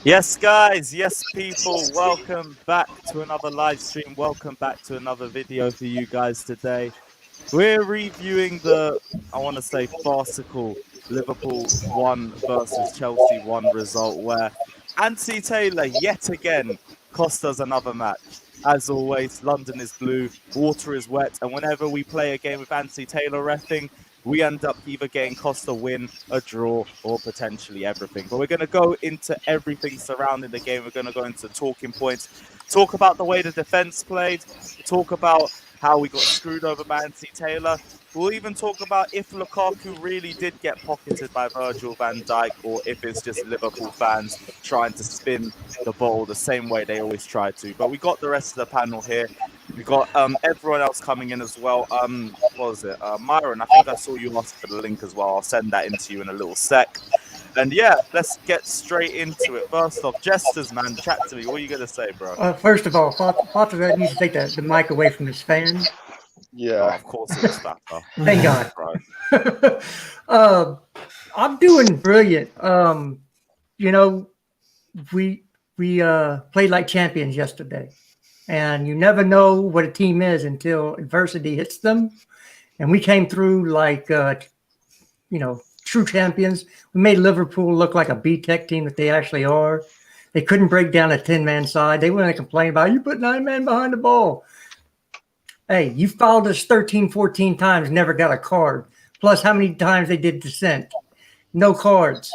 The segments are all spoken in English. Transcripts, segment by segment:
Yes, guys. Yes, people. Welcome back to another live stream. Welcome back to another video for you guys today. We're reviewing the, I want to say, farcical Liverpool 1 versus Chelsea 1 result where Anthony Taylor yet again cost us another match. As always, London is blue, water is wet, and whenever we play a game with Anthony Taylor reffing, we end up either getting cost a win, a draw, or potentially everything. But we're going to go into everything surrounding the game. We're going to go into talking points, talk about the way the defense played, talk about how we got screwed over by Anthony Taylor. We'll even talk about if Lukaku really did get pocketed by Virgil van Dijk or if it's just Liverpool fans trying to spin the ball the same way they always try to. But we got the rest of the panel here. We got everyone else coming in as well. What was it? Myron, I think I saw you ask for the link as well. I'll send that into you in a little sec. And yeah, let's get straight into it. First off, Jesters, man, chat to me. What are you going to say, bro? First of all, Potter needs to take the mic away from his fan. Yeah. Oh, of course it was that. Thank God. I'm doing brilliant. We played like champions yesterday. And you never know what a team is until adversity hits them. And we came through like, true champions. We made Liverpool look like a B-Tech team that they actually are. They couldn't break down a 10-man side. They wouldn't complain about, you put 9 men behind the ball. Hey, you fouled us 13, 14 times, never got a card. Plus how many times they did dissent. No cards.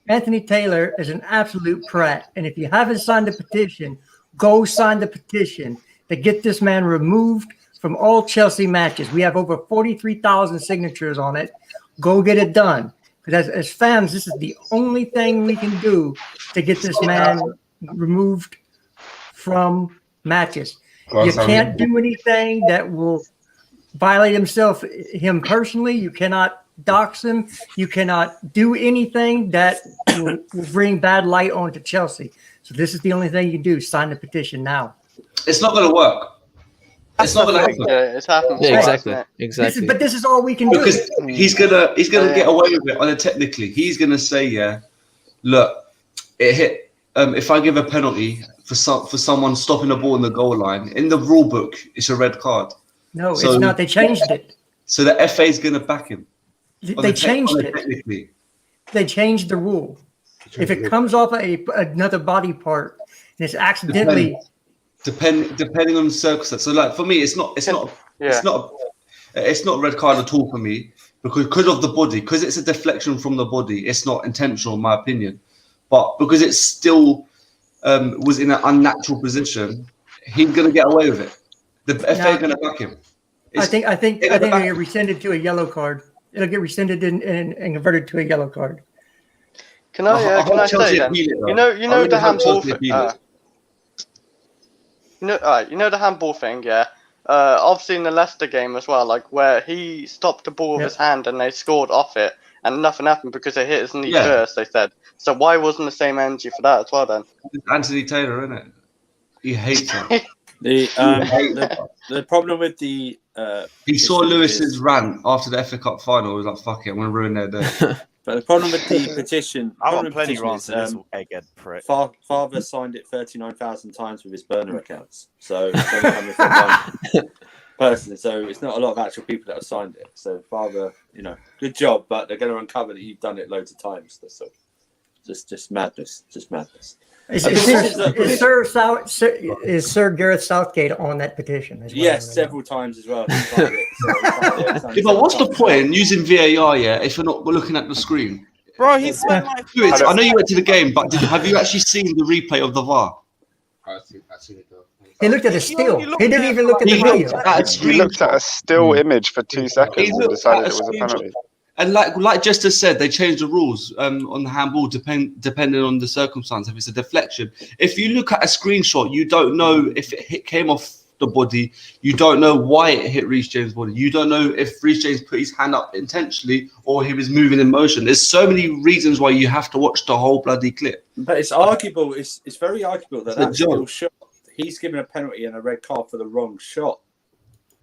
Anthony Taylor is an absolute prat. And if you haven't signed the petition, go sign the petition to get this man removed from all Chelsea matches. We have over 43,000 signatures on it. Go get it done. Because as fans, this is the only thing we can do to get this man removed from matches. You can't do anything that will violate him personally. You cannot dox him. You cannot do anything that will bring bad light onto Chelsea. So this is the only thing you can do. Sign the petition now. It's not going to work. It's not going to happen. Yeah, it's happened. Yeah, exactly. This is all we can do. Because he's gonna get away with it on it technically. He's gonna say, yeah, look, it hit. If I give a penalty for someone stopping the ball in the goal line, in the rule book, it's a red card. No, it's not. They changed it. So the FA is gonna back him. They changed it. Technically. They changed the rule. If it comes off another body part and it's accidentally. Depending on the circumstance. So, like for me, it's not a red card at all for me because of the body. Because it's a deflection from the body. It's not intentional, in my opinion. But because it still was in an unnatural position, he's gonna get away with it. The FA are gonna back him. I think it'll get rescinded to a yellow card. It'll get rescinded and converted to a yellow card. Can I say then? You know the handball thing. You know the handball thing, yeah. Obviously in the Leicester game as well, like where he stopped the ball with his hand and they scored off it, and nothing happened because they hit his knee first. They said so. Why wasn't the same energy for that as well then? Anthony Taylor, isn't it? He hates it. The problem with the he saw Lewis's rant after the FA Cup final. He was like, "Fuck it, I'm gonna ruin their day." But the problem with the petition, I want plenty rants in this egghead prick. Father signed it 39,000 times with his burner accounts, so it's only coming from one person. So it's not a lot of actual people that have signed it. So Father, good job, but they're going to uncover that you've done it loads of times. So just madness, Is Sir Gareth Southgate on that petition? Yes, several times as well. But what's the point in using VAR? Yeah, if you're not looking at the screen, bro. He spent like. I know you went to the game, but have you actually seen the replay of the VAR? I've seen it though. He looked at a still. He didn't even look at the video. He looked at a still image for 2 seconds and decided it was a penalty. And like Jester said, they changed the rules on the handball depending on the circumstance. If it's a deflection, if you look at a screenshot, you don't know if it came off the body. You don't know why it hit Reece James' body. You don't know if Reece James put his hand up intentionally or he was moving in motion. There's so many reasons why you have to watch the whole bloody clip. But it's arguable. It's very arguable that still shot. He's given a penalty and a red card for the wrong shot.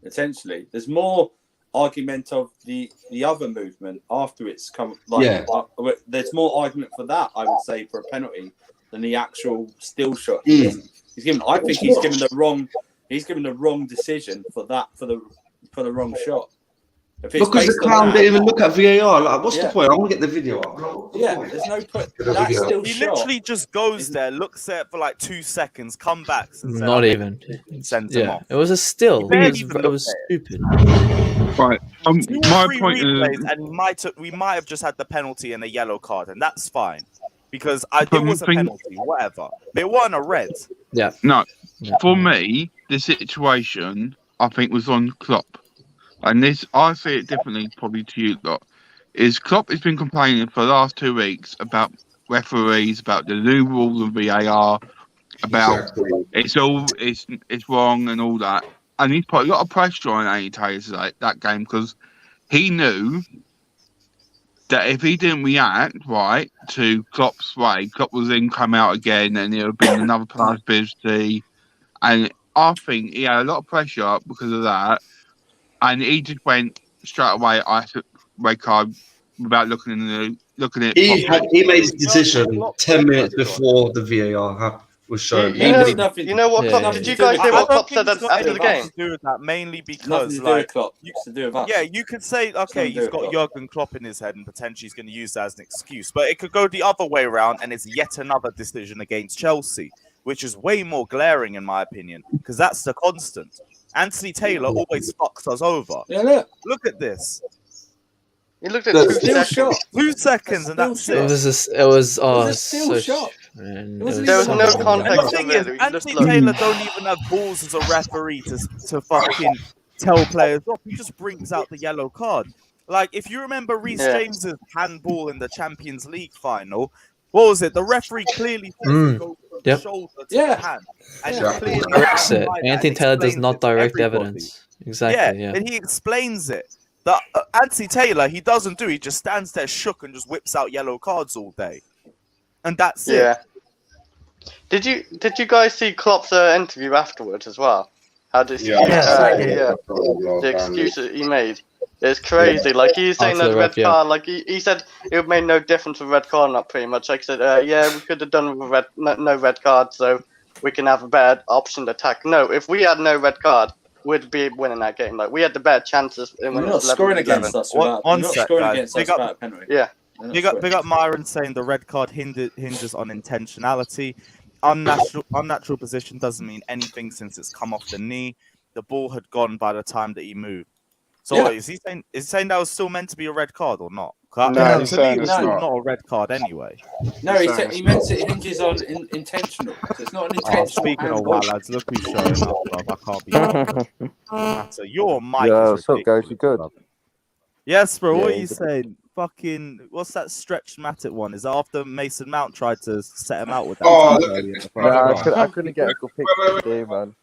Essentially, there's more argument of the other movement after it's come. There's more argument for that, I would say, for a penalty than the actual still shot. He's given. I think he's given the wrong. He's given the wrong decision for the wrong shot. Because the clown didn't even look at VAR. Like, what's the point? I want to get the video up. Yeah, there's no point. That still He shot. literally just goes there, looks at it for like 2 seconds, come back, and Not even. sends him off. It was a still. It was stupid. Right. My point is, and we might have just had the penalty and a yellow card, and that's fine because it was a penalty, whatever. But it wasn't a red. Yeah. No. For me, the situation I think was on Klopp. And this, I see it differently probably to you lot, is Klopp has been complaining for the last 2 weeks about referees, about the new rules of VAR, about it's wrong and all that. And he's put a lot of pressure on Andy Taylor that game because he knew that if he didn't react right to Klopp's way, Klopp was then come out again and there would have been another publicity. And I think he had a lot of pressure because of that. And he just went straight away. I took red card without looking at. He made his decision 10 minutes before the VAR was shown. You know what? Klopp, did you guys hear what Klopp said after the game? To do with that mainly because you could say you've got Jurgen Klopp in his head and potentially he's going to use that as an excuse, but it could go the other way around and it's yet another decision against Chelsea, which is way more glaring in my opinion because that's the constant. Anthony Taylor always fucks us over. Yeah, look at this. He looked at 2 seconds. 2 seconds, and that's it. It was a still shot. There was no context. The thing is, Anthony Taylor don't even have balls as a referee to fucking tell players off. He just brings out the yellow card. Like, if you remember Reece James's handball in the Champions League final, what was it? The referee clearly said to go from the shoulder to the hand. And clearly Anthony Taylor does not direct evidence. Exactly. Yeah, and he explains it. That Anthony Taylor, he doesn't do. He just stands there shook and just whips out yellow cards all day, and that's it. Yeah. Did you guys see Klopp's interview afterwards as well? How did the excuses he made? It's crazy. Like he's saying that the red card. Like he said, it would make no difference with red card. Not pretty much. Like I said, we could have done with no red card, so we can have a better option to attack. No, if we had no red card, we'd be winning that game. Like we had the better chances. We're not scoring against us without a penalty. Yeah. Big up Myron saying the red card hinges on intentionality. Unnatural position doesn't mean anything since it's come off the knee. The ball had gone by the time that he moved. So is he saying that was still meant to be a red card or not? No, he's saying it's not a red card anyway. No, he meant it hinges on intentional. So it's not an intentional. Speaking of wild lads, look who's showing up, bruv. I can't be. Your mic. Yeah, what's up, guys? You good? Yes, bro. What are you saying? Fucking, what's that stretched Matic one? Is that after Mason Mount tried to set him out with that? I couldn't get a good picture today, man.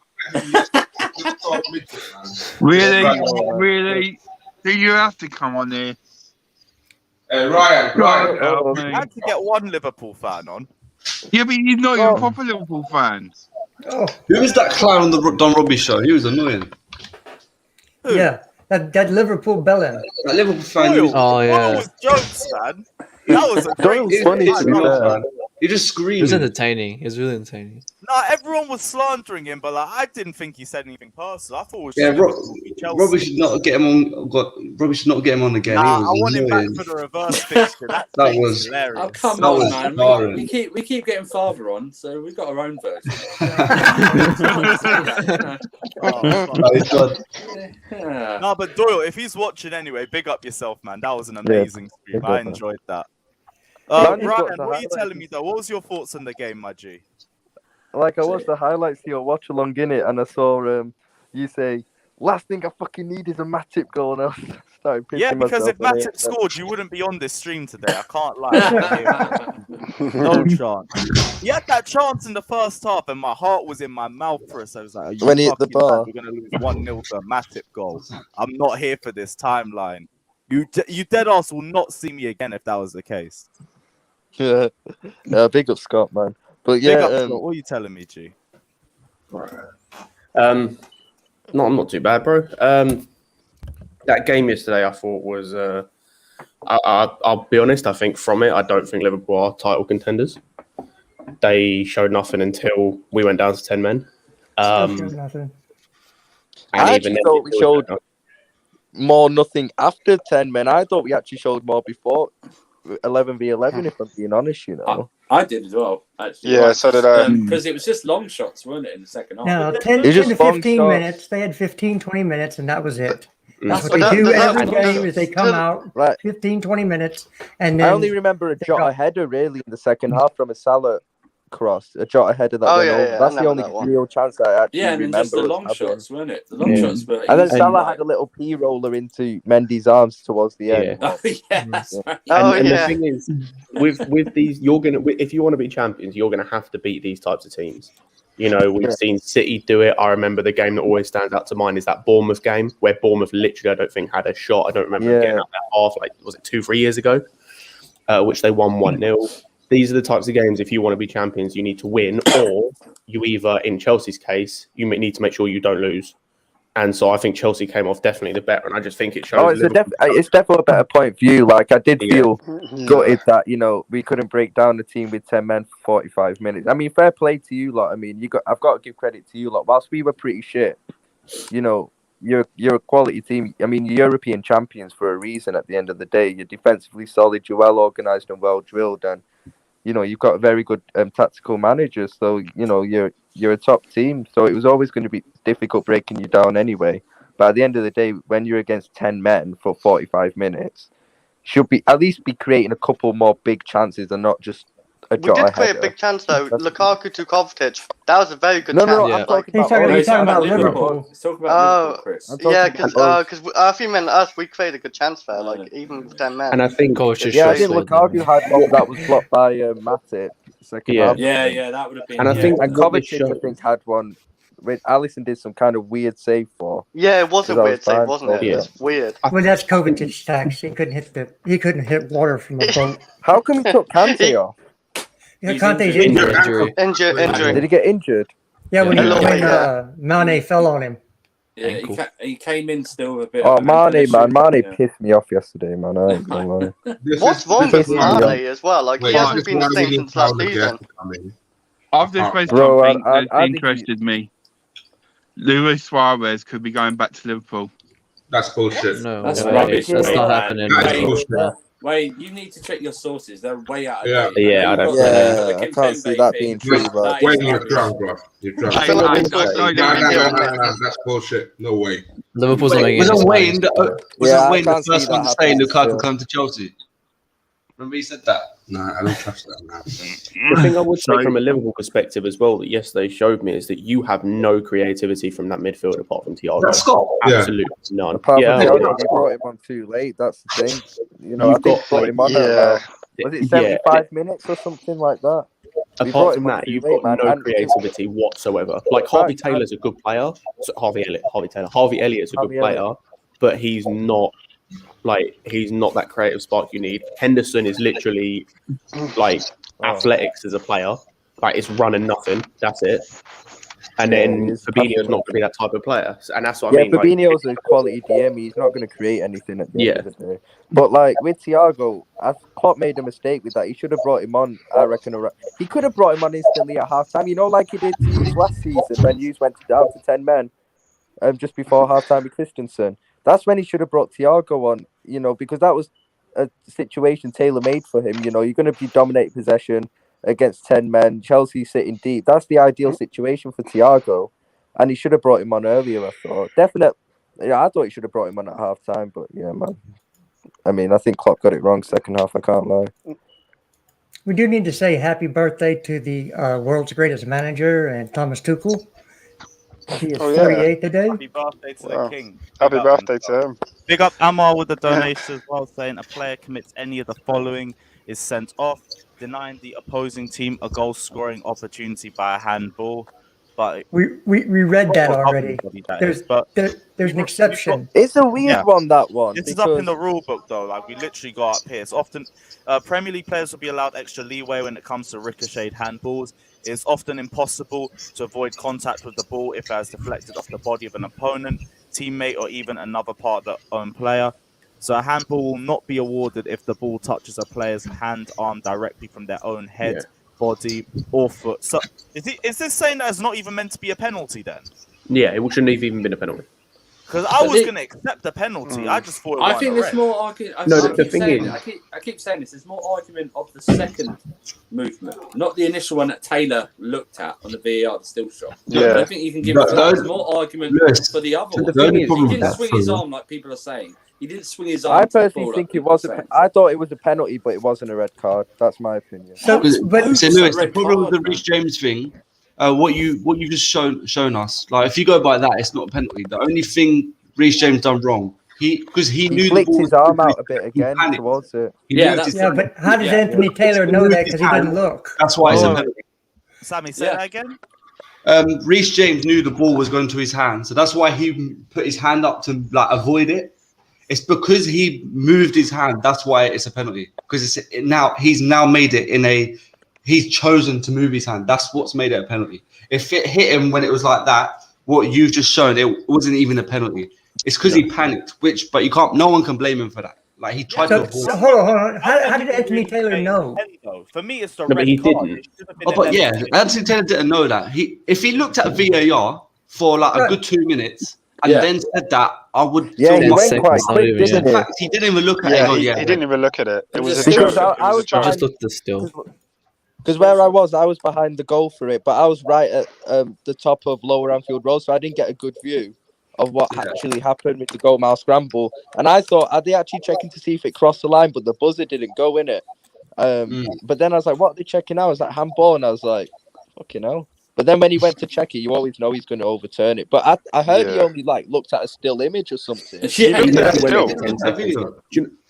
Really? Do you have to come on there? Ryan. I had to get one Liverpool fan on. Yeah, but he's not even a proper Liverpool fan. Who was that clown on the Don Robbie show? He was annoying. Who? Yeah, that Liverpool bellend. That Liverpool fan. That was jokes, man. That was a great funny to be fair. He just screamed. It was entertaining. It was really entertaining. No, everyone was slandering him, but like I didn't think he said anything personal. I thought it was just Robbie should not get him on. Robbie should not get him on again. Nah, I want him back for the reverse fixture. That was hilarious. Oh come on, man! We keep getting father on, so we've got our own version. No, but Doyle, if he's watching anyway, big up yourself, man. That was an amazing stream. I enjoyed that. Ryan, what are you telling me though? What was your thoughts on the game, my G? Like I watched the highlights to your watch along in it, and I saw you say, "Last thing I fucking need is a Matip goal," and I started pissing myself. Because if Matip scored, you wouldn't be on this stream today. I can't lie. No chance. He had that chance in the first half, and my heart was in my mouth for us. I was like, when he hit the bar, we're gonna lose 1-0 for a Matip goal. I'm not here for this timeline. You dead ass will not see me again if that was the case. Yeah, big up Scott, man. But big up Scott. What are you telling me, G? I'm not too bad, bro. That game yesterday, I thought was. I'll be honest. I think from it, I don't think Liverpool are title contenders. they showed nothing until we went down to 10 men. Still showed nothing. I And actually then thought we showed more nothing after 10 men. I thought we actually showed more before 11v11, if I'm being honest, you know. I did as well, actually. Yeah, so did I. Because it was just long shots, weren't it, in the second half? Now, 10 It's just to 15 long minutes, they had 15, 20 minutes, and that was it. That's what But they do does every that- game is they come out Right. 15, 20 minutes, and I then only remember a they Jota got- header really in the second half from a Salah cross. A Jota header that Oh, went yeah, over. yeah, I That's the remember only that one. real chance I actually Yeah, and then remember. just the long us having. shots, weren't it? The long shots were. And then easy, Salah like- had a little P roller into Mendy's arms towards the end. Oh, yeah, that's right. And the thing is, with these, you're gonna if you want to be champions, you're gonna have to beat these types of teams. You know, we've seen City do it. I remember the game that always stands out to mind is that Bournemouth game where Bournemouth literally, I don't think, had a shot. I don't remember them getting out that half. Like, was it 2-3 years ago? Which they won 1-0. These are the types of games. If you want to be champions, you need to win, or you either, in Chelsea's case, you need to make sure you don't lose. And so I think Chelsea came off definitely the better, and I just think it shows. Oh, it's definitely a better point of view. Like, I did feel gutted that, you know, we couldn't break down the team with 10 men for 45 minutes. I mean, fair play to you lot. I mean, I've got to give credit to you lot. Whilst we were pretty shit, you know, you're a quality team. I mean, you're European champions for a reason. At the end of the day, you're defensively solid, you're well organised and well drilled, and you know you've got a very good tactical manager. So you know you're a top team. So it was always going to be difficult breaking you down anyway. But at the end of the day, when you're against 10 men for 45 minutes, should be at least be creating a couple more big chances and not just a We Jota did create header. a big chance though. Lukaku to Kovacic. That was a very good No, chance. I'm talking He's about. talking about Liverpool. He's talking about Liverpool, Chris. Yeah, because a few men us, we created a good chance there. Like even with 10 men. And I think Kovacic Yeah, I should think say Lukaku had one that was blocked by Matip. Second half. Yeah, that would have been. And I think And what this Kovacic, shows- I think, had one with Alisson did some kind of weird save for. Yeah, it was a Because I weird was save, fine, wasn't it? yeah. It's weird. Well, that's Kovacic's tax. He couldn't hit water from a boat. How come he took Kante off? Yeah, He's Kante's injured. injured. Injury. Did he get injured? Yeah, when Yeah. Mane fell on him. Yeah, he came in still with a bit. Oh, of Mane pissed me off yesterday, man. I ain't gonna lie. What's wrong with Yeah. Mane as well? Like he hasn't been the same since last season. I've just read Bro, something I that's think interested me. Luis Suarez could be going back to Liverpool. That's bullshit. No, That's way. rubbish. That's mate. not happening. That is Wait, bullshit. wait, you need to check your sources. They're way out of Yeah. date. Yeah, I don't- Yeah, I can't see that being true, but Wait, you're drunk, bro. You're drunk. I feel No, like no, it's no, like- that's bullshit. No way. Liverpool's not making Was any it Wayne? money. Was Yeah, I it Wayne the can't see first that one to say happening Lukaku still. come to Chelsea? Remember he said that? No, I don't trust that now. The thing I would say from a Liverpool perspective as well that yesterday showed me is that you have no creativity from that midfield apart from Thiago. That's Scott. Yeah. Absolutely none. apart Yeah, from well, Thiago, you brought him on too late. That's the thing. You know, You've I think got, brought him on at yeah. was it 75 minutes or something like that? We brought apart him from on that, too you've late, got man. no And- creativity whatsoever. Like Harvey Taylor's a good player. Harvey Elliott's a good Harvey player, but he's not that creative spark you need. Henderson is literally like athletics as a player. Like it's running nothing. That's it. And then Yeah, he's Fabinho's not going to be that type of player. And that's what Yeah, I mean. Fabinho's a quality DM. He's not going to create anything at the Yeah. end of the day. But like with Thiago, Klopp made a mistake with that. He should have brought him on. I reckon he could have brought him on instantly at half time. You know, like he did to Hughes last season when Hughes went down to 10 men, just before half time with Christensen. That's when he should have brought Thiago on. You know, because that was a situation tailor made for him. You know, you're going to be dominating possession against 10 men. Chelsea sitting deep. That's the ideal situation for Thiago, and he should have brought him on earlier. I thought definitely. Yeah, I thought he should have brought him on at half time, but yeah, man. I mean, I think Klopp got it wrong second half. I can't lie. We do need to say happy birthday to the world's greatest manager and Thomas Tuchel. He is 48 today. Happy birthday to the king. Happy Big up birthday himself. to him. Big up Amar with the donation as well, saying a player commits any of the following is sent off, denying the opposing team a goal scoring opportunity by a handball. But We read that already. There's There's an exception. It's a weird one, that one. This is up in the rule book, though. Like, we literally go up here. It's often Premier League players will be allowed extra leeway when it comes to ricocheted handballs. It's often impossible to avoid contact with the ball if it has deflected off the body of an opponent, teammate, or even another part of the own player. So a handball will not be awarded if the ball touches a player's hand, arm directly from their own head, body or foot. So is this saying that it's not even meant to be a penalty then? Yeah, it shouldn't have even been a penalty. Because I was going to accept the penalty. I just thought it I was think there's more argument. I keep saying this. There's more argument of the second movement, not the initial one that Taylor looked at on the VAR, the still shot. Yeah. I think you can give there's more argument for the other one. He didn't swing his arm like people are saying. He didn't swing his arm. I personally think it was. I thought it was a penalty, but it wasn't a red card. That's my opinion. So Lewis, the problem with the Reece James thing, what you've just shown us, like if you go by that, it's not a penalty. The only thing Reece James done wrong, he knew flicked his arm out a bit again towards it. But how does Anthony Taylor know that? Because he didn't look. That's why it's a penalty. Sammy, say that again. Reece James knew the ball was going to his hand, so that's why he put his hand up to like avoid it. It's because he moved his hand. That's why it's a penalty. Because he's now made it he's chosen to move his hand. That's what's made it a penalty. If it hit him when it was like that, what you've just shown, it wasn't even a penalty. It's because he panicked. But you can't. No one can blame him for that. Like he tried to avoid. Hold on. How did Anthony Taylor know? For me, it's the red red card. Didn't. Anthony Taylor didn't know that. If he looked at VAR for like a good 2 minutes. And then said that, I would. Yeah, he went quite quick, didn't he? In fact, he didn't even look at it. He didn't even look at it. It was a because joke. I was just looked at the still. Because where I was behind the goal for it, but I was right at the top of Lower Anfield Road, so I didn't get a good view of what actually happened with the goal mile scramble. And I thought, are they actually checking to see if it crossed the line? But the buzzer didn't go in it. But then I was like, what are they checking now? Is that handball? And I was like, fucking hell. But then when he went to check it, you always know he's going to overturn it. But I heard he only looked at a still image or something.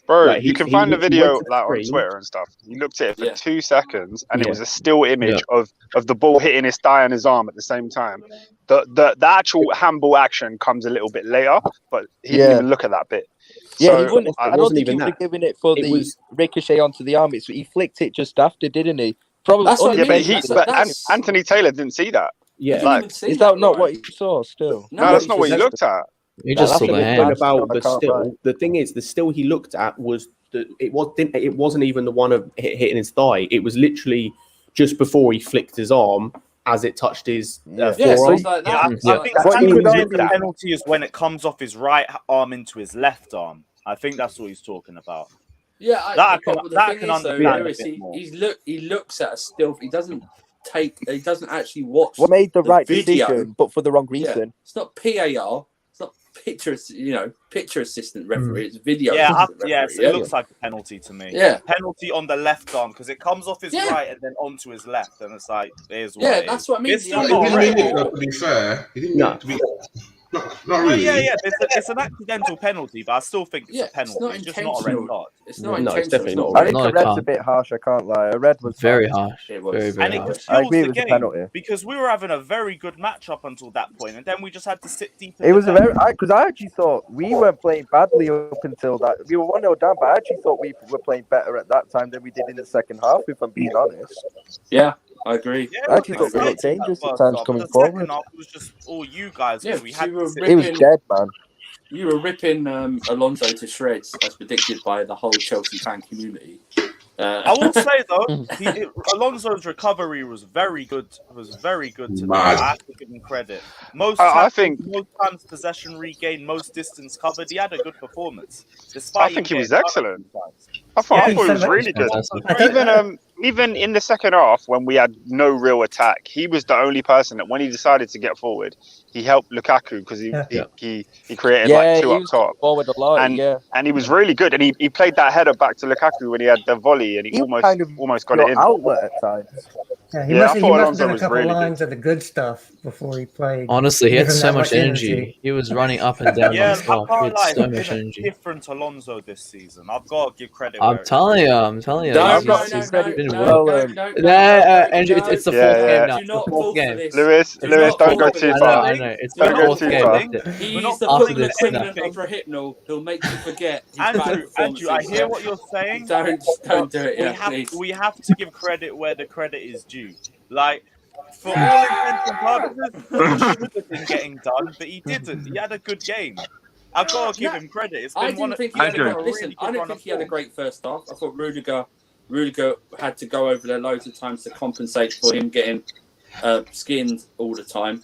Bro, you can find the video like on Twitter and stuff. He looked at it for 2 seconds, and it was a still image of the ball hitting his thigh and his arm at the same time. The actual handball action comes a little bit later, but he didn't even look at that bit. Yeah, So, he wouldn't. I don't think he would have given it for the ricochet onto the arm. He flicked it just after, didn't he? Probably. That's what Anthony Taylor didn't see that. Yeah, like, is that not what he saw? Still, no, that's not what he looked at. He just saw the hand. About the still. The thing is, the still he looked at was it wasn't even the one of hitting his thigh. It was literally just before he flicked his arm as it touched his forearm. I think the penalty is when it comes off his right arm into his left arm. I think that's what he's talking about. Yeah, I can understand. He looks at a still. He doesn't actually watch. What made the right video. decision, but for the wrong reason? Yeah. It's not PAR. It's not picture assistant referee. It's video. It looks like a penalty to me. Yeah, penalty on the left arm because it comes off his right and then onto his left, and it's like here's what. Yeah, that's what I mean. It's still not red. To be fair, he didn't mean it to be. Not really. It's an accidental penalty, but I still think it's a penalty. It's just not a red card. It's not no, it's definitely not. I think a red's a bit harsh. I can't lie. A red was very harsh. It was very and harsh. I agree with the penalty because we were having a very good match up until that point, and then we just had to sit deep. It was because I actually thought we weren't playing badly up until that. We were 1-0 down, but I actually thought we were playing better at that time than we did in the second half. If I'm being honest. Yeah. I agree. I actually thought we looked dangerous at times coming forward. It was just all you guys. It was dead, man. You were ripping Alonso to shreds, as predicted by the whole Chelsea fan community. I will say though, Alonso's recovery was very good. Today. I have to give him credit. Most times possession regained, most distance covered. He had a good performance. I think he was excellent. I thought he was really good. Even in the second half, when we had no real attack, he was the only person that when he decided to get forward, he helped Lukaku because he created like two up top. Forward a lot, and he was really good. And he played that header back to Lukaku when he had the volley, and he almost got it in. Outlet at times. Yeah, he must have done a couple lines of the good stuff before he played. Honestly, he had so much energy. He was running up and down non-stop. He had so much energy. Different Alonso this season. I've got to give credit. I'm telling you. No, Andrew, it's the fourth game now. It's the fourth game. Lewis, don't go too far. I know. It's the fourth game. He's the fucking equivalent of a hypnol. He'll make you forget. Andrew, I hear what you're saying. Don't do it. We have to give credit where the credit is due. Like, for all intents and purposes, he should have been getting done, but he didn't. He had a good game. I've got to give him credit. It's been I didn't think he had a great first half. I thought Rudiger Rudiger had to go over there loads of times to compensate for him getting skinned all the time.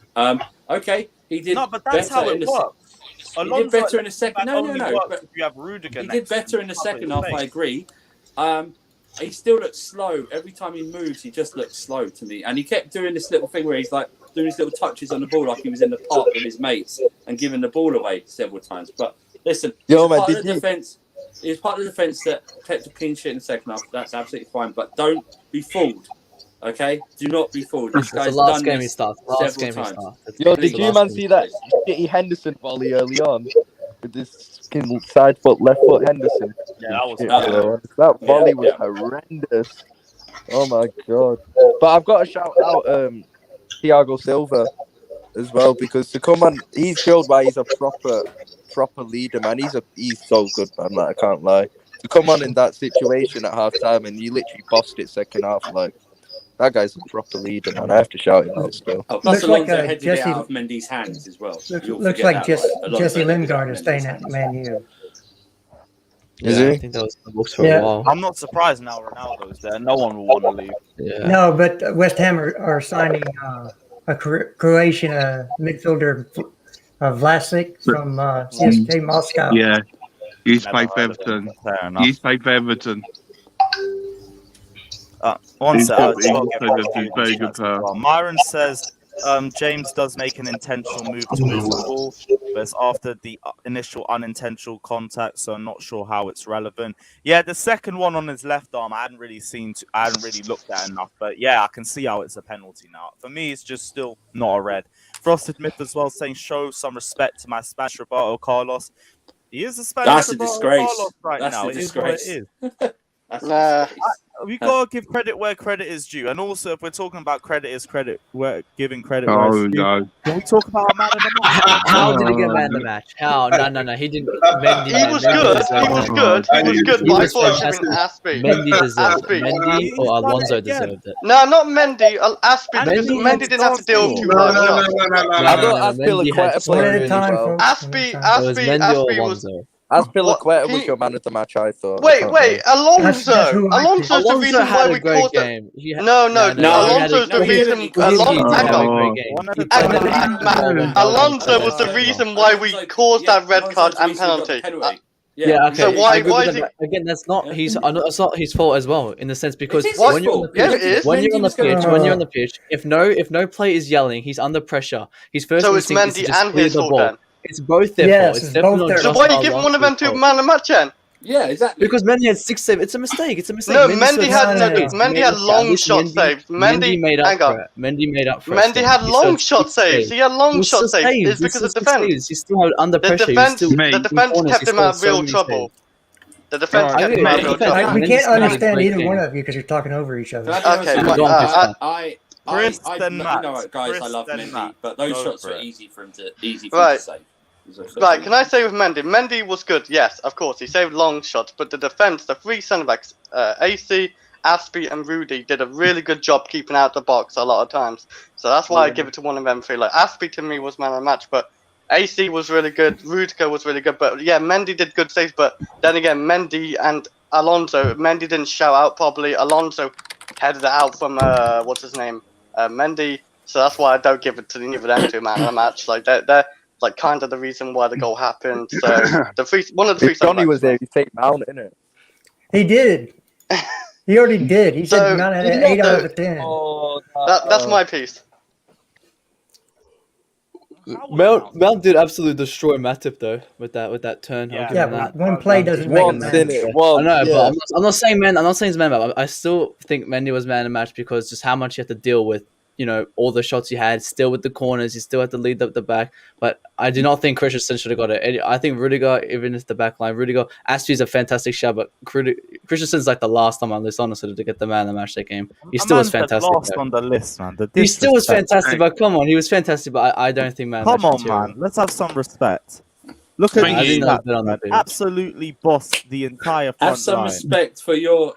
Okay, he did. No, but that's how it works. He did better in the second. No. But if you have Rudiger, he did better in the second half. I agree. He still looked slow. Every time he moves, he just looked slow to me. And he kept doing this little thing where he's like doing his little touches on the ball like he was in the park with his mates and giving the ball away several times. But listen, he was part of the defence that kept a clean sheet in the second half. That's absolutely fine. But don't be fooled. Okay? Do not be fooled. This guy's the last done game this he started. several times. Yo, did you man see that shitty Henderson volley early on? With this side foot, left foot Henderson. Yeah, that was that volley was horrendous. Oh my god! But I've got to shout out Thiago Silva as well, because to come on, he's showed why he's a proper leader, man. He's so good, man. Like, I can't lie. To come on in that situation at half time and you literally bossed it second half, like. That guy's a proper leader, man. I have to shout him out still. Oh, plus Alonso headed it out of Mendy's hands as well. Looks like Jesse Lingard is staying at Man U. Is he? I think that was the books for a while. I'm not surprised now Ronaldo's there. No one will want to leave. Yeah. No, but West Ham are signing a Croatian midfielder, Vlasic from CSKA Moscow. Yeah, he's played for Everton. He's played for Everton. One He's sec. very good player. Myron says James does make an intentional move to move the ball, but it's after the initial unintentional contact, so I'm not sure how it's relevant. Yeah, the second one on his left arm, I hadn't really looked at enough, but yeah, I can see how it's a penalty now. For me, it's just still not a red. Frosted Myth as well saying, show some respect to my Spanish Roberto Carlos. He is a Spanish Roberto Carlos right now. It is what it is. We gotta give credit where credit is due, and also if we're talking about credit is credit, we're giving credit. Oh no! Can we talk about a man of the match? How did he get man of the match? How? No. He didn't. He was good. He was good. But I thought it should have been Aspie. Mendy deserved it. Mendy or Alonso deserved it. No, not Mendy. Aspie. Mendy didn't have to deal with 2 hard shots. I thought Aspilicueta played really well. Aspie was. Aspilicueta was your man of the match, I thought. Wait, Alonso's the reason why we caused game. No, Alonso's the reason. Alonso was the reason why we caused that red card and penalty. Yeah, okay. So why is he... Again, that's not his fault as well, in the sense because when you're on the pitch, if no player is yelling, he's under pressure. His first so it's instinct is Mendy to just and clear his the fault ball. then. It's both their fault. It's definitely not so why are you giving one of them to man of the match then? Yeah, exactly. Because Mendy had 6 saves. It's a mistake. No, Mendy had long shot saves. Mendy made up for it. Mendy had long shot saves. He had long shot saves. It's because of defense. He still had under pressure. The defense kept him out of real trouble. The defense kept him out of real trouble. We can't understand either one of you because you're talking over each other. Okay, Guys, I love Mendy, but those shots are easy for him to save. Right, can I say with Mendy? Mendy was good, yes, of course. He saved long shots, but the defence, the 3 centre-backs, AC, Aspie and Rudy, did a really good job keeping out the box a lot of times. So that's why I give it to one of them 3. Like, Aspie to me was man of the match, but AC was really good, Rudiger was really good, but yeah, Mendy did good saves, but then again, Mendy and Alonso, Mendy didn't shout out properly, Alonso headed it out from, what's his name, Mendy, so that's why I don't give it to either of them 2 man of the match. Like, they're like kind of the reason why the goal happened. So one of the 3. If Johnny was there, he'd take Mount, innit? He did. He already did. He said Mount had an 8 out of 10. That's my piece. Mount did absolutely destroy Matip though with that turn. Yeah, one play doesn't make a match. I know, but I'm not saying he's man, but I still think Mendy was man of the match because just how much you have to deal with. You know, all the shots he had, still with the corners, he still had to lead up the back. But I do not think Christensen should have got it. I think Rudiger, even if the back line, Aspie's a fantastic shot, but Christensen's like the last on my list, honestly, to get the man of the match that game. He still was fantastic. Last on the list, man. He still was fantastic, but come on, he was fantastic, but I don't think man. Come on, man. Let's have some respect. Look at I these think that's stats, on the man. field. Absolutely bossed the entire front Have some line. respect for your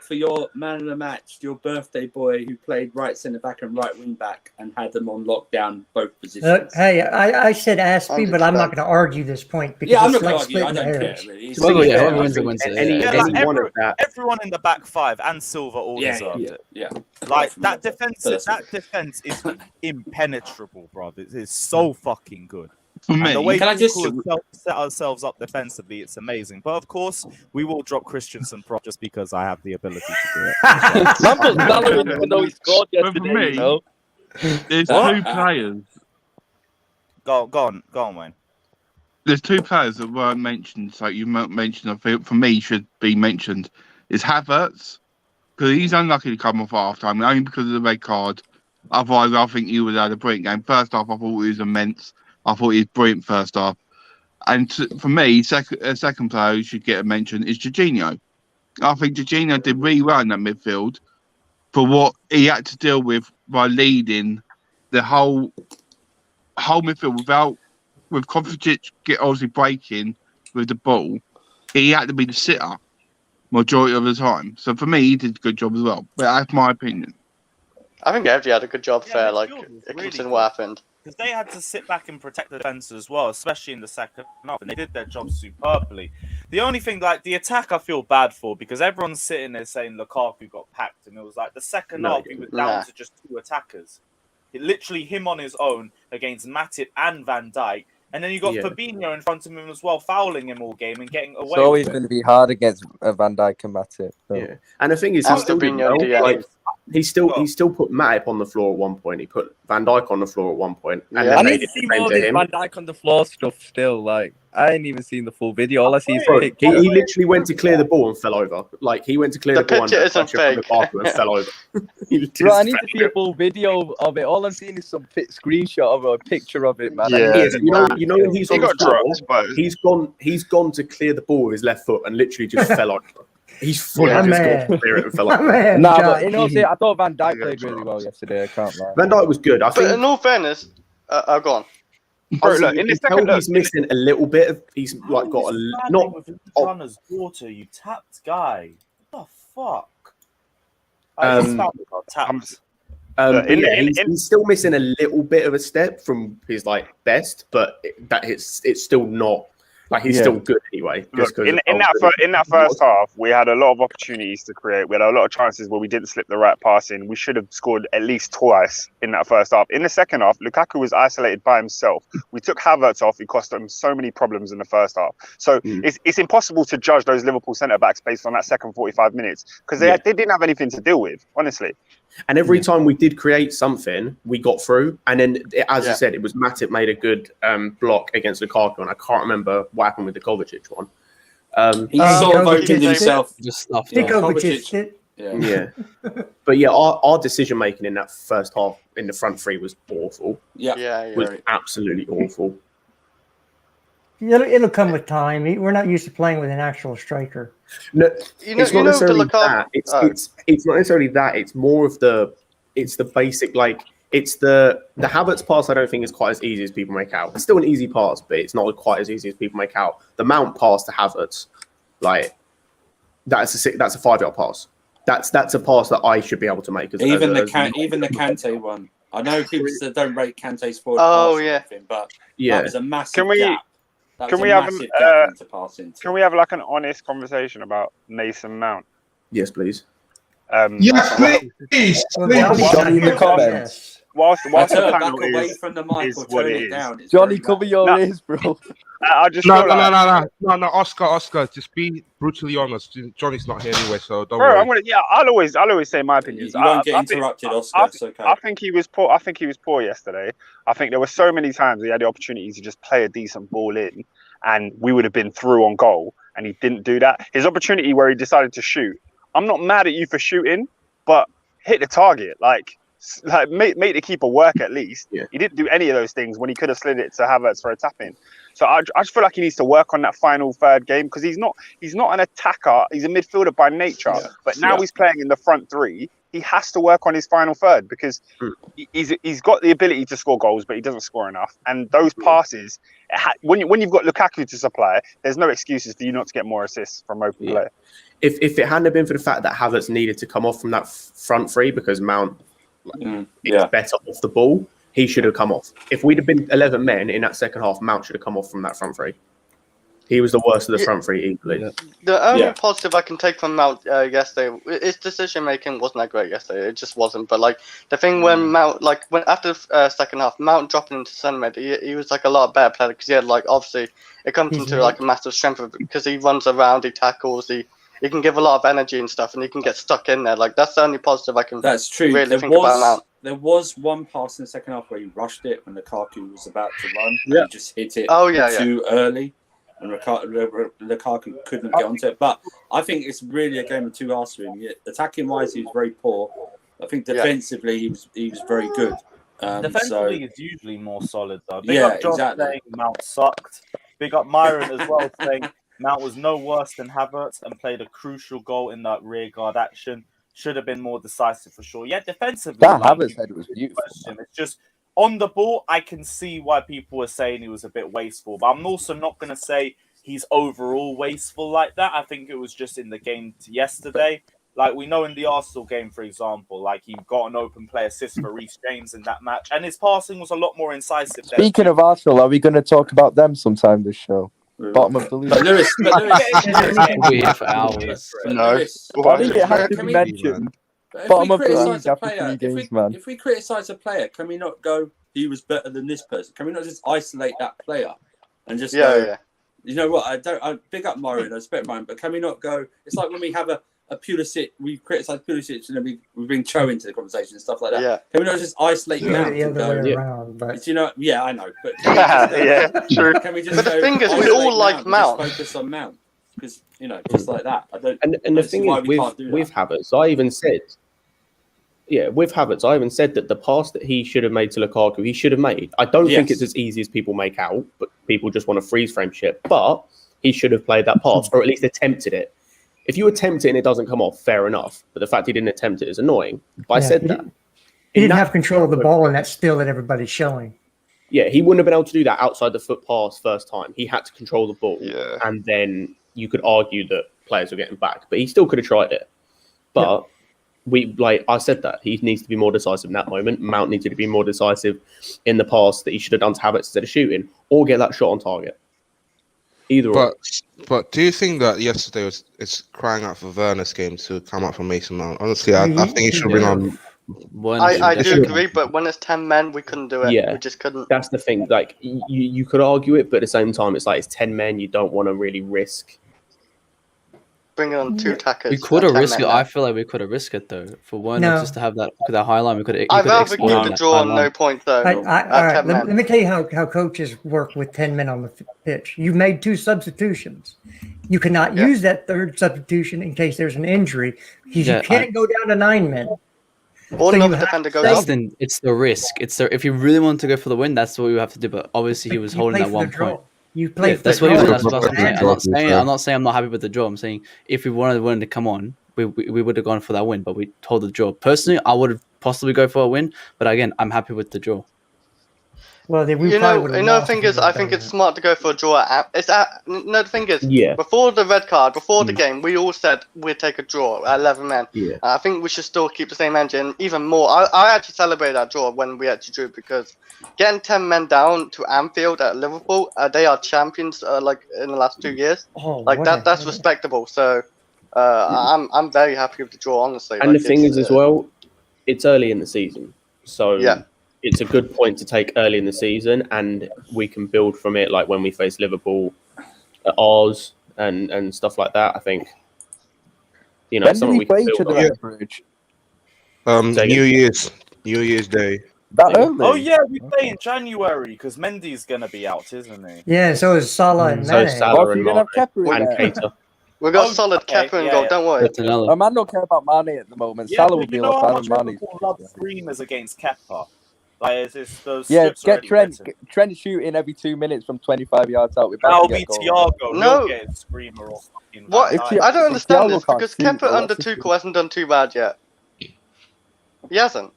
man of the match, your birthday boy who played right centre back and right wing back and had them on lockdown both positions. Hey, I said Aspie, but I'm not going to argue this point because Yeah, I'm it's not like going to argue. I splitting don't care. hairs. Really. It's Well, yeah, fair. whoever I wins it think wins it. Any Yeah, like one of that. everyone in the back five and Silva all deserved it. Yeah. Like that defense is impenetrable, bro. It is so fucking good. For And the me, way Can I just- we set ourselves up defensively, it's amazing. But of course, we will drop Christensen prop just because I have the ability to do it. Man put Salah in even though he scored But for yesterday. me- You know? there's What? two players. Go on, Wayne. There's two players that weren't mentioned. So you mentioned, I think for me, should be mentioned. Is Havertz, because he's unlucky to come off half time, only because of the red card. Otherwise, I think he would have had a brilliant game. First half, I thought he was immense. I thought he was brilliant first half. And for me, second player who should get a mention is Jorginho. I think Jorginho did really well in that midfield for what he had to deal with by leading the whole midfield with Kovacic obviously breaking with the ball. He had to be the sitter majority of the time. So for me, he did a good job as well. But that's my opinion. I think everybody had a good job. Yeah, Fair, midfield like was really considering good. what happened. Because they had to sit back and protect the defence as well, especially in the second half, and they did their job superbly. The only thing, like the attack, I feel bad for because everyone's sitting there saying Lukaku got packed, and it was like the second half he was down to just two attackers. It literally him on his own against Matip and Van Dijk, and then you got Fabinho in front of him as well, fouling him all game and getting away. It's always with it. going to be hard against Van Dijk and Matip. So. Yeah, and the thing is, And he still did Fabinho, well. yeah. Like, he still put Matip on the floor at one point. He put Van Dijk on the floor at one point, and Yeah. I then need made to it see the same more of to this him. Van Dijk on the floor stuff still. Like, I ain't even seen the full video. All I see is Bro, pictures. he literally went to clear the ball and fell over. Like, he went to clear The the ball picture under isn't pressure from the fake. Barkley and fell over. He just Bro, I need to fell see a full video of it. All I'm seeing is some screenshot of a picture of it, man. Yeah. Yes, you know when he's He on the got floor, dropped, but he's gone to clear the ball with his left foot and literally just fell over. He's fully Yeah. just Man. gone to clear it and fell My over. man, Nah, John but you know, Keane. I thought Van Dijk played really well yesterday. I can't lie. Van Dijk was good. I But in think all fairness, go on. Bro, honestly, look, in you the can second tell look, he's missing a little bit of. He's like got a not. Runner's daughter, you tapped guy. What the fuck? I just found it got tapped. But in- yeah, in- he's still missing a little bit of a step from his like best, but it's still not like he's Yeah. still good anyway. Look, just 'cause in of that first half, we had a lot of opportunities to create. We had a lot of chances where we didn't slip the right pass in. We should have scored at least twice in that first half. In the second half, Lukaku was isolated by himself. We took Havertz off. It cost him so many problems in the first half. So it's impossible to judge those Liverpool centre-backs based on that second 45 minutes because they didn't have anything to deal with, honestly. And every time we did create something, we got through. And then, as you said, it was Matip made a good block against Lukaku, and I can't remember what happened with the Kovacic one. He sort of Kovacic opened did himself. Just stuffed He off. Kovacic did. Yeah. But yeah, our decision making in that first half in the front three was awful. Yeah. Was absolutely awful. It'll come with time. We're not used to playing with an actual striker. No, You know, it's not necessarily the Lukaku. that. It's not necessarily that. It's more of the basic like it's the Havertz pass. I don't think is quite as easy as people make out. It's still an easy pass, but it's not quite as easy as people make out. The Mount pass to Havertz, like that's a 5-yard pass. That's a pass that I should be able to make. Even the Kante one. I know people that don't rate Kante's forward Oh, pass or yeah. anything, but Yeah. that was a massive Can we- gap. That can was we a have massive an, gap to pass into. Can we have like an honest conversation about Mason Mount? Yes, please. Yes, please. Well, Please. Johnny in the comments. Yes. Whilst I the tell her, panel back away is from the mic is or what turn it it is. down. It's Johnny, very cover loud. your No. ears, bro. I just No, feel like, Oscar. Just be brutally honest. Johnny's not here anyway, so don't bro, worry. I'll always say my opinions. You won't get I think- interrupted, Oscar. I It's okay. think he was poor. I think he was poor yesterday. I think there were so many times he had the opportunity to just play a decent ball in, and we would have been through on goal, and he didn't do that. His opportunity where he decided to shoot. I'm not mad at you for shooting, but hit the target. Like make the keeper work at least. Yeah. He didn't do any of those things when he could have slid it to Havertz for a tap in. So I just feel like he needs to work on that final third game because he's not an attacker. He's a midfielder by nature. Yeah. But now he's playing in the front three. He has to work on his final third because he's got the ability to score goals, but he doesn't score enough. And those passes, when you've got Lukaku to supply, there's no excuses for you not to get more assists from open play. If it hadn't been for the fact that Havertz needed to come off from that front three because Mount is better off the ball, he should have come off. If we'd have been 11 men in that second half, Mount should have come off from that front three. He was the worst of the front three easily. The only positive I can take from Mount yesterday, his decision making wasn't that great yesterday. It just wasn't. But like the thing when Mount, like when after the second half, Mount dropping into centre mid, he was like a lot better player because he had like obviously it comes into like a massive strength of because he runs around, he tackles, he can give a lot of energy and stuff, and he can get stuck in there. Like that's the only positive I can. That's true. Really think about Mount. There was one pass in the second half where he rushed it when Lukaku was about to run. Yeah. He just hit it too early. And Lukaku couldn't get onto it. But I think it's really a game of two halves for him. Attacking-wise, he was very poor. I think defensively, he was very good. Defensively, is usually more solid, though. Big up Josh saying Mount sucked. Big up Myron as well, saying Mount was no worse than Havertz and played a crucial goal in that rearguard action. Should have been more decisive for sure. Yeah, defensively, that Havertz head was beautiful. It's just on the ball, I can see why people were saying he was a bit wasteful, but I'm also not going to say he's overall wasteful like that. I think it was just in the game yesterday. Like we know in the Arsenal game, for example, like he got an open play assist for Reece James in that match, and his passing was a lot more incisive. Speaking of Arsenal, are we going to talk about them sometime this show? Bottom of the league. But Lewis, we're here for hours. No, I think it has to be mentioned. Bottom of the league after 3 games, man. If we criticise a player, can we not go, he was better than this person? Can we not just isolate that player and just go, you know what, I big up Myron, I respect Myron, but can we not go, it's like when we have a Pulisic, we criticise Pulisic and then we bring Cho into the conversation and stuff like that. Yeah. Can we not just isolate Mount? The other way around, but you know, I know, but can we just true. Can we just but the thing is, we all like Mount. Just focus on Mount. Because, you know, just like that. I don't. And the thing is, with Havertz, I even said that the pass that he should have made to Lukaku, he should have made. I don't think it's as easy as people make out, but people just want to freeze frame shit. But he should have played that pass, or at least attempted it. If you attempt it and it doesn't come off, fair enough. But the fact he didn't attempt it is annoying. But I said that. He didn't have control of the ball, and that's still that everybody's showing. Yeah, he wouldn't have been able to do that outside the foot pass first time. He had to control the ball, and then you could argue that players were getting back, but he still could have tried it. But I said that he needs to be more decisive in that moment. Mount needed to be more decisive in the pass that he should have done to Havertz instead of shooting, or get that shot on target. Either or. But do you think that yesterday it's crying out for Werner's game to come up from Mason Mount? Honestly, I think he should bring on. I do agree, but when it's 10 men, we couldn't do it. Yeah, we just couldn't. That's the thing. Like you could argue it, but at the same time, it's like it's 10 men. You don't want to really risk. Bring on 2 attackers. We could have risked it. I feel like we could have risked it though. For one, just to have that high line, we could have. I'd rather keep the draw on no point though. All right, let me tell you how coaches work with 10 men on the pitch. You've made 2 substitutions. You cannot use that third substitution in case there's an injury because you can't go down to 9 men. Or another defender goes up. Then it's the risk. If you really want to go for the win, that's what you have to do. But obviously, he was holding at one point. You play. That's what I'm saying. I'm not saying I'm not happy with the draw. I'm saying if we wanted the win to come on, we would have gone for that win. But we hold the draw. Personally, I would have possibly go for a win. But again, I'm happy with the draw. Well, the thing is, I think it's smart to go for a draw. The thing is, before the red card, before the game, we all said we'd take a draw at 11 men. Yeah. I think we should still keep the same engine, even more. I actually celebrated that draw when we actually drew because getting 10 men down to Anfield at Liverpool, they are champions like in the last 2 years. That's respectable. So I'm very happy with the draw, honestly. And the thing is, as well, it's early in the season, so it's a good point to take early in the season, and we can build from it. Like when we face Liverpool at ours and stuff like that. I think when something we play each other at Bridge. New Year's Day. That early? Oh yeah, we play in January because Mendy's gonna be out, isn't he? Yeah, so is Salah and Mane. Salah and Kepa. We've got solid Kepa and goal. Don't worry. Man don't care about Mane at the moment. Salah will be like Mane. Love screamers against Kepa. Like, those get Trent shooting every 2 minutes from 25 yards out. That'll be Thiago. No, screamer or fucking. What? I don't understand this because Kepa under Tuchel hasn't done too bad yet. He hasn't.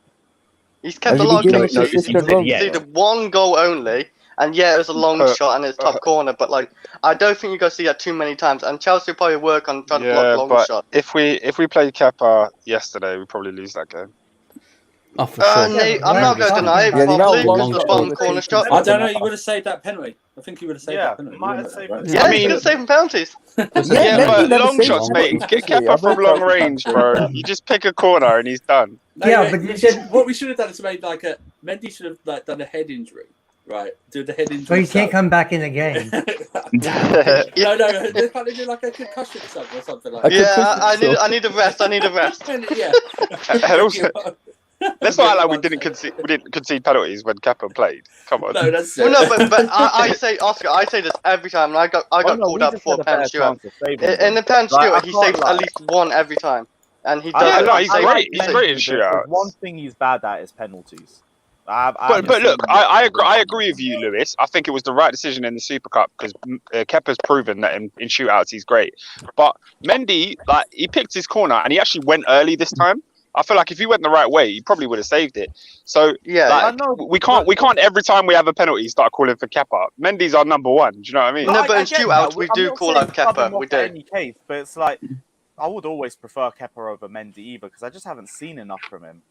He's kept a lot of clean sheets. He's conceded 1 goal only, And yeah, it was a long shot and it's top corner, but like I don't think you're gonna see that too many times. And Chelsea will probably work on trying to block long shots. If we played Kepa yesterday, we probably lose that game. Oh, for sure. Nate, I'm not going to deny it. Probably because the bottom corner shot. I don't know. You would have saved that penalty. I think you would have saved that penalty. Might have saved it. Yeah, you could have saved him penalties. But long shots, mate. Get Kepa from long range, bro. You just pick a corner and he's done. No, Yeah, but you said what we should have done is made like a Mendy should have like done a head injury, right? Do the head injury. so he can't come back in the game. No, they can't do like a concussion or something like that. Yeah, I need a rest. I need a rest. Yeah. And also, let's not act like we didn't concede penalties when Kepa played. Come on. No, that's Well, no, but I say, Oscar, I say this every time, and I got called out before penalty shootout. In the penalty shootout, he saves at least one every time, and he does. Yeah, no, he's great. He's great in shootouts. One thing he's bad at is penalties. But look, I agree with you, Lewis. I think it was the right decision in the Super Cup because Kepa's proven that in shootouts he's great. But Mendy, like, he picked his corner and he actually went early this time. I feel like if he went the right way, he probably would have saved it. So yeah, like, we can't every time we have a penalty start calling for Kepa. Mendy's our number one. Do you know what I mean? No, but in shootouts we do call out Kepa. We do. In any case, but it's like I would always prefer Kepa over Mendy either because I just haven't seen enough from him.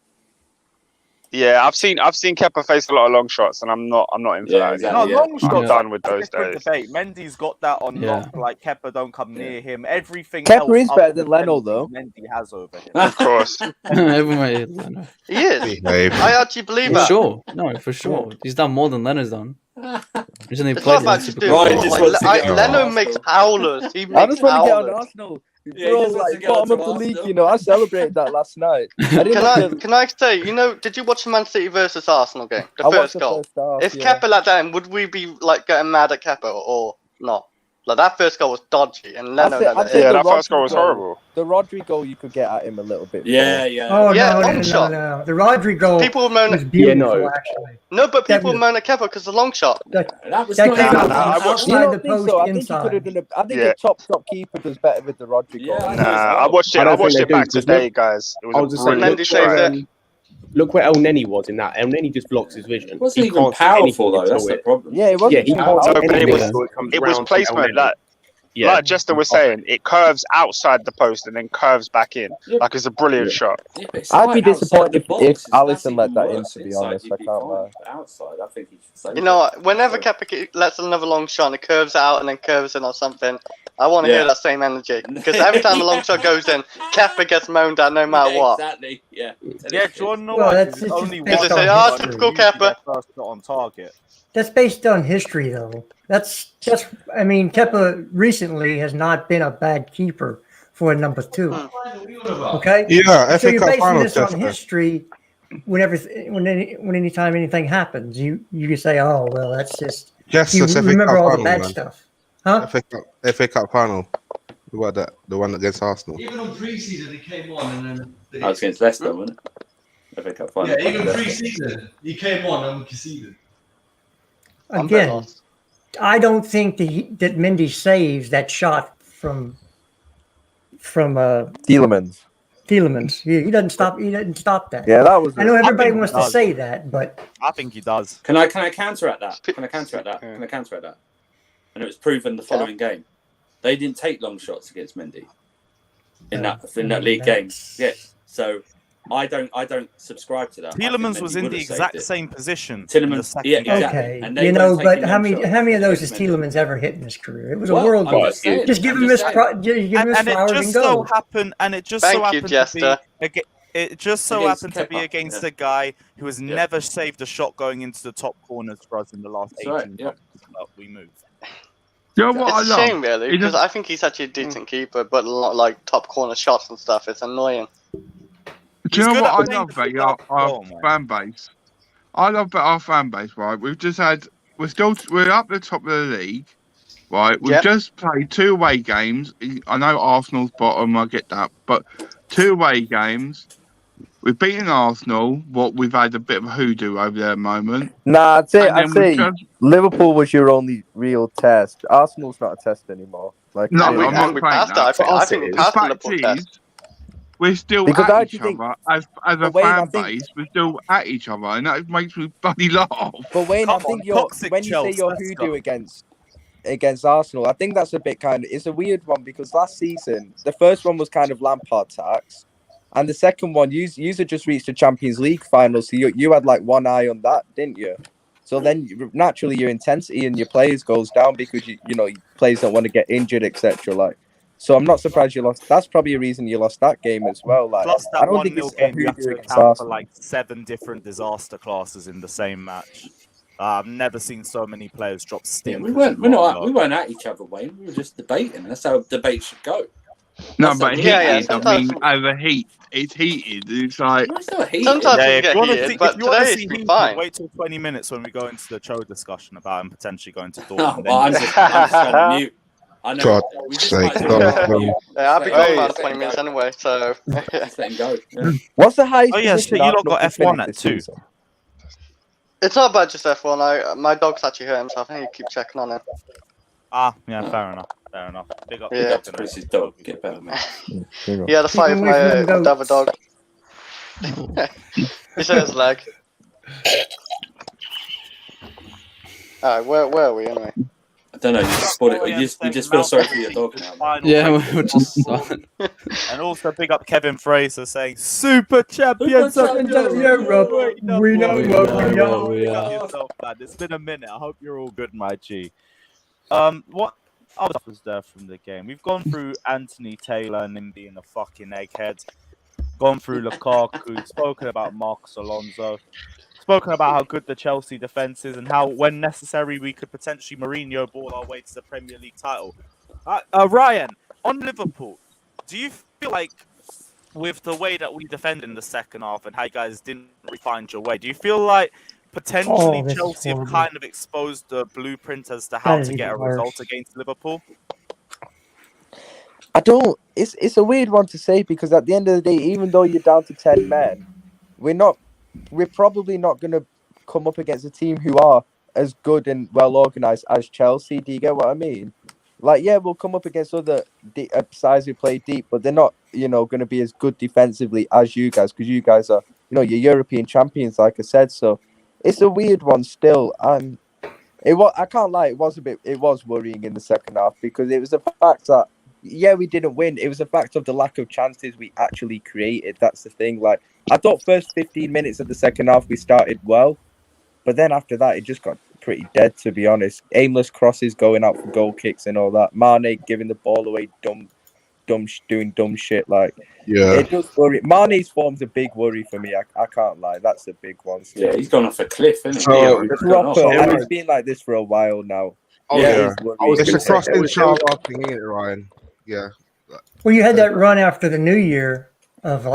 Yeah, I've seen Kepa face a lot of long shots, and I'm not in for that. Exactly, long shots. I'm done with those days. Debate. Mendy's got that on lock. Like Kepa don't come near him. Everything. Kepa is else better other than Leno, though. Mendy has over him. Of course. Everyone, He is. I actually believe for that. sure. No, for sure. He's done more than Leno's done. Recently It's played not in about the just Super doing Cup. Right, just Leno makes howlers. He I makes just want to get on howlers. Arsenal. Yeah, he Bro, just wants to like get on bottom of to the league, Arsenal. you know. I celebrated that last night. Can I say, did you watch the Man City versus Arsenal game? The I watched first the goal. first half, If yeah. Kepa let that in, would we be like getting mad at Kepa or not? Like that first goal was dodgy, and Leno let I'd it say in. Yeah, the that first Rodri goal was horrible. The Rodri goal, you could get at him a little bit. Yeah. Oh Yeah, long no, shot. no. The Rodri goal People moan, was beautiful, no. actually. no, but people Definitely. moan at Kepa because the long shot. That was That not came even out I from watched- You outside don't the think post so? I think he inside. could have done a. I think Yeah. a top keeper does better with the Rodri goal. Yeah, Nah, I watched I it. I don't watched think it they back do, 'cause today, look- guys. It I was was a just saying, brilliant Mendy try. saves it. look where El Neni was in that. El Neni just blocks his vision. It wasn't He even can't see powerful anything though. That's until the it. problem. Yeah, it wasn't. Yeah, he too can't see powerful. No, but anything it until it comes was round to El placement. Neni. Like Jester was saying, it curves outside the post and then curves back in. Yeah. Like it's a brilliant shot. Yeah, but it's I'd right be disappointed outside the box. if That's Alisson let even that in, worse. to be Inside, honest. you'd I be can't fine. lie. Outside, I think he should save You know it. what? Whenever Kepa lets another long shot and it curves out and then curves in or something, I want to hear that same energy. Because every time a long shot goes in, Kepa gets moaned at no matter what. Exactly. Yeah. Yeah, do you want to know Well, why? that's- It's it's only just one based on shot history. Typical usually Kepa. their first shot on target. That's based on history, though. That's just. I mean, Kepa recently has not been a bad keeper for a number 2. Okay. Yeah, So FA you're Cup basing final this on test. history. Anytime anything happens, you can say, "Oh, well, that's just." Yes, You it's FA remember Cup all the final, bad man. stuff, huh? FA Cup final. What about that? The one against Arsenal. Even on pre-season, he came on and then. That was against Leicester, wasn't it? FA Cup final. Yeah, even Leicester. pre-season, he came on and conceded. Again, I don't think that Mendy saves that shot from Tielemans. Tielemans. He doesn't stop. He didn't stop that. Yeah, that was. I know everybody think he wants to does. say that, but I think he does. Can I counteract that? Can I counteract that? And it was proven the following game. They didn't take long shots against Mendy in that league game. Yes. So I don't subscribe to that. I think Tielemans Mendy was in would the have saved exact it. same position. Tielemans, yeah, exactly. okay, And they you know, weren't but taking how long many shots of those has against Mendy. Tielemans ever hit in his career? It was a Well, world I'm goal. just saying, Just give I'm him just his saying. flowers And it and just go. so happened, and it just Thank so you, happened to Jester. be. It just so Against happened to be Kepa, against yeah. a guy who has Yeah. never saved a shot going into the top corners for us in the last 18 That's right, yeah. months. But we moved. You know what It's a I love? shame, really, He because doesn't- I think he's actually a decent keeper, but a lot like top corner shots and stuff. It's annoying. Do He's you know good what at I playing love the about football our goal, mate. fan base? I love about our fan base, right? We're up the top of the league, right? We've Yeah. just played 2 away games. I know Arsenal's bottom, I get that, but 2 away games. We've beaten Arsenal. We've had a bit of a hoodoo over there at the moment. Nah, I'd say And then we've just- Liverpool was your only real test. Arsenal's not a test anymore. Like, No, really. I'm not we saying passed that. that. I think we The passed the fact Liverpool test. is, we're still Because I at actually each think- other as a But Wayne, I fan think- base. We're still at each other, and that makes me bloody laugh. But Wayne, Come I think on, you're toxic when you say Chelsea, you're let's hoodoo go. against Arsenal, I think that's a bit kind of it's a weird one because last season the first one was kind of Lampard tax, and the second one you had just reached the Champions League final, so you had like one eye on that, didn't you? So then naturally your intensity and your players goes down because you know players don't want to get injured, etc. Like, so I'm not surprised you lost. That's probably a reason you lost that game as well. Like, Plus I that don't think 1-0 it's a game, you have hoodoo to against account for Arsenal. like 7 different disaster classes in the same match. I've never seen so many players drop Yeah, stinkers. we weren't at each other, Wayne. We were just debating. That's how debate should go. No, That's but how- heated. sometimes- I mean, over heat. It's heated. It's like No, it's not heated. Sometimes Yeah, we if get you want to heated, see, but if you want to today see it's been heat, fine. wait till 20 minutes when we go into the Cho discussion about and potentially going to Oh, Dortmund. well, I'm just on mute. I know. God we just sake, might as God, well no. mute. Yeah, I'll be Just gone let about him 20 minutes go. anyway, so Just let him go. Yeah. What's the highest Oh, yeah, position so you lot Arsenal got could F1 finish at this 2. season? it's not about just F1. My dog's actually hurt himself. I think you keep checking on him. Ah, yeah, fair enough. Fair enough. Big up, Yeah. Big up to Chris's dog. Get better, man. He had a fight with away from my them other dog. He said his leg. Alright, where are we anyway? I don't know. You just bought it. You just feel sorry for your dog now. Final Yeah, race we're just on. And also big up Kevin Fraser saying Super Champions Super of Champions of Europe. We know what we are. Big up yourself, man. It's been a minute. I hope you're all good, my G. What other stuff was there from the game? We've gone through Anthony Taylor and him being a fucking egghead. Gone through Lukaku. Spoken about Marcos Alonso. Spoken about how good the Chelsea defense is and how, when necessary, we could potentially Mourinho ball our way to the Premier League title. Ryan, on Liverpool, do you feel like with the way that we defended in the second half and how you guys didn't really find your way, do you feel like potentially this is Chelsea have horrible. kind of exposed the blueprint as to how That to is get a worse. result against Liverpool? I don't. It's a weird one to say because at the end of the day, even though you're down to 10 men, we're probably not going to come up against a team who are as good and well organized as Chelsea. Do you get what I mean? Like, yeah, we'll come up against other sides who play deep, but they're not, going to be as good defensively as you guys because you guys are, you're European champions, like I said. So it's a weird one still. I can't lie, it was worrying in the second half because it was the fact that, yeah, we didn't win. It was a fact of the lack of chances we actually created. That's the thing. Like, I thought first 15 minutes of the second half we started well, but then after that it just got pretty dead, to be honest. Aimless crosses going out for goal kicks and all that. Mane giving the ball away, doing dumb shit. Like, Yeah. it does worry. Mane's form's a big worry for me. I can't lie. That's a big one. Yeah, he's gone off a cliff, isn't he? So- He's gone off. Proper, and it's been like this for a while now. Oh, It yeah. is worrying. It's a gonna say, cross it was- inshallah thing, ain't it, Ryan? Yeah. Well, you had that run after the New Year of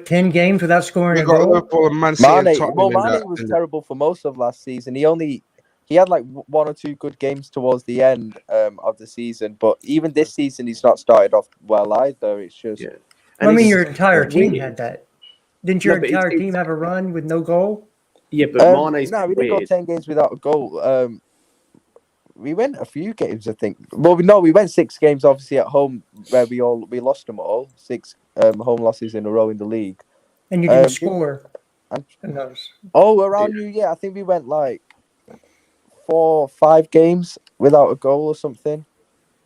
10 games without scoring We a got goal. Liverpool and Man City and Mane Tottenham in that- was in the- terrible for most of last season. He had like one or two good games towards the end of the season, but even this season he's not started off well either. It's just Yeah. I mean, it's- your entire it's team weird. had that. Didn't your No, but entire it's- team have a run with no goal? Yeah, but Mane's no, we didn't go weird. 10 games without a goal. We went a few games, I think. Well, no, we went 6 games obviously at home where we lost them all. 6 home losses in a row in the league. And you didn't Um, score and- in those. Oh, around New Year, I think we went like 4 or 5 games without a goal or something.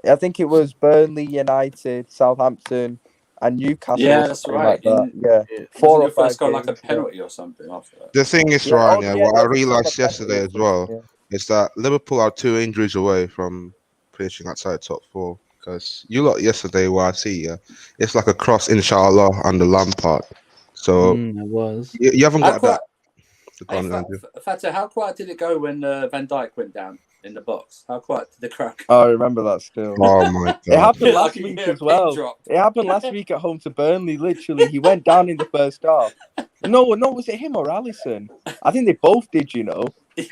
I think it was Burnley, United, Southampton, and Newcastle. Yeah, or that's something right. Like that. Yeah, 4 Wasn't or your 5 first goal like a games, yeah. penalty or something after that? The thing is, Yeah, Ryan, oh, yeah, yeah, what that I was a realised proper yesterday penalty as or well something, is that Liverpool are 2 injuries away from finishing outside top 4. Because you lot yesterday, what I see, it's like a cross, inshallah, under Lampard. So It was. you haven't How got quiet, that. Go on, Andrew. Fata, how quiet did it go when Van Dijk went down in the box? How quiet did the crowd go? Oh, I remember that still. Oh my god! It happened I last can week hear a as pin well. drop. It happened last week at home to Burnley. Literally, he went down in the first half. No, was it him or Allison? I think they both did. He I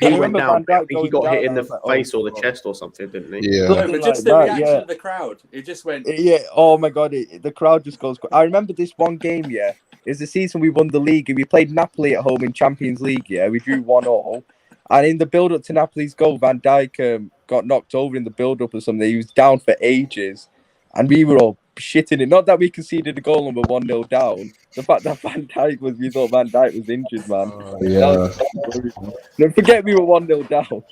went remember down. Van Dijk He going got hit down, in I the was like, face or the God. chest or something, didn't he? Yeah. No, Something but just like the that, reaction yeah. of the crowd. It just went. Yeah. Oh my god, the crowd just goes. I remember this one game. Yeah, it was the season we won the league and we played Napoli at home in Champions League. Yeah, we drew 1-1, and in the build-up to Napoli's goal, Van Dijk got knocked over in the build-up or something. He was down for ages, and we were all shitting it. Not that we conceded a goal and we're 1-0 down. The fact that we thought Van Dijk was injured, man. Yeah. Don't forget we were 1-0 down.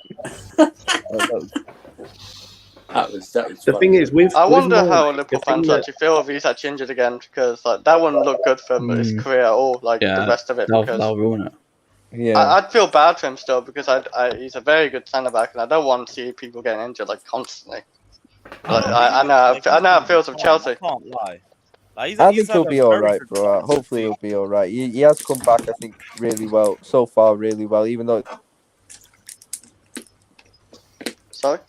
That was The funny. thing is, I wonder Mount, how the Liverpool thing fans that- actually feel if he's actually injured again, because like that wouldn't look good for his career or like the rest of it. That'll ruin it. Yeah. I'd feel bad for him still because he's a very good centre back, and I don't want to see people getting injured like constantly. Like, I know how it feels with Chelsea. I can't lie. Like, I he's think he'll had a be all very right, good bro. run. Hopefully he'll be all right. He has come back, I think, really well so far, really well. Even though, Sorry.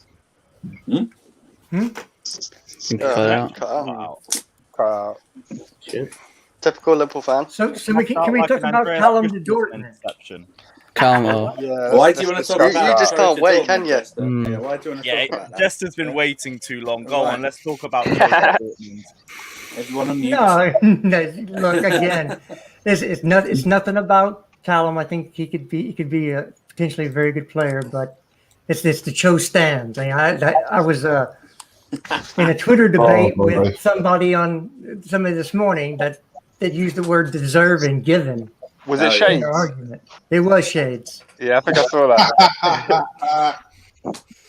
Cut out. Typical Liverpool fan. So can we talk about Callum Hudson-Odoi? Interception. Callum. Why do you want to talk about? You just can't wait, can you? Yeah, why do you want to Yeah, talk about that? Jester's been waiting too long. Go Right. on, let's talk about Dortmund. Everyone on mute. No, look again. It's nothing about Callum. I think he could be a potentially a very good player, but it's the Cho stands. I was in a Twitter debate with somebody this morning that used the word deserve and given. Was it in Shades? their argument. It was Shades. Yeah, I think I saw that.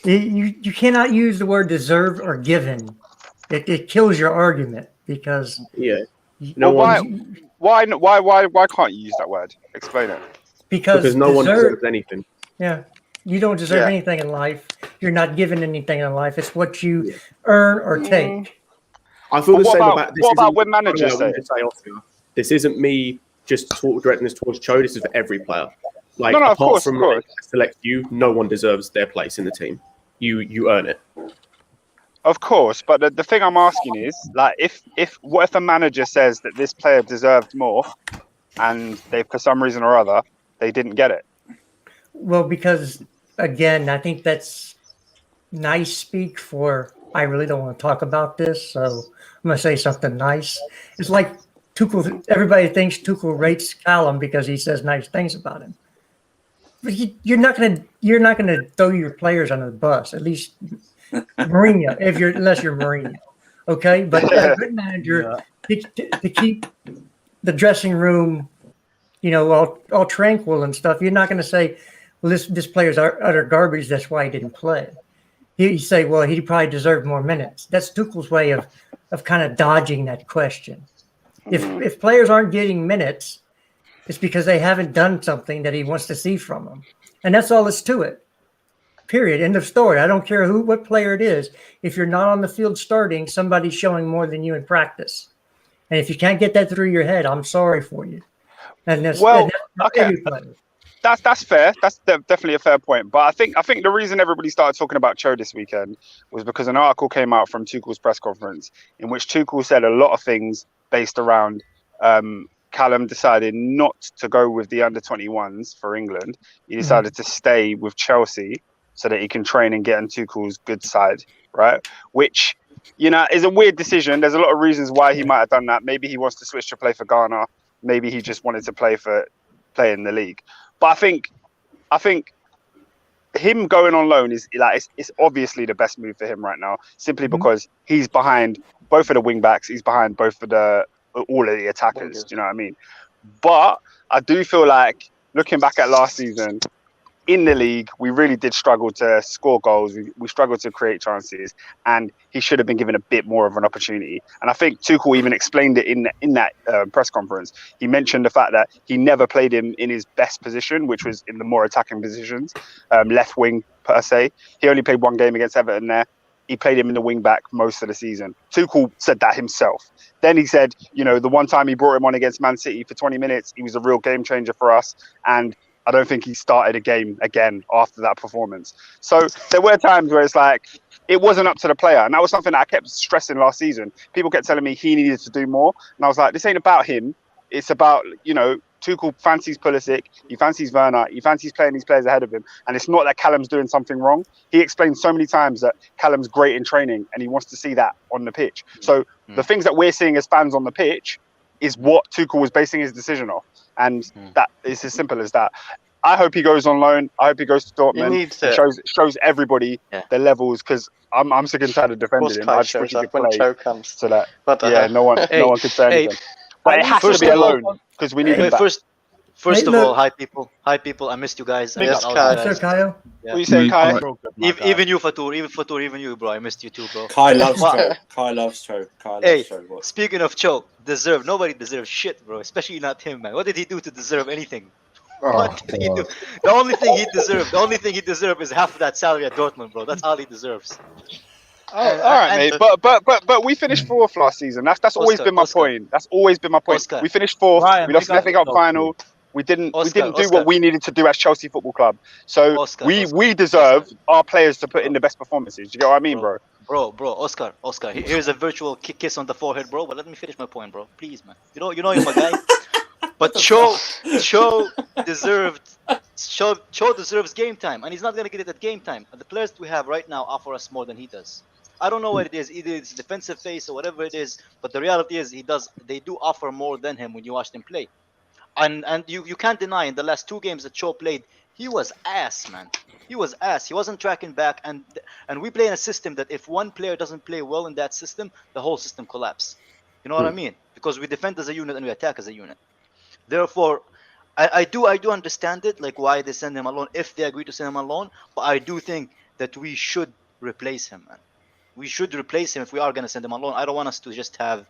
You cannot use the word deserve or given. It kills your argument because no Well, one why can't you use that word? Explain it. because no one deserve- deserves anything. Yeah, you don't deserve Yeah. anything in life. You're not given anything in life. It's what you earn or take. I feel But the what same about- about this. what about isn't- when managers I wanted say to say, Oscar, this isn't me just directing this towards Cho. This is for every player. Like No, of apart course, from of course. select you, no one deserves their place in the team. You earn it. Of course, but the thing I'm asking is, like, what if a manager says that this player deserved more, and they for some reason or other they didn't get it? Well, because again, I think that's nice speak for. I really don't want to talk about this, so I'm going to say something nice. It's like Tuchel. Everybody thinks Tuchel rates Callum because he says nice things about him. But you're not going to throw your players under the bus. At least Mourinho, unless you're Mourinho, okay. But a good manager to keep the dressing room, all tranquil and stuff. You're not going to say, "Well, this player's utter garbage. That's why he didn't play." You say, "Well, he probably deserved more minutes." That's Tuchel's way of kind of dodging that question. If players aren't getting minutes, it's because they haven't done something that he wants to see from them, and that's all that's to it. Period. End of story. I don't care what player it is. If you're not on the field starting, somebody's showing more than you in practice. And if you can't get that through your head, I'm sorry for you. And that's every player. That's fair. That's definitely a fair point. But I think the reason everybody started talking about Cho this weekend was because an article came out from Tuchel's press conference in which Tuchel said a lot of things based around Callum decided not to go with the under-21s for England. He decided to stay with Chelsea so that he can train and get on Tuchel's good side, right? Which, is a weird decision. There's a lot of reasons why he might have done that. Maybe he wants to switch to play for Ghana. Maybe he just wanted to play in the league. But I think him going on loan is it's obviously the best move for him right now, simply because he's behind both of the wing backs. He's behind all of the attackers. Do you know what I mean? But I do feel like looking back at last season, in the league, we really did struggle to score goals. We struggled to create chances, and he should have been given a bit more of an opportunity. And I think Tuchel even explained it in that press conference. He mentioned the fact that he never played him in his best position, which was in the more attacking positions, left wing per se. He only played one game against Everton there. He played him in the wing back most of the season. Tuchel said that himself. Then he said, the one time he brought him on against Man City for 20 minutes, he was a real game changer for us. And I don't think he started a game again after that performance. So there were times where it's like, it wasn't up to the player. And that was something that I kept stressing last season. People kept telling me he needed to do more. And I was like, this ain't about him. It's about, Tuchel fancies Pulisic. He fancies Werner. He fancies playing these players ahead of him. And it's not that Callum's doing something wrong. He explained so many times that Callum's great in training and he wants to see that on the pitch. So the things that we're seeing as fans on the pitch is what Tuchel was basing his decision off. And that is as simple as that. I hope he goes on loan. I hope he goes to Dortmund. He needs and it. shows everybody the levels, because I'm sick and tired of defending him. I just wish he could play Cho comes. so that What the hell? no one could say anything. But it has to be a loan because we need him back. First of look. all, hi people. I missed you guys. I Yes, missed all Kai. you Sir guys. Kyle. Yeah. What are you saying, Kai? Even you, Fatur, even you, bro. I missed you too, bro. Kai loves Cho. Kai loves Cho. Hey, What? speaking of Cho, nobody deserves shit, bro. Especially not him, man. What did he do to deserve anything? What did he do? The only thing he deserved is half of that salary at Dortmund, bro. That's all he deserves. Oh, all right, mate. But we finished fourth last season. That's always been my point. That's always been my point. Oscar. We finished fourth. Ryan, we lost big an FA Cup up final. We didn't do Oscar. what we needed to do as Chelsea Football Club. So Oscar, we deserve our players to put in the best performances. You get what I mean, bro? Bro, Oscar. Here's a virtual kiss on the forehead, bro. But let me finish my point, bro. Please, man. You know you're my guy. But Cho deserves game time, and he's not gonna get it at game time. The players we have right now offer us more than he does. I don't know what it is. Either it's defensive face or whatever it is. But the reality is they do offer more than him when you watch them play. And you can't deny in the last 2 games that Cho played, he was ass, man. He was ass. He wasn't tracking back, and we play in a system that if one player doesn't play well in that system, the whole system collapses. You know what I mean? Because we defend as a unit and we attack as a unit. Therefore, I do understand it, like why they send him alone if they agree to send him alone. But I do think that we should replace him, man. We should replace him if we are gonna send him alone. I don't want us to just have.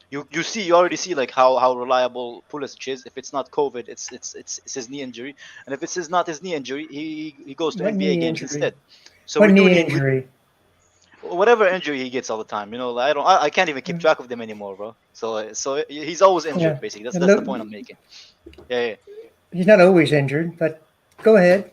You already see like how reliable Pulisic is. If it's not COVID, it's his knee injury, and if it's not his knee injury, he goes to What NBA knee games injury? instead. So What we do knee need injury? whatever injury he gets all the time. You know, like, I can't even keep track of them anymore, bro. So he's always injured, Yeah. basically. That's And the point I'm making. Yeah. He's not always injured, but go ahead.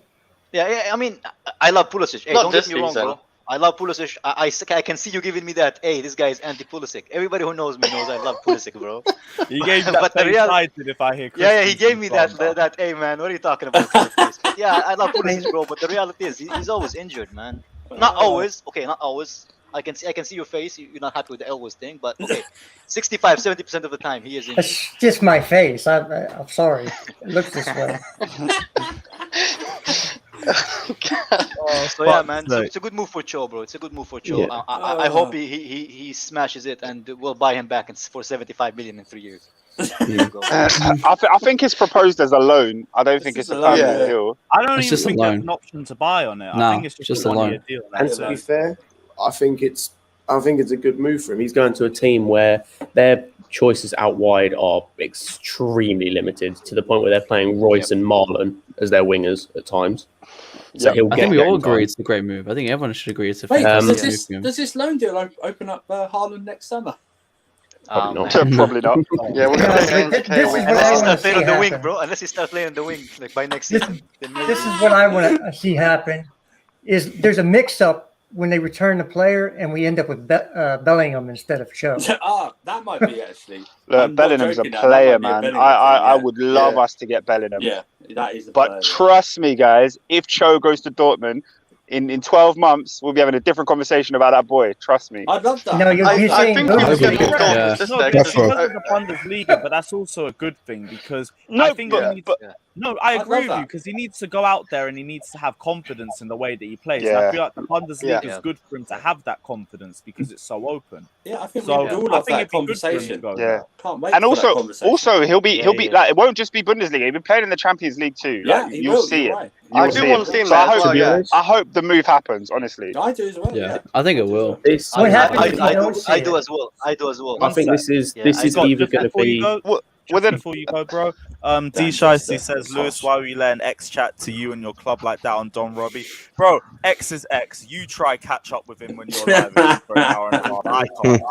Yeah, I mean, I love Pulisic. Hey, Not don't get this me wrong, season. bro. I love Pulisic. I can see you giving me that. Hey, this guy is anti-Pulisic. Everybody who knows me knows I love Pulisic, bro. He gave that But the face real- sighted if I hear. Yeah, he Christensen gave me from that. Hey, man, what are you talking about? But yeah, I love Pulisic, bro. But the reality is, he's always injured, man. Not always. Okay, not always. I can see your face. You're not happy with the Elvis thing, but okay, 65-70% of the time he is injured. That's just my face. I'm sorry. It looks this way. So yeah, man, so it's a good move for Cho, bro. It's a good move for Cho. Yeah. I hope he smashes it, and we'll buy him back for 75 million in 3 years. There you go. I think it's proposed as a loan. I don't think it's a permanent deal. I don't It's even just a think there's loan. an option to buy on it. No, I think it's just a a loan. one-year deal. And That's to be it. fair, I think it's a good move for him. He's going to a team where their choices out wide are extremely limited, to the point where they're playing Royce and Marlon as their wingers at times. So he'll I get think we all game time. agree it's a great move. I think everyone should agree it's a Wait, fantastic move for him. does this loan deal open up Haaland next summer? Probably not. Probably not. Yeah, we're gonna change This is what Unless I he want starts to playing see on the wing, happen. bro. Unless he starts playing on the wing, like by next season. Then maybe. This is what I want to see happen. Is there's a mix-up when they return the player and we end up with Bellingham instead of Cho. That might be actually. Look, I'm not Bellingham's a joking now, player, that might be a man. Bellingham thing, I yeah. would love us to get Bellingham. Yeah, that is. But trust me, guys, if Cho goes to Dortmund, in 12 months, we'll be having a different conversation about that boy. Trust me. I'd love that. No, you're I saying think those he's are gonna good. go Yeah. this No, day, because because- of the Bundesliga, but that's also a good thing because No, I think he needs. No, I I'd agree love with that. you because he needs to go out there and he needs to have confidence in the way that he plays. And Yeah. I feel like the Bundesliga Yeah. is good for him to have that confidence because it's so open. Yeah, I think So we all I love think that it'd be good for him to conversation. go Yeah. there. Can't wait. And for that also, conversation. he'll be like, it won't just be Bundesliga. He'll be playing in the Champions League too. Yeah, Like, he you'll will, see you're it. right. I You'll do see want it. to see him So there I as hope, well, yeah. I hope the move happens. Honestly, I do as well. Yeah, Yeah, I think it will. This, What happens if you I don't see I do it? as well. I do as well. I think this is Yeah, this I is Scott, either just going to before you be. go, well, just then before you go, bro. Damn, D just Shiesty that. says, That's Lewis, harsh. why we let an X chat to you and your club like that on Don Robbie? Bro, X is X. You try catch up with him when you're live for an hour and a half. I can't.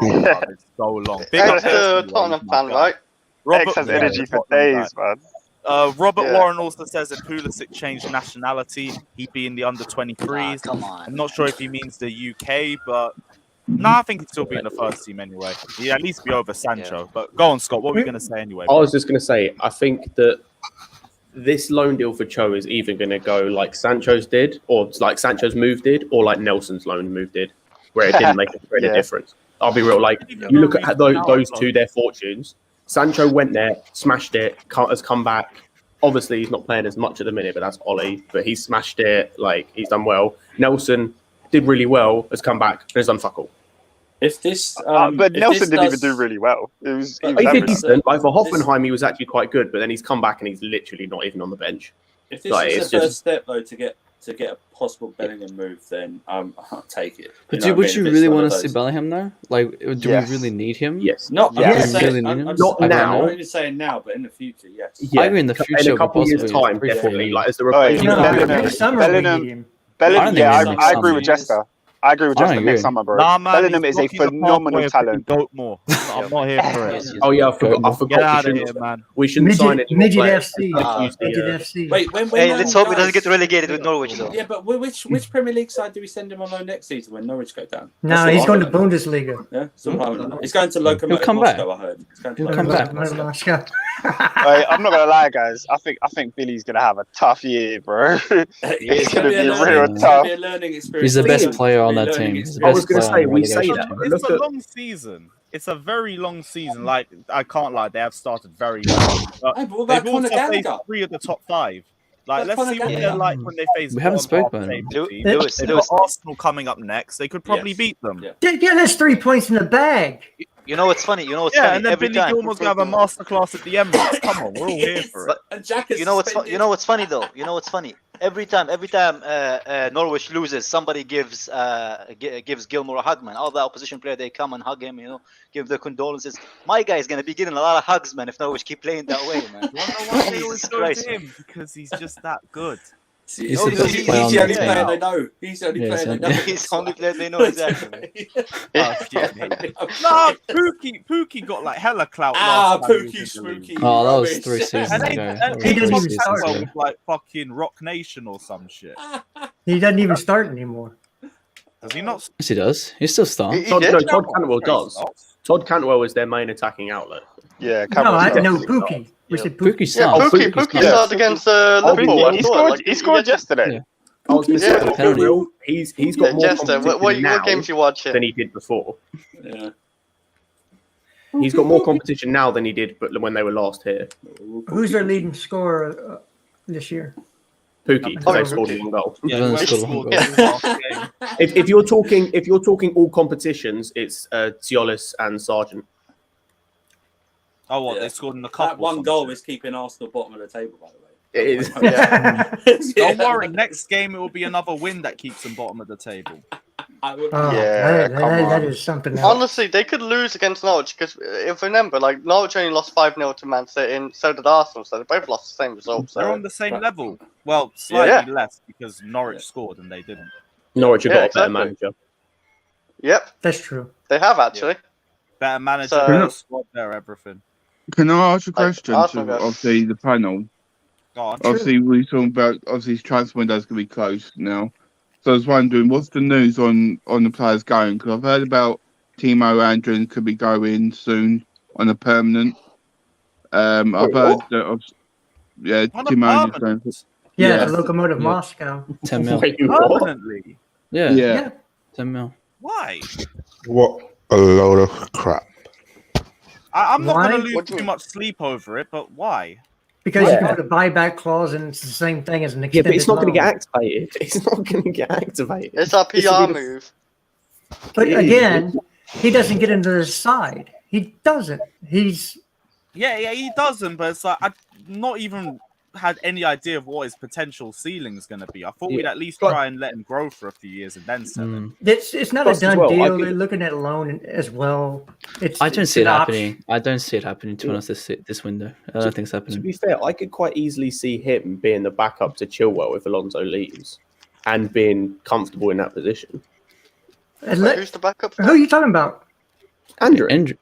It's so long. Big up Ex to Tottenham fan, right? X has energy for days, man. Robert Yeah. Warren also says that Pulisic changed nationality. He'd be in the under 23s. Come I'm on. not sure if he means the UK, but no, I think he'd still be in the first team anyway. He'd at least be over Sancho. But go on, Scott. What were you going to say anyway? I was just going to say, I think that this loan deal for Cho is either going to go like Sancho's did, or like Sancho's move did, or like Nelson's loan move did, where it didn't make a great Yeah. difference. I'll be real. Like, you look at those two, their fortunes. Sancho went there, smashed it, has come back, Obviously, he's not playing as much at the minute, but that's Ollie. But he smashed it. Like, he's done well. Nelson did really well, has come back, and has done fuck all. If this, but Nelson didn't even do really well. He He did decent. Like, for Hoffenheim, he was actually quite good, but then he's come back and he's literally not even on the bench. If this Like, is it's the first just- step, though, to get a possible Bellingham move, then I'll take it. But know what I would mean? you If it's really one want of to see those- Bellingham though? Like, do Yes. we really need him? Yes. Not, Yeah. I'm just Really saying, need him? Not I'm now. not even saying now, but in the future, yes. I agree in the future, In a couple but of years' possibly time, 3-4 definitely. years. Like, as the Oh, replacement. No, Bellingham- next summer we need him. I don't Bellingham, think yeah, we need I agree Bellingham. with Jester. I agree with I Jester agree. next summer, bro. Nah, man, Bellingham he's is a blocking the phenomenal pathway of talent. Goat more. I'm not here for it. Oh, yeah, I forgot. Get out of here, man. We shouldn't sign Midget, any more midget players. FC. Let's use the, Midget FC. Wait, when Hey, Norwich let's hope he doesn't guys- get relegated with Norwich, though. Yeah, but which Premier League side do we send him on loan next season when Norwich go down? No, That's he's what going to I heard. Bundesliga. Yeah, so he's going to Lokomotiv come back. Moscow. I heard. He's going to He'll come back. Moscow. Hey, I'm not gonna lie, guys. I think Billy's gonna have a tough year, bro. It's gonna be real It's tough. gonna be a learning experience. He's the best It's player on gonna that be a team. learning He's the I was best gonna player say, on we the say relegation that, team. but It's look a at long season. It's a very long season. Like, I can't lie, they have started very well. But Hey, but what they've about also Conor faced Gallagher? 3 of the top 5. Like, But let's see what Conor they're like when they face. We haven't bottom spoke half about him. table teams. Lewis, They've Lewis. got Arsenal coming up next. They could probably Yes. beat them. Yeah. Yeah, there's 3 points in the bag. You know what's funny? You know what's Yeah, funny? and then Every Billy time. Gilmore's gonna have a masterclass at the Emirates. Come on, we're all here for it. And Jack is You know what's suspended. you know what's funny though. You know what's funny. Every time Norwich loses, somebody gives Gilmore a hug, man. All the opposition player, they come and hug him. You know, give their condolences. My guy is gonna be getting a lot of hugs, man. If Norwich keep playing that way, man. Why they always Jesus go Christ, to him? Because he's just that good. He's Oh, the best he's player on the that only team. player they know. He's the only Yeah, player they so- know. He's the only player they know exactly. Oh, no, Pookie got like hella clout. Ah, last time he Pookie, was in the league. Spooky. Oh, that was rubbish. 3 seasons And ago. they That was He he doesn't three even doesn't start. seasons start ago. with like fucking Rock Nation or some shit. He doesn't even start anymore. Does he not? Yes, he does. He still starts. He Todd, did? no, Todd Cantwell does. Starts. Todd Cantwell is their main attacking outlet. Yeah, No, I Cameron. know definitely Pookie. We said Pookie Pookie. Yeah, starts. Pookie Pookie started against Liverpool. I He thought, scored. like, He scored yeah, yesterday. Yeah. I was going to Yeah. say, Penalty. for real, he's got more Jester, competition what now games you watching? than he did before. Yeah. He's got more competition now than he did, but when they were last here. Who's their leading scorer this year? Pookie, because Oh, they scored Pookie. one goal. He's only scored one goal. If you're talking all competitions, it's Tiolis and Sargent. Oh, what? Yeah. They scored in the cup. That or one some goal shit. is keeping Arsenal bottom of the table, by the way. It is. Don't worry. Next game it will be another win that keeps them bottom of the table. I would, Oh, Yeah, that, come that on. is something else. Honestly, they could lose against Norwich because if you remember, like Norwich only lost 5-0 to Man City, and so did Arsenal. So they both lost the same result. They're So on the same level. Well, slightly Yeah. less because Norwich scored and they didn't. Norwich have Yeah, got a better exactly. manager. yep, That's true. they have actually. Better manager, So- better squad, better everything. Can I ask a question Arsenal to go. obviously the panel? Go on. Obviously, we're talking about obviously transfer window's going to be closed now. So I was wondering, what's the news on the players going? Because I've heard about Timo Andrin could be going soon on a permanent. I've heard that. On a Timo Andrin's going. permanent? Yeah, Yeah. the Lokomotiv Yeah. Moscow. 10 mil. Wait, what? Permanently? Yeah, Yeah. 10 mil. Why? What a load of crap. I'm not Why? going to lose What do you too mean? much sleep over it, but why? Because Yeah. you got a buyback clause and it's the same thing as an Yeah, extended but it's not going to loan. get activated. It's not going to get activated. It's a This PR will be the- move. But Yeah. again, he doesn't get into the side. He doesn't. He's Yeah, he doesn't, but it's like I've not even had any idea of what his potential ceiling is going to be. I thought we'd at least But- try and let him grow for a few years and then sell him. it's not Plus a as done well, I deal. think- They're looking at a loan as well. It's I don't it's see it an option. happening. I don't see it happening, to be honest, this window. I don't think it's To happening. be fair, I could quite easily see him being the backup to Chilwell if Alonso leaves and being comfortable in that position. And Wait, let- who's the backup? who are you talking about? Andrew, Andrew,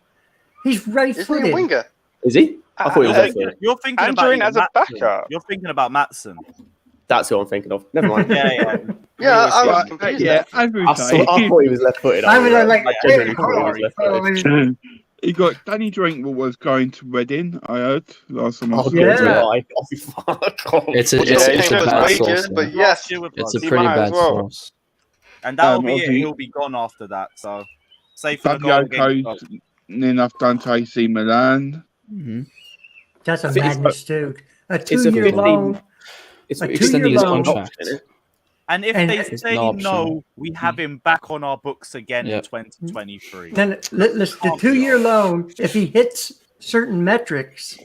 He's Isn't he a right-footed. winger? is he? I thought he was left-footed. You're thinking about Andrew either as a Maatsen. backup. You're thinking about Matson. That's who I'm thinking of. Never mind. Yeah. Yeah, I was Right, confused. yeah, there. Andrew I thought he was left-footed. I was like, I genuinely thought he was left-footed. You got Danny Drinkwater was going to Reading, I heard last time I Oh, saw Yeah. it. God. Oh, fuck off. it's a, Yeah, it's, he it's a came with bad wages, source. but man. yes. It's a He pretty might as bad well. source. And that'll be it. obviously- He'll be gone after that. So, safe for the goal game. Bakayoko, near enough done to AC Milan. Mhm. That's a I think it's- madness too. a 2-year loan. It's a extending 2-year his loan. contract. And if And they it's say an option. no, we have him back on our books again in Yep. 2023. Then the 2-year loan, if he hits certain metrics,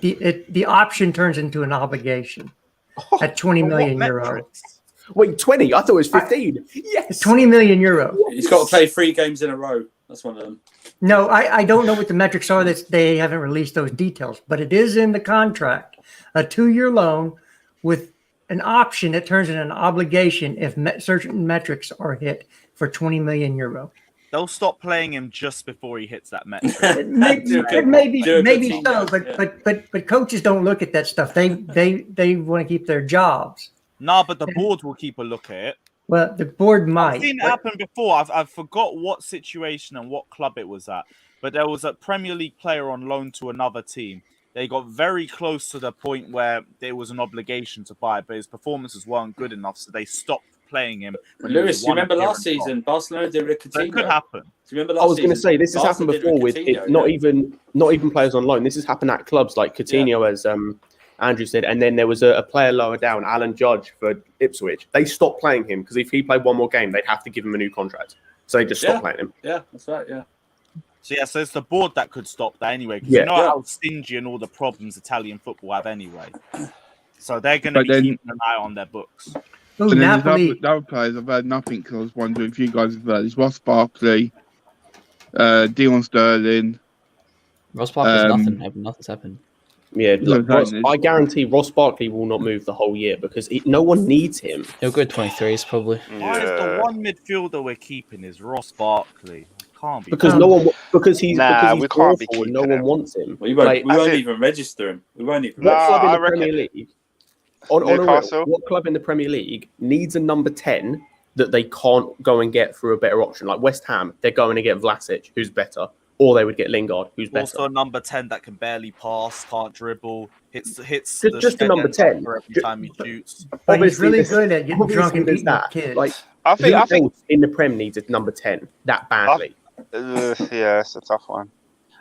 the option turns into an obligation at 20 million euro. Wait, 20? I thought it was 15. Yes. 20 million euro. He's got to play 3 games in a row. That's one of them. No, I don't know what the metrics are. That they haven't released those details, but it is in the contract. A 2-year loan with an option that turns into an obligation if certain metrics are hit for 20 million euro. They'll stop playing him just before he hits that metric. maybe so, but coaches don't look at that stuff. They want to keep their jobs. Nah, but the board will keep a look at it. Well, the board might. I've seen it happen before. I've forgot what situation and what club it was at, but there was a Premier League player on loan to another team. They got very close to the point where there was an obligation to buy, but his performances weren't good enough, so they stopped playing him. Lewis, you remember last season, Barcelona did it. That could happen. Do you remember last I was going to season? say this has happened before with not even players on loan. This has happened at clubs like Coutinho, as Andrew said, and then there was a player lower down, Alan Judge for Ipswich. They stopped playing him because if he played one more game, they'd have to give him a new contract. So they just stopped playing him. Yeah, that's right. Yeah. So it's the board that could stop that anyway. Because you know how stingy and all the problems Italian football have anyway. So they're going to be keeping an eye on their books. And then there's other players I've heard nothing because I was wondering if you guys have heard. It's Ross Barkley, Dion Sterling. Ross Barkley's nothing's happened. Yeah, look, I guarantee Ross Barkley will not move the whole year because no one needs him. He'll go 23s probably. Why is the one midfielder we're keeping is Ross Barkley? Can't be because he's awful and no one wants him. We won't even register him. We won't even. What club in the Premier League? What club in the Premier League needs a number 10 that they can't go and get through a better option? Like West Ham, they're going to get Vlasic, who's better, or they would get Lingard, who's better. Also, a number 10 that can barely pass, can't dribble, hits just a number 10 every time he shoots. But he's really good at getting drunk and beating up kids. Like, I think in the Prem needs a number 10 that badly. Yeah, it's a tough one.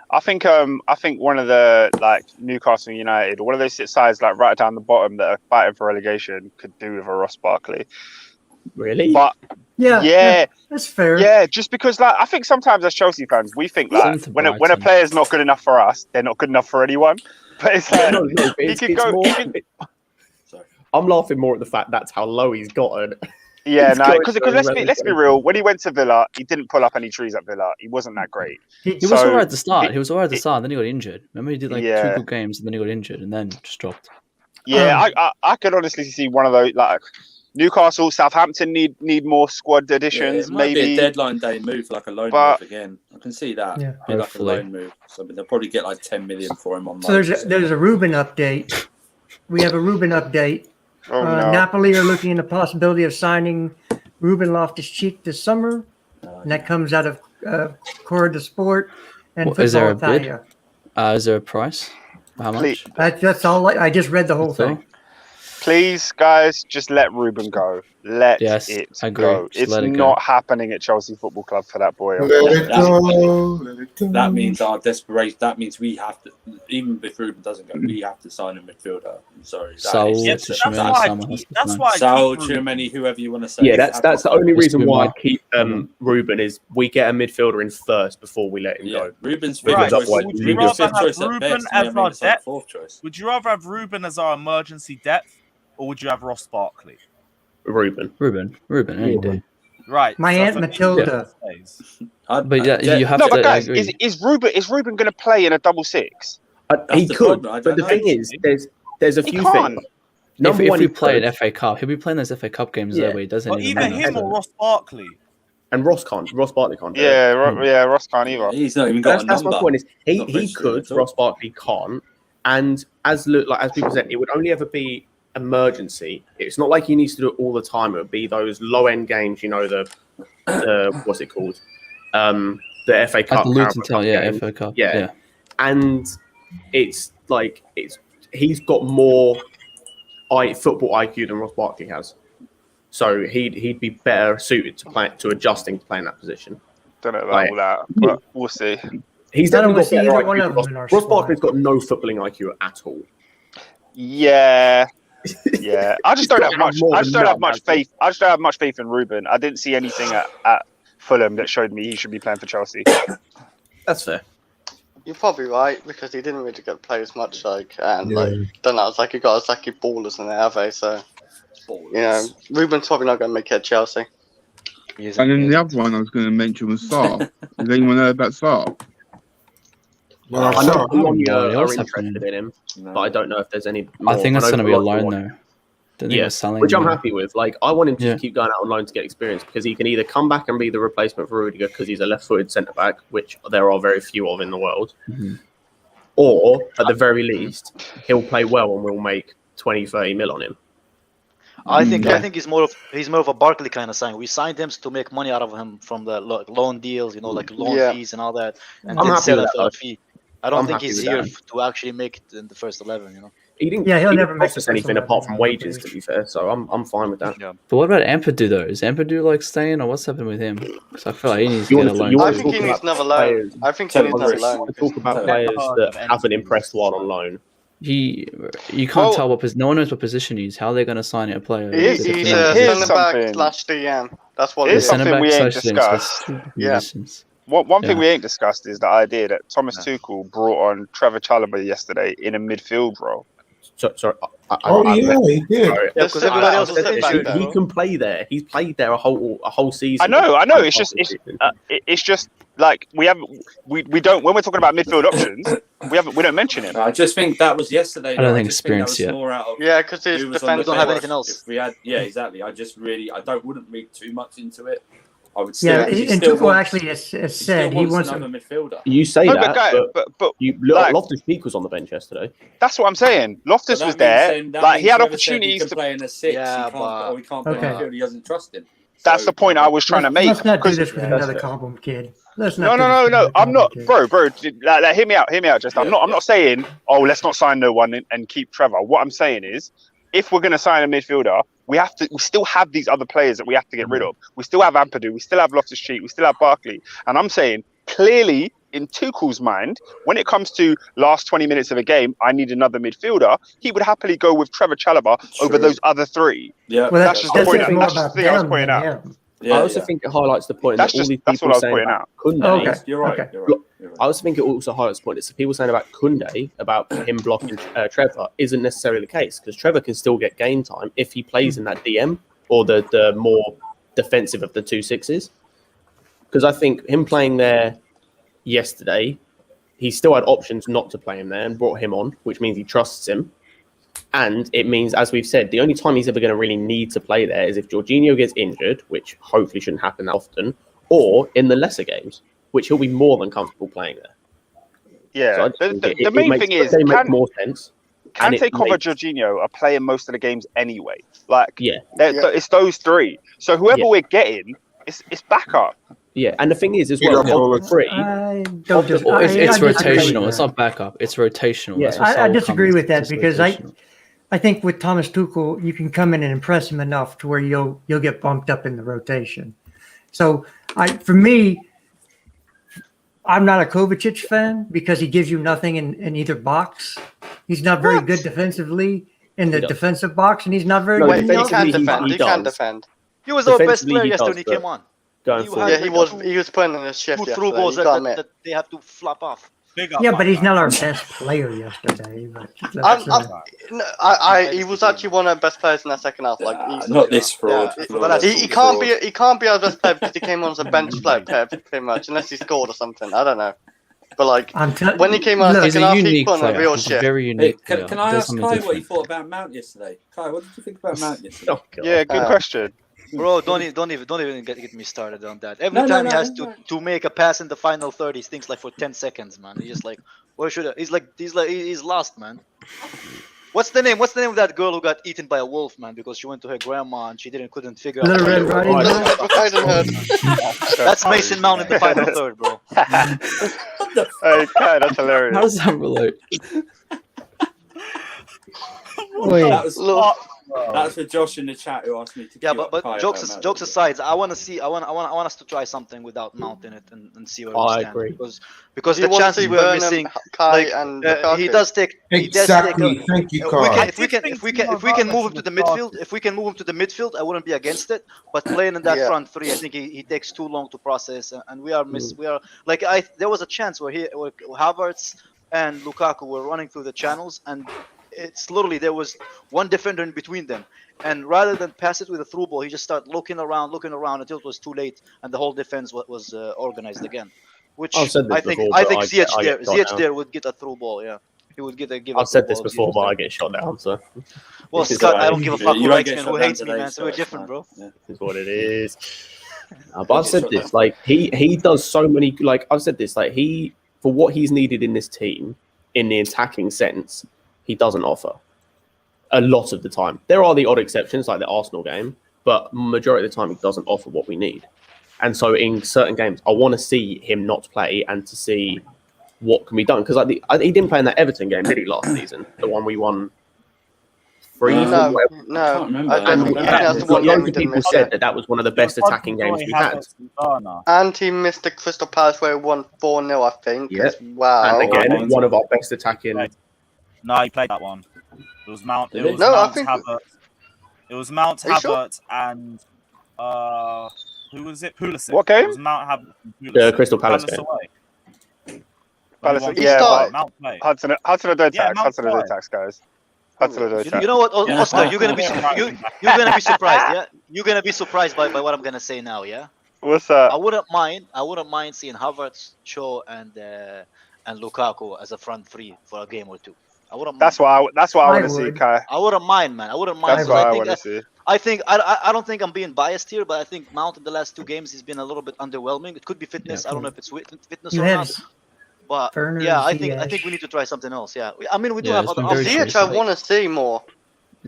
I think one of the Newcastle United, one of those sides right down the bottom that are fighting for relegation could do with a Ross Barkley. Really? But yeah, that's fair. Yeah, just because I think sometimes as Chelsea fans we think when a player's not good enough for us, they're not good enough for anyone. But it's he could go. Sorry, I'm laughing more at the fact that's how low he's gotten. Yeah, no, because let's be real. When he went to Villa, he didn't pull up any trees at Villa. He wasn't that great. He was all right at the start. He was all right at the start, and then he got injured. Remember, he did 2 good games, and then he got injured, and then just dropped. Yeah, I could honestly see one of those Newcastle, Southampton need more squad additions. It might maybe be a deadline day move, like a loan move again. I can see that. Yeah. Be like a loan move. So they'll probably get 10 million for him on. So there's a Ruben update. We have a Ruben update. Oh, no. Napoli are looking into the possibility of signing Ruben Loftus-Cheek this summer, and that comes out of Corriere dello Sport and Football is there a Italia. bid? Is there a price? How much? That's all. I just read the whole thing. Please, guys, just let Ruben go. Let it I agree. go. Just It's let it not go. happening at Chelsea Football Club for that boy. That means our desperation. That means we have to, even if Ruben doesn't go, we have to sign a midfielder. I'm sorry. That's why Saul, Tchouameni, whoever you want to say. Yeah, that's the only reason why I'd keep Ruben is we get a midfielder in first before we let him go. Ruben's Right. choice. Would you rather have choice at Ruben best, as our depth? fourth choice. Would you rather have Ruben as our emergency depth, or would you have Ross Barkley? Ruben, any day. Right. My Aunt Matilda. But you have no, to. but guys, agree. is Ruben going to play in a double six? He could, but the thing is, there's a few things. If we play an FA Cup, he'll be playing those FA Cup games there where he doesn't. But either him or Ross Barkley. And Ross Barkley can't. Yeah, Ross can't either. He's not even got a number. That's my point. Is he could? Ross Barkley can't. And as people said, it would only ever be emergency. It's not like he needs to do it all the time. It would be those low end games. You know, the what's it called? The FA Cup. The Luton Town, FA Cup. Yeah. And it's he's got more football IQ than Ross Barkley has. So he'd be better suited to adjusting to playing that position. Don't know about all that, but we'll see. He's definitely got better IQ. Ross Barkley's got no footballing IQ at all. Yeah. Yeah, I just don't have much. more I than just don't have none, much faith. I just don't have much faith in Ruben. I didn't see anything at Fulham that showed me he should be playing for Chelsea. That's fair. You're probably right because he didn't really get to play as much. Don't know. It's like he got exactly ballers in there, have they? So Ruben's probably not going to make it at Chelsea. And then the other one I was going to mention was Sarr. Has anyone heard about Sarr? Well, I know Oh, you yeah, are what's interested happening? in him, but I don't know if there's any more. I think it's know going to be a Liverpool loan want- though. Don't think they're selling which I'm him. happy with. Like, I want him to Yeah. just keep going out on loan to get experience because he can either come back and be the replacement for Rudiger because he's a left-footed centre-back, which there are very few of in the world, or at the very least, he'll play well and we'll make 20, 30 mil on him. I think he's more of a Barkley kind of sign. We signed him to make money out of him from the loan deals, like loan fees and all that, and I'm then happy sell with him that, for a though. fee. I don't I'm think happy he's with here that. to actually make it in the first 11. He didn't. Yeah, he'll he never didn't make cost us the first anything 11, apart from I wages, agree. to be fair. So I'm fine with that. But what about Ampadu though? Is Ampadu like staying, or what's happened with him? So I feel like he needs to You get a want to- loan. you I want to think he talk needs about another loan. players- I think he needs another loan. Talk about players that haven't impressed one on loan. You can't tell no one knows what position he's. How are they going to sign a player? He's with a a different centre back something. / DM. That's what Here's it is. something we ain't discussed. Yeah. One thing Yeah. we ain't discussed is the idea that Thomas Tuchel brought on Trevor Chalobah yesterday in a midfield role. Sorry. He did. Sorry. Because everybody else was He back there. he can play there. He's played there a whole season. I know. It's just like we don't when we're talking about midfield options, we don't mention him. I just think that was yesterday. I don't though. think just think that experience was yet. more out of Yeah, because his who was on the defense don't have bench. anything else. If we had, yeah, exactly. I wouldn't read too much into it. I would Yeah, still. he and still Tuchel wants- actually has he said still he wants another him. midfielder. You say No, that, but you like- Loftus-Cheek was on the bench yesterday. That's what I'm saying. Loftus But was that there. means then- that Like he means had whoever said he opportunities can to. play in a 6. Yeah, he can't, he can't play Okay. in midfield. He doesn't trust him. That's So- the point I was trying to make. Let's not do 'cause- this with another Cobham kid. Let's not. No, do this with another I'm not, Cobham kid. bro. Like, hear me out. Just I'm not saying, oh, let's not sign no one and keep Trevor. What I'm saying is, if we're going to sign a midfielder, we still have these other players that we have to get rid of. We still have Ampadu, we still have Loftus-Cheek, we still have Barkley, and I'm saying clearly in Tuchel's mind, when it comes to last 20 minutes of a game, I need another midfielder. He would happily go with Trevor Chalobah over those other three. Yeah, Well, that's just the point. more That's just about the thing I was them pointing than out. him. Yeah, I also think it highlights the point That's that all just- these that's people what I was saying pointing about out. Kounde. Oh, okay. You're right. Okay. You're right. You're right. I also think it also highlights the point that people saying about Kounde, about him blocking Trevor, isn't necessarily the case because Trevor can still get game time if he plays in that DM or the more defensive of the 2-6s. Because I think him playing there yesterday, he still had options not to play him there and brought him on, which means he trusts him. And it means, as we've said, the only time he's ever going to really need to play there is if Jorginho gets injured, which hopefully shouldn't happen that often, or in the lesser games, which he'll be more than comfortable playing there. Yeah. So I just think The main thing is, it makes more sense. and Kante, it Kovacic, makes- Jorginho are playing most of the games anyway. Like, Yeah. it's those three. So whoever Yeah. we're getting, it's backup. Yeah, and the thing is as You well, got of the three, I don't just. Well, it's I disagree with rotational. It's that. not backup. It's rotational. Yeah. That's what I Saul disagree comes- with that it's because rotational. I think with Thomas Tuchel, you can come in and impress him enough to where you'll get bumped up in the rotation. So for me, I'm not a Kovacic fan because he gives you nothing in either box. He's not very good defensively in the He does. defensive box, and he's not very No, good. in the He can defensively, offensive defend. box. He can does. defend. He was our best Defensively, player he yesterday when does, he but came on. going You forward. had Yeah, he was putting in his shift. Two yesterday, through balls you gotta that admit. they have to flop off. Big up, Yeah, my but he's guy. not our best player yesterday. But He was actually one of the best players in that second half. Like easily. Not this fraud. Yeah. Not this He fraud. can't be our best player because he came on as a bench player pretty much, unless he scored or something. I don't know. But like when he came on Look, the He's second a half, he unique put on a player. real He's a shift. very Hey, unique can, player. can I Does ask something Kai what different. he thought about Mount yesterday? Kai, what did you think about Mount yesterday? Oh, God. Yeah, good question. Bro, don't even get me started on that. Every No, no, time he no, has no. to make a pass in the final third, he thinks like for 10 seconds, man. He's just like, where should I? He's lost, man. What's the name of that girl who got eaten by a wolf, man? Because she went to her grandma and she couldn't figure out. Little Red Riding Hood. That's Mason Mount in the final third, bro. Hey, Kai, that's hilarious. How does that relate? Wait, That was That's for Josh in the chat who asked me to. Yeah, queue up but Kai jokes about jokes aside, I want us to try something without Mount in it and see where we I stand. agree. Because Do you the want to chances see we're Werner, missing, Kai, like and he Lukaku? does take Exactly. Thank you, Kai. if we can move him to the midfield, if we can move him to the midfield, I wouldn't be against it. But playing in that Yeah. front three, I think he takes too long to process, and we are like there was a chance where Havertz and Lukaku were running through the channels, and it's literally there was one defender in between them, and rather than pass it with a through ball, he just started looking around until it was too late, and the whole defense was organized again. Which I've said this I think before, I but think I Ziyech get shot down. there would get a through ball. Yeah, he would give a I've through said this ball. before, but I get shot down. So Well, This is Scott, what I don't give a fuck You who won't likes get me and shot who down hates me, today, man. So we're Scott, different, man. bro. Yeah. is what it is. But I've said this, like he does so many, like I've said this, like for what he's needed in this team in the attacking sense, he doesn't offer a lot of the time. There are the odd exceptions, like the Arsenal game, but majority of the time he doesn't offer what we need. And so in certain games, I want to see him not play and to see what can be done. Because he didn't play in that Everton game, did he, last season? The one we won 3-0. No. I can't remember. I don't think that's the one game Loads we of didn't people miss. said that was one of the best attacking games we had. And he missed the Crystal Palace where he won 4-0, I think. Yeah. Wow. And again, one of our best attacking. No, he played that one. It was Mount. It was No, I Mount think- Havertz. It was Mount Are you sure? Havertz and who was it? Pulisic. What game? It was Mount Havertz. And The Pulisic. Crystal Palace game. away. Palace, When He yeah, started. but Mount played. Hudson-Odoi Yeah, tax. Mount Hudson-Odoi played. tax, guys. Hudson-Odoi tax. You know what, Oscar? Yeah. You're gonna be you're gonna be surprised. Yeah, you're gonna be surprised by what I'm gonna say now. Yeah. What's that? I wouldn't mind seeing Havertz, Shaw, and Lukaku as a front three for a game or two. I wouldn't. That's what I I want to see, would. Kai. I wouldn't mind, man. I wouldn't mind. That's because what I think want to see. I don't think I'm being biased here, but I think Mount in the last 2 games he's been a little bit underwhelming. It could be fitness. I don't know if it's fitness You or have not. But Werner, yeah, I think Ziyech. we need to try something else. Yeah, I mean we do Yeah, have it's other been very options. Ziyech, I want to see more.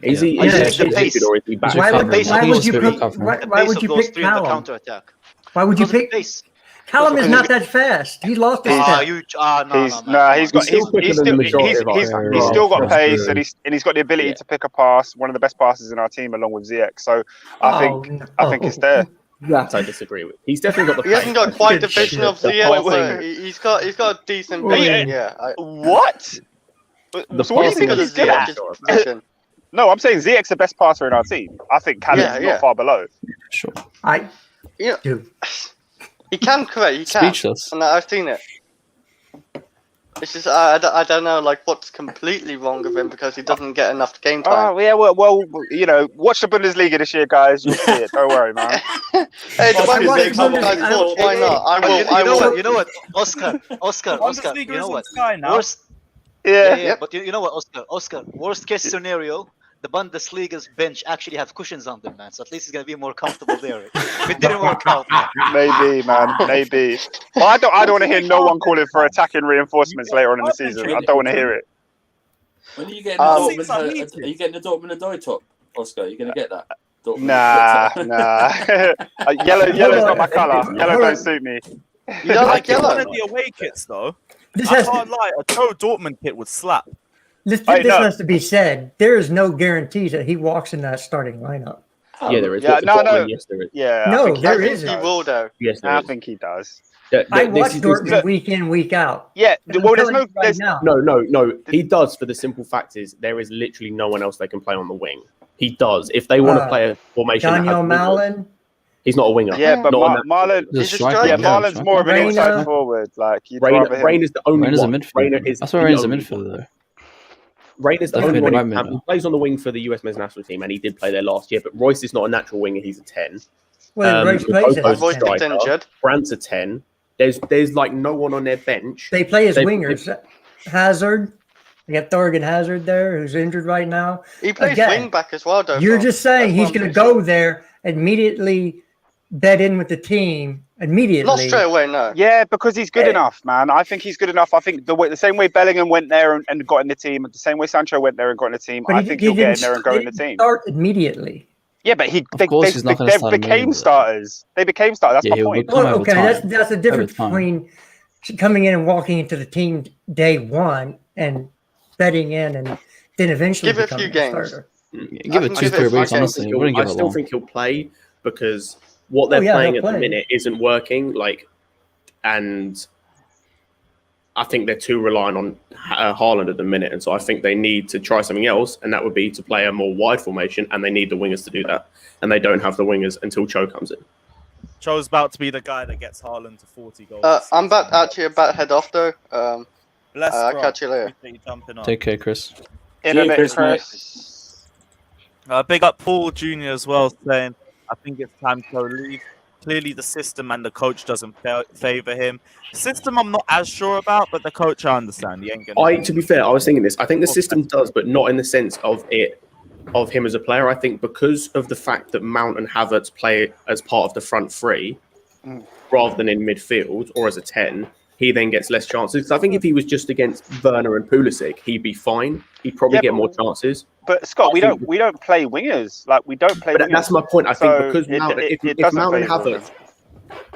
Is he? I Is think he the pace- or is he back? Why would, pace why of would those you three- pick? recovery. Why, The why pace would of you those pick 3 in the Callum? counter attack. Why would you Because of the pick? pace. Callum is Because not of that fast. He lost his Ah, step. you no, no, He's man. he's got He's still quicker than the majority of our he's still got players. pace and he's got the ability Yeah. to pick a pass. One of the best passes in our team, along with Ziyech. So I think it's there. That I disagree with. He's definitely got the. He hasn't got quite the vision of The Ziyech, passing- but he's got a decent Wait. vision. Yeah. What? The So what do you think passing of Because of Ziyech? Ziyech's vision. No, I'm saying Ziyech's the best passer in our team. I think Callum's Yeah. not far below. Sure. I Yeah. do. He can create. He can. Speechless. And I've seen it. It's just I don't know like what's completely wrong with him because he doesn't get enough game time. Oh yeah, well, you know, watch the Bundesliga this year, guys. You'll see it. Don't worry, man. Hey, the I watched Bundesliga sometimes Bundesliga. sports. Why not? I will. You know what, Oscar, Bundesliga you know is what? on Sky now. Worst, Yeah. yeah, but you know what, Oscar, worst case scenario, the Bundesliga's bench actually have cushions on them, man. So at least he's gonna be more comfortable there. If it didn't work out, man. Maybe, man. Maybe. Well, I don't want to hear no one calling for attacking reinforcements later on in the season. I don't want to hear it. When are you getting the are you getting the Dortmund top, Oscar? Are you going to get that? Dortmund? Nah. Yellow's not my colour. Yellow don't suit me. You don't like One yellow? of the away kits, though. This I has can't lie. A Toe Dortmund kit would slap. this Hey, no. has to be said. There is no guarantee that he walks in that starting lineup. Yeah, there is. Yeah, With no, Dortmund, no. Yes, there is. Yeah. No, I think there I think isn't. he will though. Yes, there I is. think he does. I This watch is- Dortmund week in, week out. Yeah. And I'm Well, there's telling no. you right There's now. No. He does for the simple fact is there is literally no one else they can play on the wing. He does. If they want to play a formation, that has Daniel wingers, Malin. he's not a winger. Yeah, but Not on that- Marlon. Just He's a striker. striker. Yeah, Yeah, Marlon's striker. more of an Reina. inside forward. Like you'd rather him. Rain is the only Rainer's a one. midfielder. Rainer is That's why the Rainer's a only midfielder, though. Rain is the Definitely only the one right he midfielder. plays on the wing for the US men's national team, and he did play there last year. But Royce is not a natural winger; he's a 10. Well, Royce plays Lukaku's as Royce a gets 10. injured. Brandt's a 10. There's like no one on their bench. They play as They- wingers. Hazard. You got Thorgan Hazard there, who's injured right now. He plays Again, wing back as well, though. You're so just saying that's he's what going I'm to thinking. go there, immediately bed in with the team, immediately. Not straight away, no. Yeah, because he's good Hey. enough, man. I think he's good enough. I think the same way Bellingham went there and got in the team, the same way Sancho went there and got in the team, But I think he'll get in there and go in the team. Start immediately. Yeah, but Of course he's not gonna start became immediately. starters. They became starters. That's Yeah, my he will point. become Well, over okay, time. that's the difference Over time. between coming in and walking into the team day one and betting in and then eventually Give it a becoming few games. starter. Give it 2-3 weeks, honestly. Wouldn't give I it still long. think he'll play because what they're yeah, playing he'll at the play. minute isn't working. And I think they're too reliant on Haaland at the minute, and so I think they need to try something else, and that would be to play a more wide formation, and they need the wingers to do that, and they don't have the wingers until Cho comes in. Cho's about to be the guy that gets Haaland to 40 goals. I'm about to head off though. Bless, I'll bro. catch you later. Appreciate you jumping on. Take care, Chris. Internet Chris. Big up Paul Jr. as well, saying, I think it's time to leave. Clearly, the system and the coach doesn't favour him. System, I'm not as sure about, but the coach, I understand. He ain't gonna. To be fair, I was thinking this. I think the system does, but not in the sense of him as a player. I think because of the fact that Mount and Havertz play as part of the front three rather than in midfield or as a 10, he then gets less chances. I think if he was just against Werner and Pulisic, he'd be fine. He'd probably get more chances. But Scott, we don't play wingers. Like we don't play. But wingers. that's my point. I think because Mount, if doesn't Mount and favour Havertz,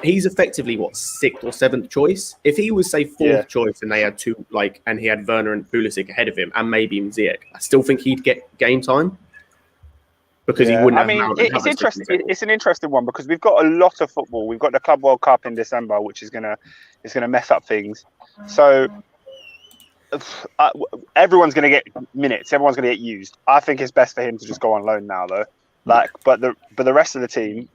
he's effectively sixth or seventh choice. If he was say fourth choice and they had two and he had Werner and Pulisic ahead of him and maybe even Ziyech, I still think he'd get game time because he wouldn't. It's interesting. It's an interesting one because we've got a lot of football. We've got the Club World Cup in December, which is gonna mess up things. So everyone's gonna get minutes. Everyone's gonna get used. I think it's best for him to just go on loan now, though. But the rest of the team,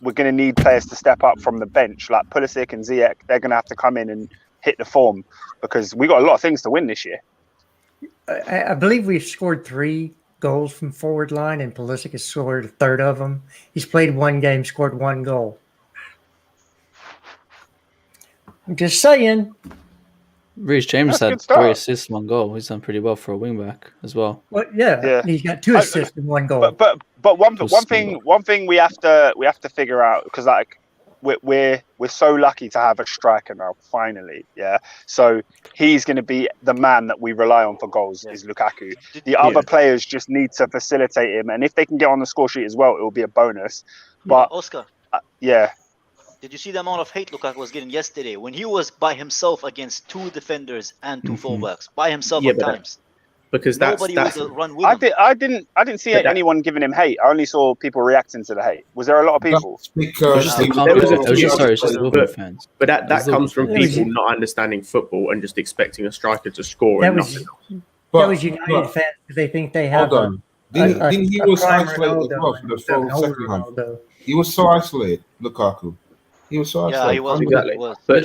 we're gonna need players to step up from the bench, like Pulisic and Ziyech. They're gonna have to come in and hit the form because we got a lot of things to win this year. I believe we've scored 3 goals from forward line, and Pulisic has scored a third of them. He's played 1 game, scored 1 goal. I'm just saying. Reece James had 3 assists, 1 goal. He's done pretty well for a wingback as well. Well, yeah. He's got 2 assists and 1 goal. But one thing we have to figure out because we're so lucky to have a striker now finally, yeah. So he's going to be the man that we rely on for goals is Lukaku. The other players just need to facilitate him, and if they can get on the score sheet as well, it will be a bonus. But Oscar, yeah. Did you see the amount of hate Lukaku was getting yesterday when he was by himself against 2 defenders and 2 fullbacks by himself at times? Because nobody would run with him. I didn't see anyone giving him hate. I only saw people reacting to the hate. Was there a lot of people? But that comes from people not understanding football and just expecting a striker to score. That was United fans because they think they have. Hold on. Didn't he was isolated as well for the full second half? He was so isolated, Lukaku. He was so isolated. Yeah, he was. Exactly. But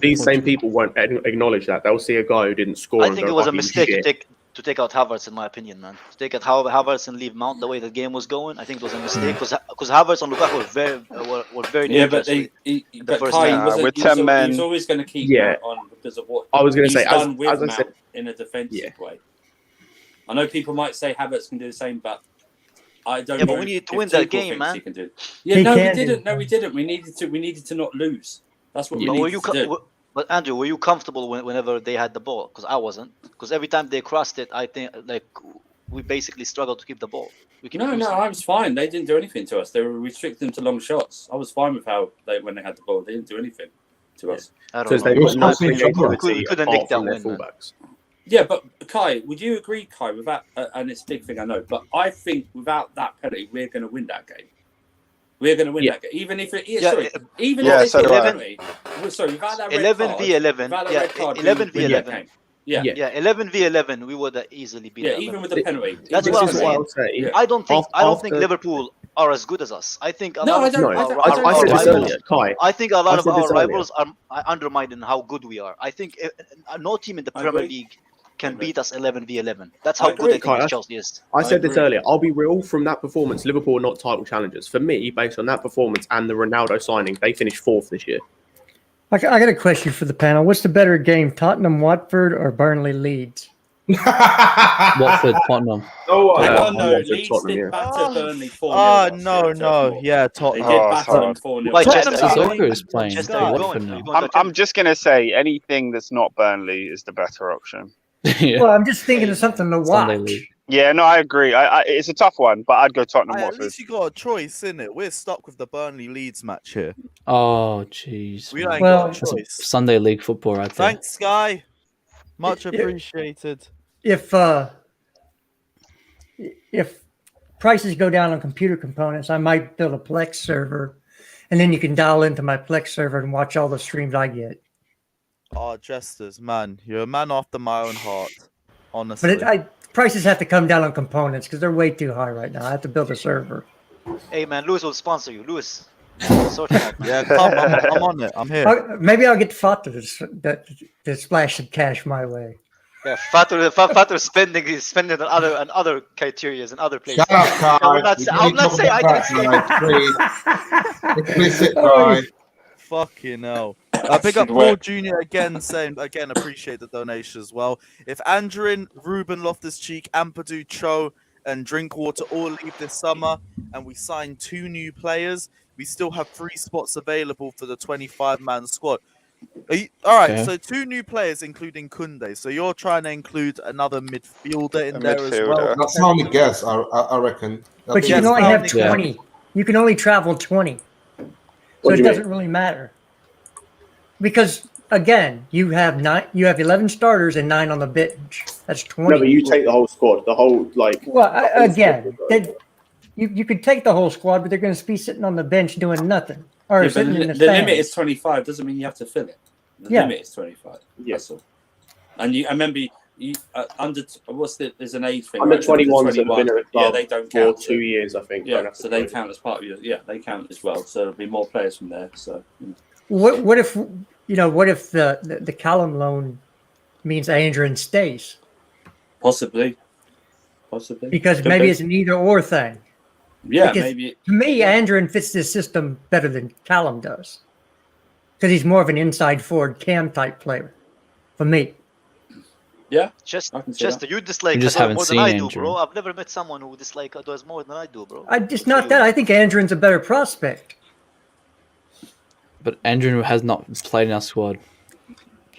these same people won't acknowledge that. They'll see a guy who didn't score. I think it was a mistake to take out Havertz, in my opinion, man. To take out Havertz and leave Mount the way the game was going, I think it was a mistake because Havertz and Lukaku were very dangerous. He was always going to keep Mount on because of what I was going to say. Done with Mount in a defensive way. I know people might say Havertz can do the same, but I don't know. But we need to win that game, man. We didn't. No, we didn't. We needed to not lose. That's what we needed to do. But Andrew, were you comfortable whenever they had the ball? Because I wasn't. Because every time they crossed it, I think we basically struggled to keep the ball. No, I was fine. They didn't do anything to us. They were restricting to long shots. I was fine with how when they had the ball. They didn't do anything to us. Because they couldn't nick that win. Yeah, but Kai, would you agree, Kai, with that? And it's a big thing, I know, but I think without that penalty, we're going to win that game. We're going to win that game, even if it is. Even if it's 11. Sorry, without that 11 v 11. 11 v 11. Yeah, 11 v 11. We would easily beat. Yeah, even with the penalty. That's what I'm saying. I don't think Liverpool are as good as us. I think a lot of our rivals are undermining how good we are. I think no team in the Premier League can beat us 11 v 11. That's how good I think Chelsea is. I said this earlier. I'll be real. From that performance, Liverpool are not title challengers. For me, based on that performance and the Ronaldo signing, they finished 4th this year. I got a question for the panel. What's the better game, Tottenham, Watford, or Burnley, Leeds? Watford, Tottenham. Leeds did batter Burnley 4-0. No. Yeah, Tottenham. They did batter them 4-0. I'm just going to say anything that's not Burnley is the better option. Well, I'm just thinking of something to watch. Yeah, no, I agree. It's a tough one, but I'd go Tottenham. At least you got a choice, innit? We're stuck with the Burnley Leeds match here. Oh, jeez. We ain't got a choice. Sunday league football right there. Thanks, Guy. Much appreciated. If if prices go down on computer components, I might build a Plex server, and then you can dial into my Plex server and watch all the streams I get. Oh, Jesters, man, you're a man after my own heart. Honestly, But prices have to come down on components because they're way too high right now. I have to build a server. Hey man, Lewis will sponsor you. Lewis, sort it out. yeah, come, I'm on it. I'm here. Maybe I'll get Fata to splash some cash my way. Yeah, Fatur spending on other criteria and other places. Shut up, Kai. I'm not saying I didn't say. Explicit, Kai. Fucking hell. Big up Paul Jr. again, saying again appreciate the donation as well. If Andrin, Ruben Loftus-Cheek, Ampadu, Cho, and Drinkwater all leave this summer, and we sign 2 new players, we still have 3 spots available for the 25-man squad. All right, Okay. so 2 new players, including Kounde. So you're trying to include another midfielder in there as well. That's my only guess, I reckon. But you can only have 20. You can only travel 20. So What it do you doesn't really matter. Because again, you have 11 starters and 9 on the bench. That's 20. No, but you take the whole squad, the whole like. Well, again, you could take the whole squad, but they're going to be sitting on the bench doing nothing. Or Yeah, but sitting the in the limit stands. is 25. Doesn't mean you have to fill it. The Yeah. limit is 25. Yes. That's all. And I remember you there's an age thing. Under right? 21s that have been at the Yeah, club they don't for count. 2 years, I think. Yeah, so they count as part of your. Yeah, they count as well. So there'll be more players from there. So. What if the Callum loan means Andrin stays? Possibly. Because Could maybe be. it's an either or thing. Yeah, Because maybe. To me, Andrin fits this system better than Callum does. Because he's more of an inside forward cam type player. For me. Yeah. Chester, that. you dislike You just Odoi haven't more than seen I do, Andrew. bro. I've never met someone who dislikes Odoi more than I do, bro. It's not that. I think Andrin's a better prospect. But Andrew has not played in our squad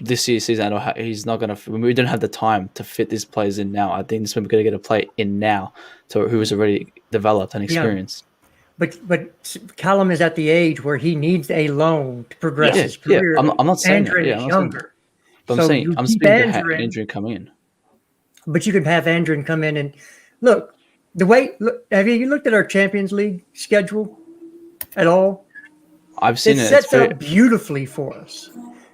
this season. He's not going to. We don't have the time to fit these players in now. I think this we're going to get a play in now to who is already developed and experienced. But Callum is at the age where he needs a loan to progress his career. I'm not saying that. Andrin Yeah, is I'm not saying younger. that. But So I'm saying you I'm keep speaking to Andrin. Andrew come in. But you can have Andrin come in and look. Have you looked at our Champions League schedule at all? I've seen it. It sets up beautifully for us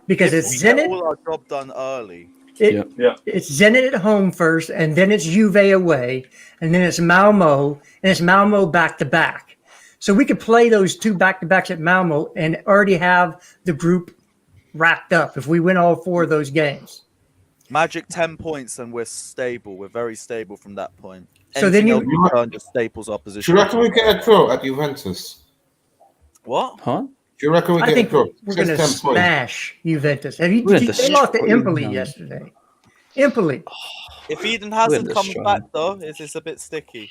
because If it's we get Zenit. all our job done early. It's Zenit at home first, and then it's Juve away, and then it's Malmo, and it's Malmo back to back. So we could play those 2 back to backs at Malmo and already have the group wrapped up if we win all 4 of those games. Magic 10 points and we're stable. We're very stable from that point. So then Anything else we turn just staples our Do position. you reckon we get a draw at Juventus? What? Huh? Do you reckon we I get a think draw? we're Says going to 10 points. smash Juventus. They We're lost to destroying Empoli them. yesterday. Empoli. If Eden We're Hazard comes destroying back though, it's a bit sticky.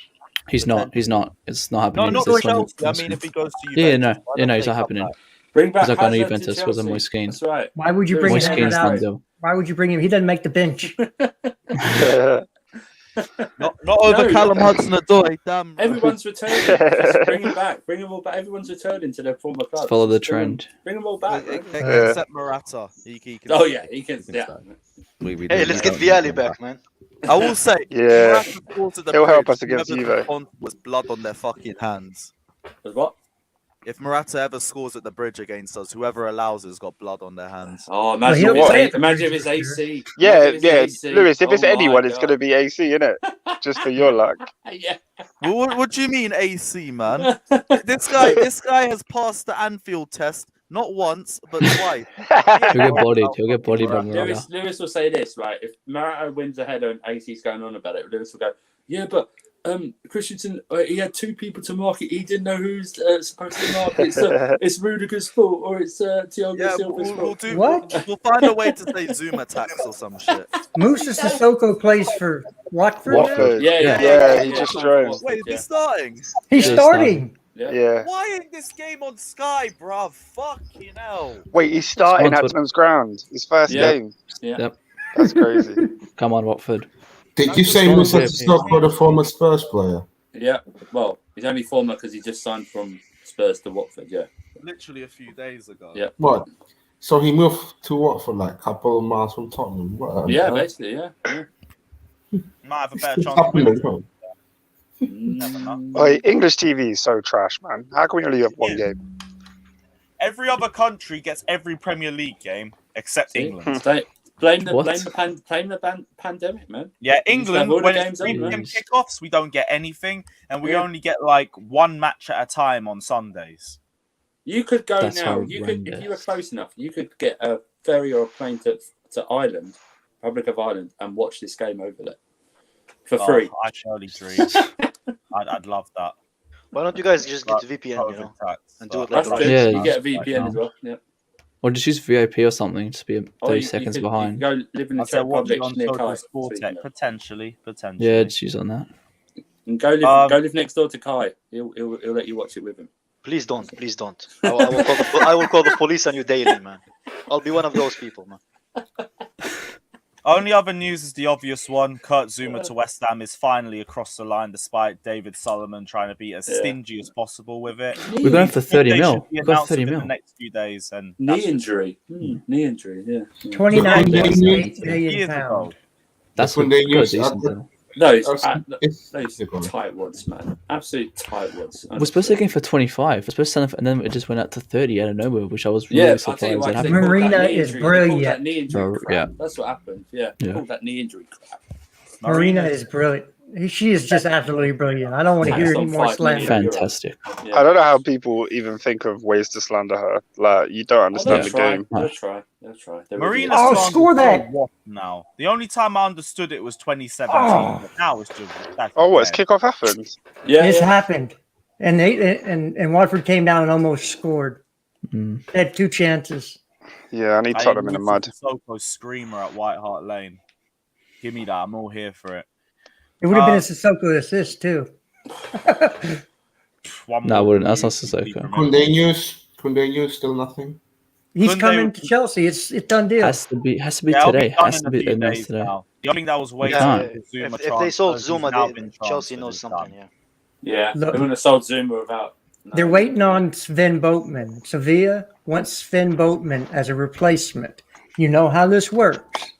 He's not. It's not happening. No, not This Chelsea. one- I mean, if he goes to Yeah, Juventus, no, I don't he's think not happening. come back. Bring back He's not going to Hazard Juventus. to Was a Chelsea. Moiskin. That's right. Why would you bring Moiskin's him done out? deal. Why would you bring him? He doesn't make the bench. Not over No, Callum Hudson-Odoi. Damn. bro. Everyone's returning. Just bring him back. Bring them all back. Everyone's returning to their former clubs. Follow the Just bring trend. Bring them all back. man. Except Morata. He can Oh yeah, he can. Yeah. Hey, let's get Vialli back, man. I will say, Yeah. Morata scores at the He'll help bridge, us against whoever's Juve. response was blood on their fucking hands. Was what? If Morata ever scores at the bridge against us, whoever allows it has got blood on their hands. Oh, imagine he'll if play it's at the imagine if bridge it's this AC. Yeah, Imagine if it's yeah, AC. Lewis. If it's Oh my anyone, it's God. gonna be AC, innit? Just for your luck. Yeah. Well, what do you mean AC, man? This guy has passed the Anfield test not once but twice. He'll get bodied. He'll get bodied by Morata. Lewis will say this, right? If Morata wins a header and AC's going on about it, Lewis will go, yeah, but Christensen, he had 2 people to mark it. He didn't know who's supposed to mark it. So it's Rudiger's fault or it's Thiago Yeah, Silva's fault. What? We'll find a way to say Zoom attacks or some shit. Musa Sissoko plays for Watford. now? Watford. Yeah, he just joined. Wait, is he starting? He's Yeah, starting. Yeah. Why ain't this game on Sky, bruv? Fucking hell. Wait, he's starting at Watford. Tottenham's ground. His first Yeah. game. Yeah. Yep. That's crazy. Come on, Watford. Did you say Musa Sissoko, the former Spurs player? Yeah. Well, he's only former because he just signed from Spurs to Watford. Yeah. Literally a few days ago. Yeah. What? So he moved to Watford, like a couple of miles from Tottenham. What? Yeah, basically. Yeah. Might have a better It's chance. happening, huh? English TV is so trash, man. How can we only have one game? Every other country gets every Premier League game except England. Blame the pandemic, man. Yeah, England, when it's 3 p.m. kickoffs, we don't get anything, and we only get like one match at a time on Sundays. You could go now. You could, if you were close enough, you could get a ferry or a plane to Ireland, Republic of Ireland, and watch this game over there for free. I surely dream. I'd love that. Why don't you guys just get VPN, you know, and do it like you get a VPN as well. Yeah. Or just use VIP or something, just be 30 seconds behind. You go live in the Czech Republic near Kai. Potentially. Yeah, just use on that. And go live next door to Kai. He'll let you watch it with him. Please don't. I will call the police on you daily, man. I'll be one of those people, man. Only other news is the obvious one. Kurt Zouma to West Ham is finally across the line, despite David Solomon trying to be as stingy as possible with it. We're going for 30 mil. We're going for 30 mil in the next few days, and knee injury. Knee injury. Yeah. 29 million pounds. That's a good decent deal. Those tight ones, man. Absolute tight ones. We're supposed to get for 25. We're supposed to sell it, and then it just went out to 30 out of nowhere, which I was really surprised. Marina is brilliant. That's what happened. Yeah. Called that knee injury crap. Marina is brilliant. She is just absolutely brilliant. I don't want to hear any more slander. Fantastic. I don't know how people even think of ways to slander her. Like, you don't understand the game. They'll try. Marina's score that now. The only time I understood it was 2017. But now it's just. It's kickoff happened. Yeah, it's happened, and Watford came down and almost scored. They had 2 chances. Yeah, I need Tottenham in the mud. Sissoko screamer at White Hart Lane. Give me that. I'm all here for it. It would have been a Sissoko assist too. No, I wouldn't. That's not Sissoko. Kounde still nothing. He's coming to Chelsea. It's done deal. Has to be today. Has to be announced today. The only thing that was waiting. If they sold Zouma, Chelsea knows something. Yeah, they wouldn't have sold Zouma without. They're waiting on Sven Botman. Sevilla wants Sven Botman as a replacement. You know how this works.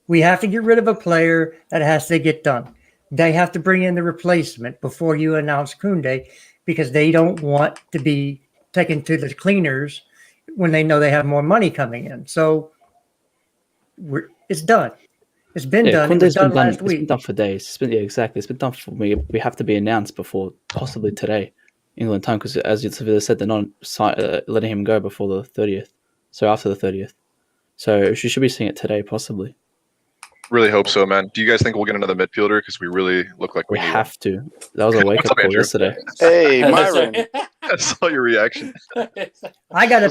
We have to get rid of a player that has to get done. They have to bring in the replacement before you announce Kounde because they don't want to be taken to the cleaners when they know they have more money coming in. So it's done. It's been done. It was done last week. It's been done for days. Exactly. It's been done for me. We have to be announced before possibly today, England time, because as you said, they're not letting him go before the 30th. So after the 30th. So you should be seeing it today, possibly. Really hope so, man. Do you guys think we'll get another midfielder? Because we really look like we have to. That was a wake-up call yesterday. Hey, Myron. I saw your reaction. I got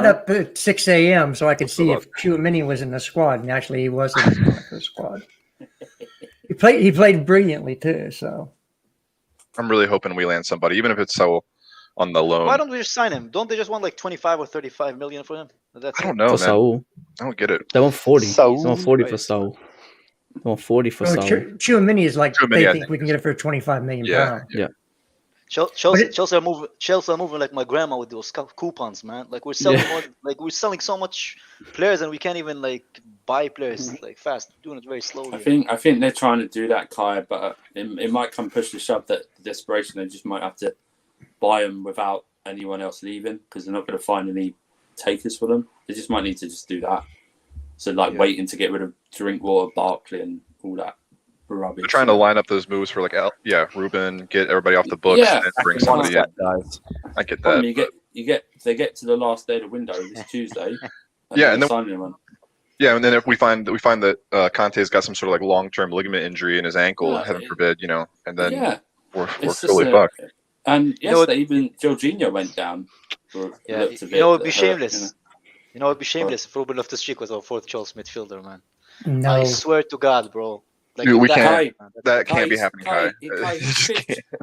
up at 6 a.m. so I could see if Chouamini was in the squad, and actually he wasn't in the squad. He played brilliantly too. So I'm really hoping we land somebody, even if it's on the loan. Why don't we just sign him? Don't they just want like 25 or 35 million for him? I don't know, man. Saul. I don't get it. They want 40. They want 40 for Saul. They want 40 for Saul. Chouamini is like they think we can get it for 25 million pounds. Yeah. Chelsea are moving like my grandma with those coupons, man. Like we're selling so much players and we can't even like buy players like fast. We're doing it very slowly. I think they're trying to do that, Kai, but it might come push to shove that desperation. They just might have to buy them without anyone else leaving because they're not going to find any takers for them. They just might need to just do that. So waiting to get rid of Drinkwater, Barkley, and all that rubbish. They're trying to line up those moves for Ruben, get everybody off the books, and bring somebody in. I get that. They get to the last day of the window this Tuesday. And then if we find that Conte's got some sort of like long-term ligament injury in his ankle, heaven forbid, and then we're fully fucked. And yesterday, even Jorginho went down. It'd be shameless. It'd be shameless if Ruben Loftus-Cheek was our 4th choice midfielder, man. No. I swear to God, bro. Like, dude, we can't. That can't be happening, Kai.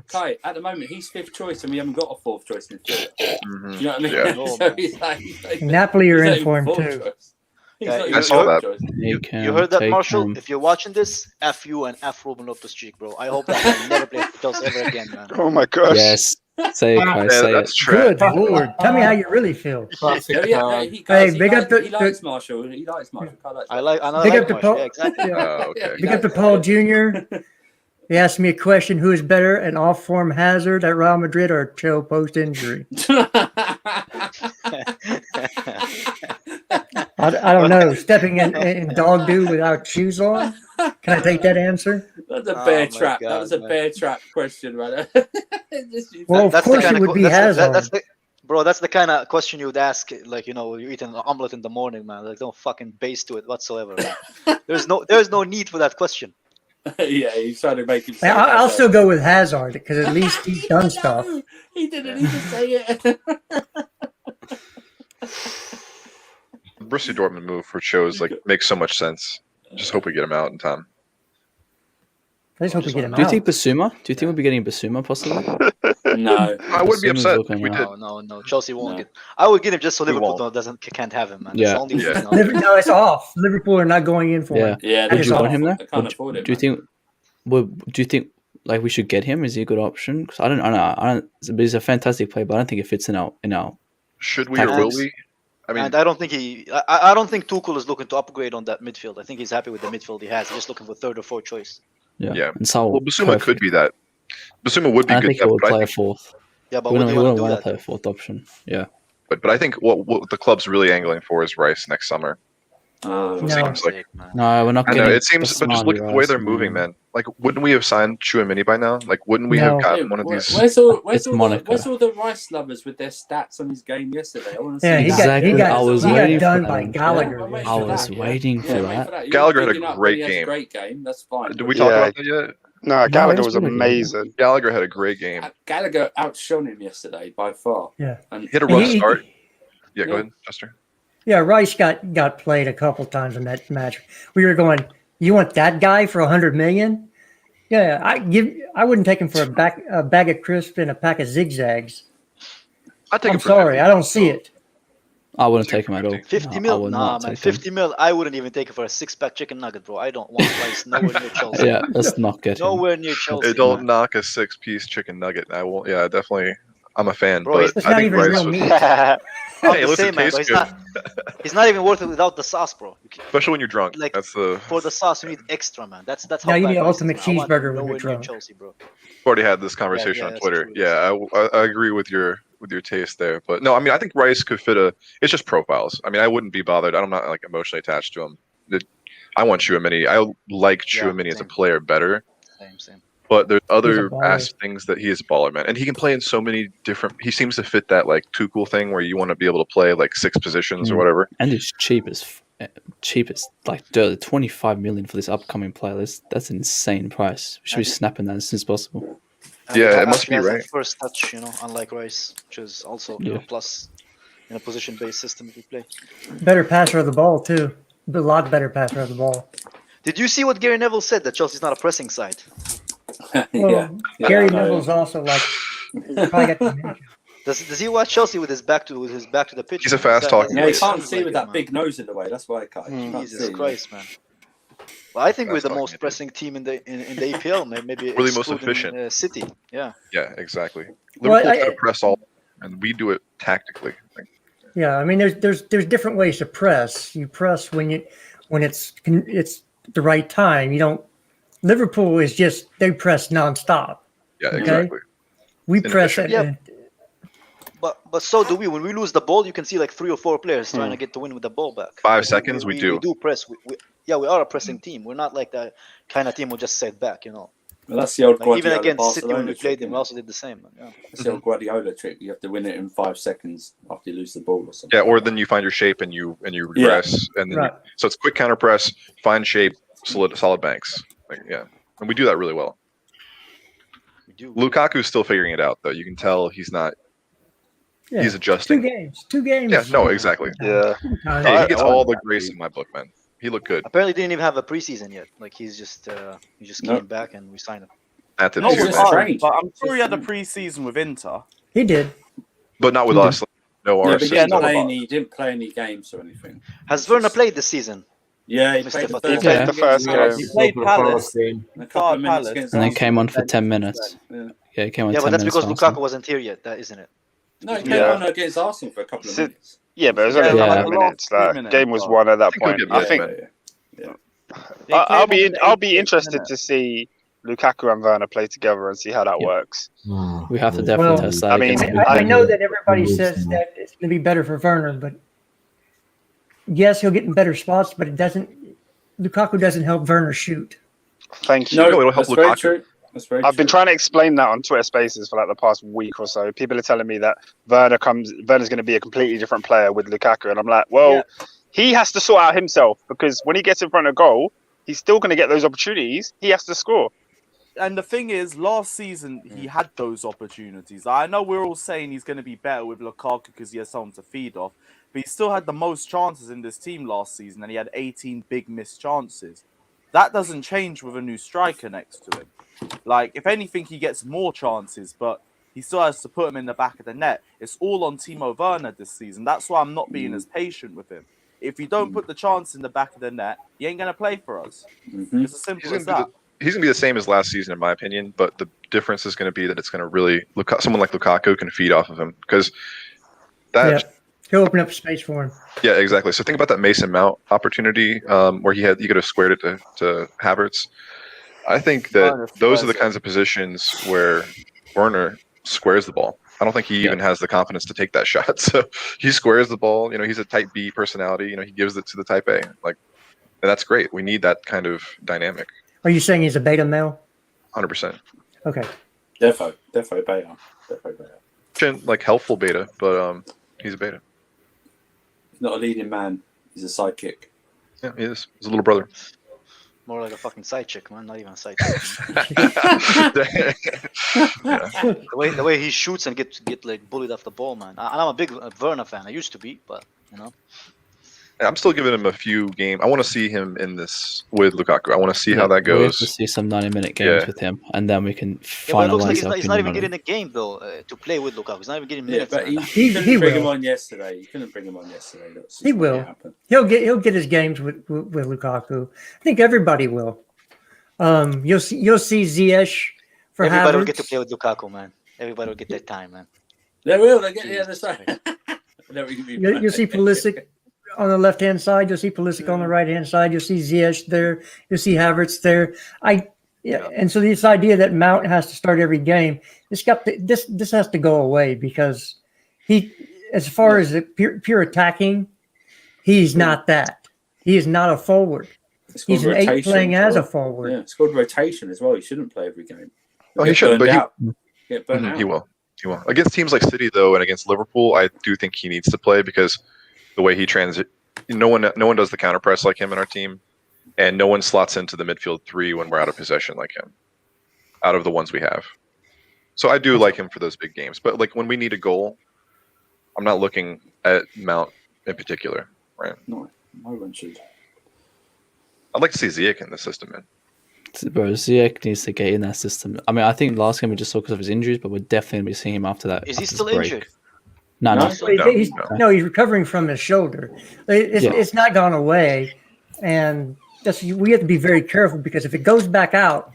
Kai, at the moment, he's 5th choice, and we haven't got a 4th choice midfielder. Mm-hmm. Do you know what I mean? Yeah. So he's like Napoli are in for him too. I saw that. You heard that, Marshall? If you're watching this, F you and F Ruben Loftus-Cheek, bro. I hope that man never play for Chelsea ever again, man. Oh my gosh. Yes. Say it, Kai. Say it. Good Lord. Tell me how you really feel. He likes Marshall. I like Big up to Paul. Exactly. Big up to Paul Jr. He asked me a question: who is better, an off-form Hazard at Real Madrid or Cho post-injury? I don't know. Stepping in dog do without shoes on. Can I take that answer? That's a bear trap. God, that was a bear trap question, right? Well, of course it would be Hazard. Bro, that's the kind of question you would ask, like, you know, you're eating an omelet in the morning, man. Like, no fucking base to it whatsoever, man. There's no need for that question. Yeah, he's trying to make him. I'll still go with Hazard because at least he's done stuff. He didn't even say it. Borussia Dortmund move for Cho's like makes so much sense. Just hope we get him out in time. I just hope we get him out. Do you think Basuma? Do you think we'll be getting Basuma possibly? No, I wouldn't be upset if we did. No. Chelsea won't get. I would get him just so Liverpool can't have him, man. Yeah. No, it's off. Liverpool are not going in for him. Yeah. Would you want him there? Can't afford it. Do you think like we should get him? Is he a good option? Because I don't. He's a fantastic player, but I don't think it fits in our. Should we or will we? I mean, and I don't think I don't think Tuchel is looking to upgrade on that midfield. I think he's happy with the midfield he has. He's just looking for third or fourth choice. Yeah. And Basuma could be that. Basuma would be I good. think he would play a fourth. Yeah, but we would he don't want to play a fourth option. Yeah. But I think what the club's really angling for is Rice next summer. Seems like no, we're not. I know getting it seems, but just look at the way they're moving, man. Like, wouldn't we have signed Chouamini by now? Like, wouldn't we have gotten one of these? Where's all the Rice lovers with their stats on his game yesterday? I want to see. Exactly. I was waiting waiting done for by that. Gallagher. I was waiting for that. Gallagher had a great game. Great game. That's fine. Did we talk about that yet? No, Gallagher was amazing. Gallagher had a great game. Gallagher outshone him yesterday by far. Yeah. And he had a rough start. Yeah, go ahead, Chester. Yeah, Rice got played a couple times in that match. We were going, you want that guy for $100 million? Yeah, I wouldn't take him for a bag of crisps and a pack of zigzags. I'm sorry, I don't see it. I wouldn't take him at all. 50 mil? Nah, man. 50 mil. I wouldn't even take it for a 6-pack chicken nugget, bro. I don't want Rice nowhere near Chelsea. Yeah, let's not get him. Nowhere near Chelsea. Don't knock a 6-piece chicken nugget. I won't. Yeah, definitely. I'm a fan, bro, but I think Rice was. Hey, listen, man, he's not even worth it without the sauce, bro. Especially when you're drunk. Like, that's the. For the sauce, you need extra, man. That's how. Now you need an ultimate cheeseburger when you're drunk. Chelsea, bro. We've already had this conversation on Twitter. True. Yeah, I agree with your taste there, but no, I mean I think Rice could fit it's just profiles. I mean I wouldn't be bothered. I'm not like emotionally attached to him. I want Chouamini. I like Chouamini as a player better. Same. But there's other things that he is a baller, man, and he can play in so many different. He seems to fit that like Tuchel thing where you want to be able to play like 6 positions or whatever. And it's cheap as like 25 million for this upcoming player. That's an insane price. We should be snapping that as soon as possible. Yeah, it must be right. First touch, unlike Rice, which is also a plus in a position-based system if you play. Better passer of the ball too. A lot better passer of the ball. Did you see what Gary Neville said? That Chelsea's not a pressing side. Well, Gary Neville's also like. Does he watch Chelsea with his back to the pitch? He's a fast talking. Yeah, he can't see with that big nose in the way. That's why I can't. Jesus Christ, man. Well, I think we're the most pressing team in the APL. Maybe we're the most efficient. City. Yeah. Yeah, exactly. Liverpool's gonna press all, and we do it tactically. Yeah, I mean, there's different ways to press. You press when it's the right time. You don't. Liverpool is just they press nonstop. Yeah, exactly. We press it. Yeah. But so do we. When we lose the ball, you can see like 3 or 4 players trying to get the win with the ball back. 5 seconds, we do. We do press. We are a pressing team. We're not like that kind of team who just sit back, Well, that's the old Guardiola. Even against Barcelona City when we played them, trick, we also did the same. Yeah. That's the old Guardiola trick. You have to win it in 5 seconds after you lose the ball or something. Yeah, or then you find your shape and you regress, and then so it's quick counter press, find shape, solid banks. And we do that really well. We do. Lukaku's still figuring it out, though. You can tell he's not. Yeah. He's adjusting. 2 games. Yeah, no, exactly. Yeah. He gets all the grace in my book, man. He looked good. Apparently, didn't even have a preseason yet. Like he just came back and we signed him. But I'm sure he had a preseason with Inter. He did, but not with us. Like, no, our system. He didn't play any games or anything. Has Werner played this season? Yeah, he played the first game. He played Palace. And then came on for 10 minutes. Yeah, he came on. Yeah, but that's because Lukaku wasn't here yet, isn't it? No, he came on against Arsenal for a couple of minutes. Yeah, but it was only 5 minutes. Like, game was won at that point. I think. I'll be interested to see Lukaku and Werner play together and see how that works. We have to definitely test that. I mean, I know that everybody says that it's going to be better for Werner, but yes, he'll get in better spots, but it doesn't. Lukaku doesn't help Werner shoot. Thank you. No, it'll help That's very Lukaku. true. That's very I've been true. trying to explain that on Twitter Spaces for like the past week or so. People are telling me that Werner's going to be a completely different player with Lukaku, and I'm like, well, he has to sort out himself, because when he gets in front of goal, he's still going to get those opportunities. He has to score. And the thing is, last season he had those opportunities. I know we're all saying he's going to be better with Lukaku because he has someone to feed off, but he still had the most chances in this team last season, and he had 18 big missed chances. That doesn't change with a new striker next to him. Like, if anything, he gets more chances, but he still has to put him in the back of the net. It's all on Timo Werner this season. That's why I'm not being as patient with him. If you don't put the chance in the back of the net, he ain't going to play for us. It's as simple as that. He's going to be the same as last season, in my opinion, but the difference is going to be that it's going to really look. Someone like Lukaku can feed off of him, because that he'll open up space for him. Yeah, exactly. So think about that Mason Mount opportunity where he could have squared it to Havertz. I think that those are the kinds of positions where Werner squares the ball. I don't think he even has the confidence to take that shot. So he squares the ball. You know, he's a type B personality. You know, he gives it to the type A. Like, and that's great. We need that kind of dynamic. Are you saying he's a beta male? 100%. Okay. Defo beta. Like helpful beta, but he's a beta. He's not a leading man. He's a sidekick. Yeah, he is. He's a little brother. More like a fucking side chick, man. Not even a side chick. The way he shoots and get like bullied off the ball, man. I'm a big Werner fan. I used to be, but you know. I'm still giving him a few games. I want to see him in this with Lukaku. I want to see how that We have goes. to see some 90-minute games with him, and then we can finalize. It looks like he's not even on getting him. a game though to play with Lukaku. He's not even getting minutes. But man. he couldn't bring him on yesterday. You couldn't bring him on yesterday. That's just He not will. gonna happen. He'll get his games with Lukaku. I think everybody will. You'll see Ziyech for Everybody will Havertz. get to play with Lukaku, man. Everybody will get their time, man. They will. They get the other side. You'll see Pulisic on the left-hand side. You'll see Pulisic on the right-hand side. You'll see Ziyech there. You'll see Havertz there. And so this idea that Mount has to start every game, this has to go away, because he, as far as the pure attacking, he's not that. He is not a forward. He's an 8 playing as a forward. Yeah, it's called rotation as well. He shouldn't play every game. Oh, he should, but Get burnt out. he will. He will. Against teams like City, though, and against Liverpool, I do think he needs to play, because the way he no one does the counter press like him in our team, and no one slots into the midfield 3 when we're out of possession like him, out of the ones we have. So I do like him for those big games, but like when we need a goal, I'm not looking at Mount in particular, right? No one should. I'd like to see Ziyech in the system, man. Bro, Ziyech needs to get in that system. I mean, I think last game we just saw because of his injuries, but we're definitely going to be seeing him after that. Is he after still this break. injured? No. He's recovering from his shoulder. It's not gone away, and we have to be very careful, because if it goes back out,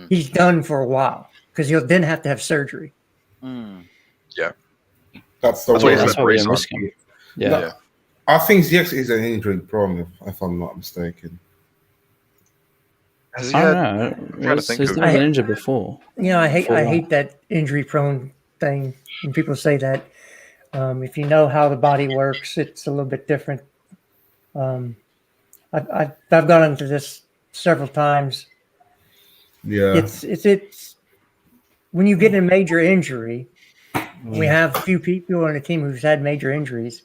he's done for a while, because he'll then have to have surgery. Yeah, that's why the we're risking. Yeah. I think Ziyech is an injury prone, if I'm not mistaken. I don't know. He's never been injured before. I hate that injury prone thing when people say that. If you know how the body works, it's a little bit different. I've gone into this several times. Yeah, it's when you get a major injury. We have a few people on the team who's had major injuries.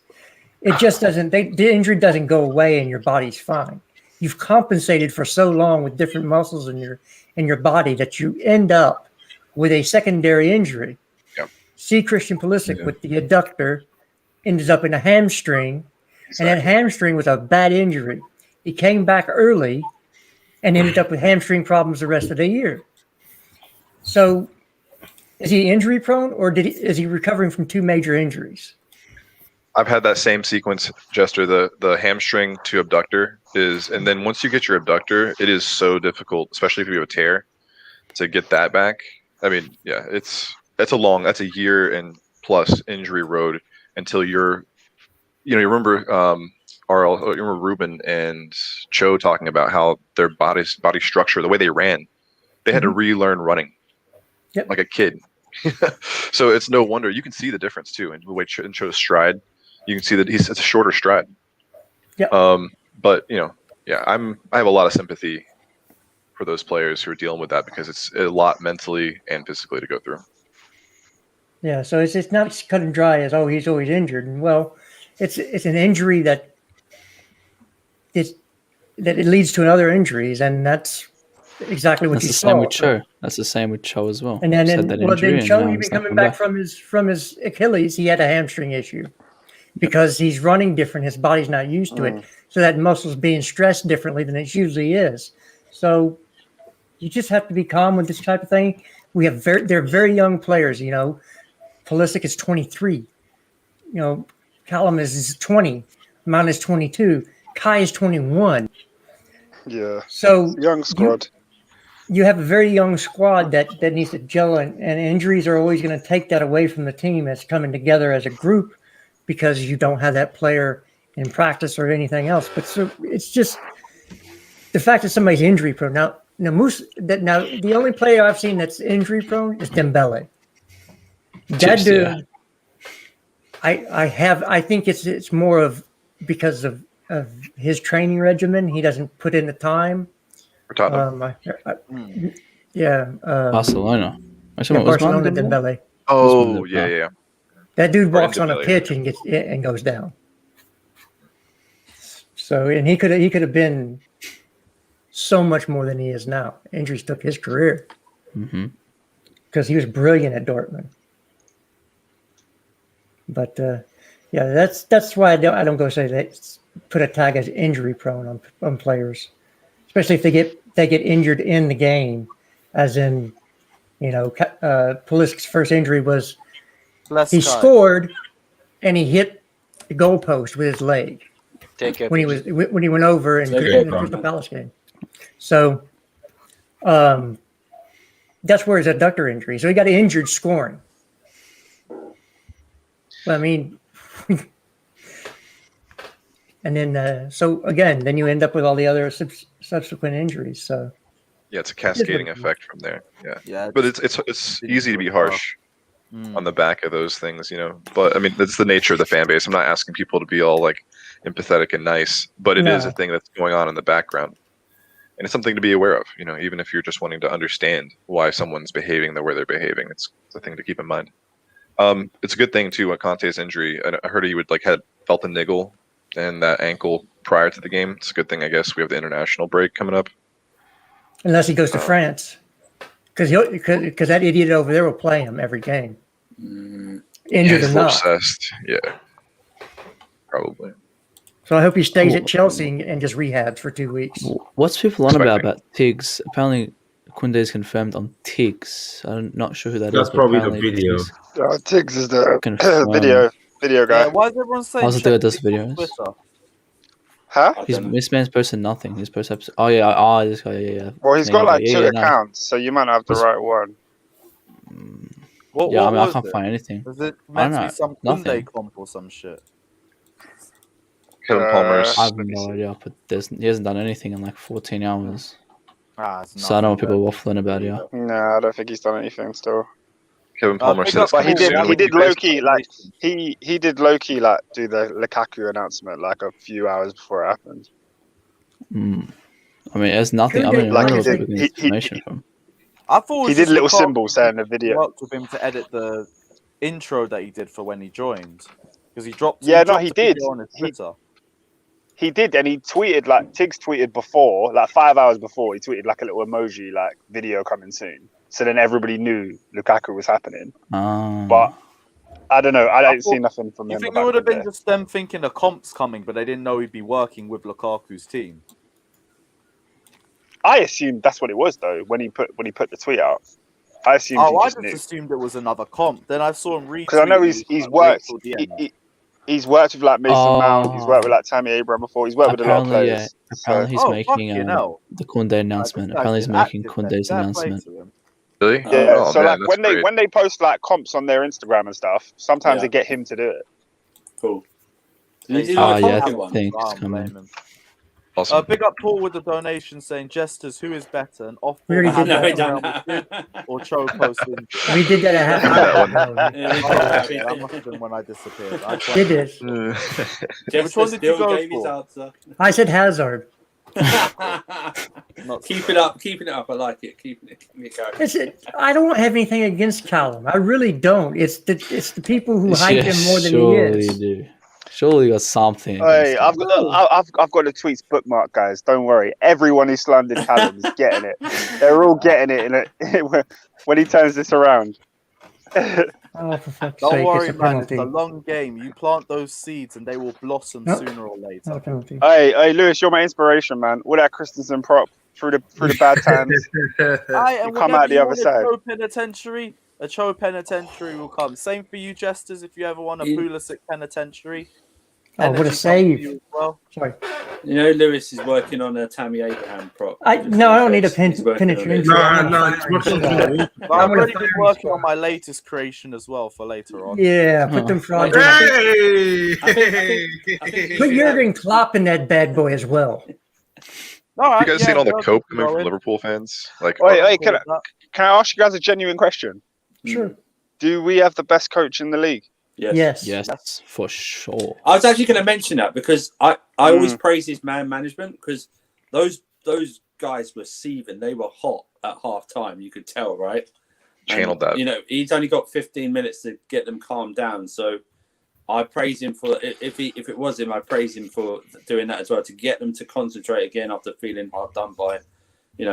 It just doesn't. The injury doesn't go away, and your body's fine. You've compensated for so long with different muscles in your body that you end up with a secondary injury. Yep. See Christian Pulisic with the adductor, ended up in a hamstring, and that hamstring was a bad injury. He came back early and ended up with hamstring problems the rest of the year. So, is he injury prone, or is he recovering from 2 major injuries? I've had that same sequence, Jester. The hamstring to abductor and then once you get your abductor, it is so difficult, especially if you have a tear, to get that back. I mean, yeah, that's a year and plus injury road until you remember RL, you remember Ruben and Cho talking about how their body structure, the way they ran, They had to relearn running, like a kid. So it's no wonder you can see the difference too in the way Cho's stride. You can see that it's a shorter stride. But I have a lot of sympathy for those players who are dealing with that because it's a lot mentally and physically to go through. Yeah, so it's not cut and dry as he's always injured. And well, it's an injury that it leads to other injuries, and that's exactly what That's you the saw. same with Cho. That's the same with Cho as well. And then, Said that injury, Cho, and now even he's not coming come back from his Achilles, he had a hamstring issue because he's running different. His body's not used to it, so that muscle's being stressed differently than it usually is. So you just have to be calm with this type of thing. They're very young players. You know, Pulisic is 23. You know, Callum is 20. Mount is 22. Kai is 21. Yeah. So young squad. You have a very young squad that needs to gel, and injuries are always going to take that away from the team that's coming together as a group because you don't have that player in practice or anything else. But so it's just the fact that somebody's injury prone. Now the only player I've seen that's injury prone is Dembele. That dude, I think it's more of because of his training regimen. He doesn't put in the time. Barcelona. Barcelona Dembele. Oh, yeah. That dude walks on a pitch and goes down. So, and he could have been so much more than he is now. Injuries took his career because he was brilliant at Dortmund. But that's why I don't go say that. Put a tag as injury prone on players, especially if they get injured in the game, as in, Pulisic's first injury was he scored and he hit the goalpost with his leg when he went over in the Crystal Palace game. So that's where his adductor injury. So he got injured scoring. Well, I mean. And then, so again, then you end up with all the other subsequent injuries. So, yeah, it's a cascading effect from there. Yeah. But it's easy to be harsh on the back of those things, But I mean, that's the nature of the fan base. I'm not asking people to be all like empathetic and nice, but it is a thing that's going on in the background, and it's something to be aware of. Even if you're just wanting to understand why someone's behaving the way they're behaving, it's a thing to keep in mind. It's a good thing too. Conte's injury, I heard he would had felt a niggle and that ankle prior to the game. It's a good thing, I guess. We have the international break coming up. Unless he goes to France, because that idiot over there will play him every game, injured or not. Obsessed. Yeah, probably. So I hope he stays at Chelsea and just rehabs for 2 weeks. What's people on about Tiggs? Apparently, Kounde is confirmed on Tiggs. I'm not sure who that is. That's probably the video. Tiggs is the video guy. Yeah, why is everyone saying? Also, Tiggs does videos. Huh? This man's posted nothing. He's posted. This guy. Yeah. Well, he's got two accounts, so you might have the right one. I can't find anything. Was it meant to be some Kounde comp or some shit? Kevin Palmer's. I have no idea, but he hasn't done anything in 14 hours. So I don't want people waffling about it. No, I don't think he's done anything still. Kevin Palmer said, but he did low key he did low key do the Lukaku announcement a few hours before it happened. I mean, there's nothing. I mean, where was getting information from? I thought he did little symbols there in the video. Worked with him to edit the intro that he did for when he joined, because he dropped. Yeah, he did. On his Twitter. He did, and he tweeted Tiggs tweeted before, 5 hours before, he tweeted a little emoji video coming soon. So then everybody knew Lukaku was happening. But I don't know. I don't see nothing from him. You think it would have been just them thinking a comp's coming, but they didn't know he'd be working with Lukaku's team? I assumed that's what it was though. When he put the tweet out, I assumed. I just assumed it was another comp. Then I saw him retweet. Because I know he's worked. He's worked with Mason Mount. He's worked with Tammy Abraham before. He's worked with a lot of players. Yeah. Apparently he's making the Kounde announcement. Apparently he's making Kounde's announcement. Really? Yeah. Oh, So man, when they post comps on their Instagram and stuff, sometimes they get him to do it. Cool. I think it's coming. Awesome. Big up Paul with the donation saying, Jesters, who is better, an off We already did that. No, or Cho post injury? We did that at half that hour ago. Yeah, we Oh, did okay, that. that must have been when I disappeared. I Did it. Which one did you still go gave his for? answer. I said Hazard. Not Keeping it up. I like it. Keeping it going. I don't have anything against Callum. I really don't. It's the people who You hype should him more than he surely is. do. Surely you got something. Hey, against him. I've got the tweets bookmarked, guys. Don't worry. Everyone who slandered Callum is getting it. They're all getting it when he turns this around. Oh, for fuck's Don't sake, worry, it's a man. It's penalty. a long game. You plant those seeds and they will blossom Nope. sooner or later. No penalty. Hey, Lewis, you're my inspiration, man. All that Christensen prop through the bad times. Aye, and You come out whenever the you other want side. a Cho penitentiary will come. Same for you, Jesters. If you ever want a Pulisic penitentiary, Oh, what a energy comes to save. you as well. Sorry. You know, Lewis is working on a Tammy Abraham prop. No, I don't need a He's working on penitentiary. it. But I've already been working on my latest creation as well for later on. Yeah, put them frauds in. Put Jurgen Klopp in that bad boy as well. All right, You guys seen all the cope coming from Liverpool fans? Like, Wait, can I ask you guys a genuine question? Sure. Do we have the best coach in the league? Yes, for sure. I was actually going to mention that because I always praise his man management because those guys were seething. They were hot at half time. You could tell, right? Channeled that. You know, he's only got 15 minutes to get them calmed down. So I praise him for if it was him, I praise him for doing that as well to get them to concentrate again after feeling hard done by,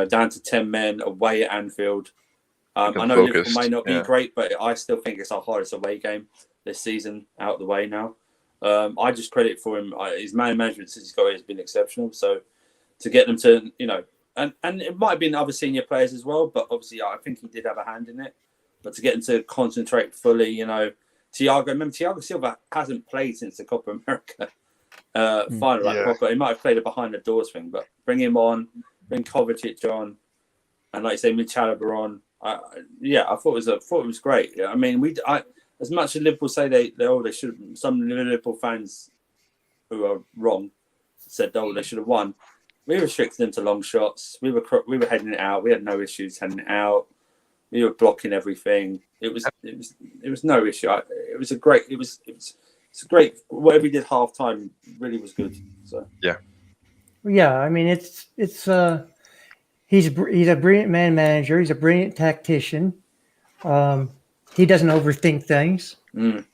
down to 10 men away at Anfield. I know Liverpool may not be great, but I still think it's our hardest away game this season out of the way now. I just credit for him. His man management since he's got it has been exceptional. So to get them to, and it might have been other senior players as well, but obviously I think he did have a hand in it. But to get him to concentrate fully, Thiago Silva hasn't played since the Copa America final, proper. He might have played a behind the doors thing, but bring him on, bring Kovacic on, and like you say, Chalobah on. I thought it was great. Yeah, I mean, as much as Liverpool say they should. Some Liverpool fans who are wrong said they should have won. We restricted them to long shots. We were heading it out. We had no issues heading it out. We were blocking everything. It was no issue. It was great. Whatever we did half time really was good. So Yeah, I mean it's he's a brilliant man manager. He's a brilliant tactician. He doesn't overthink things.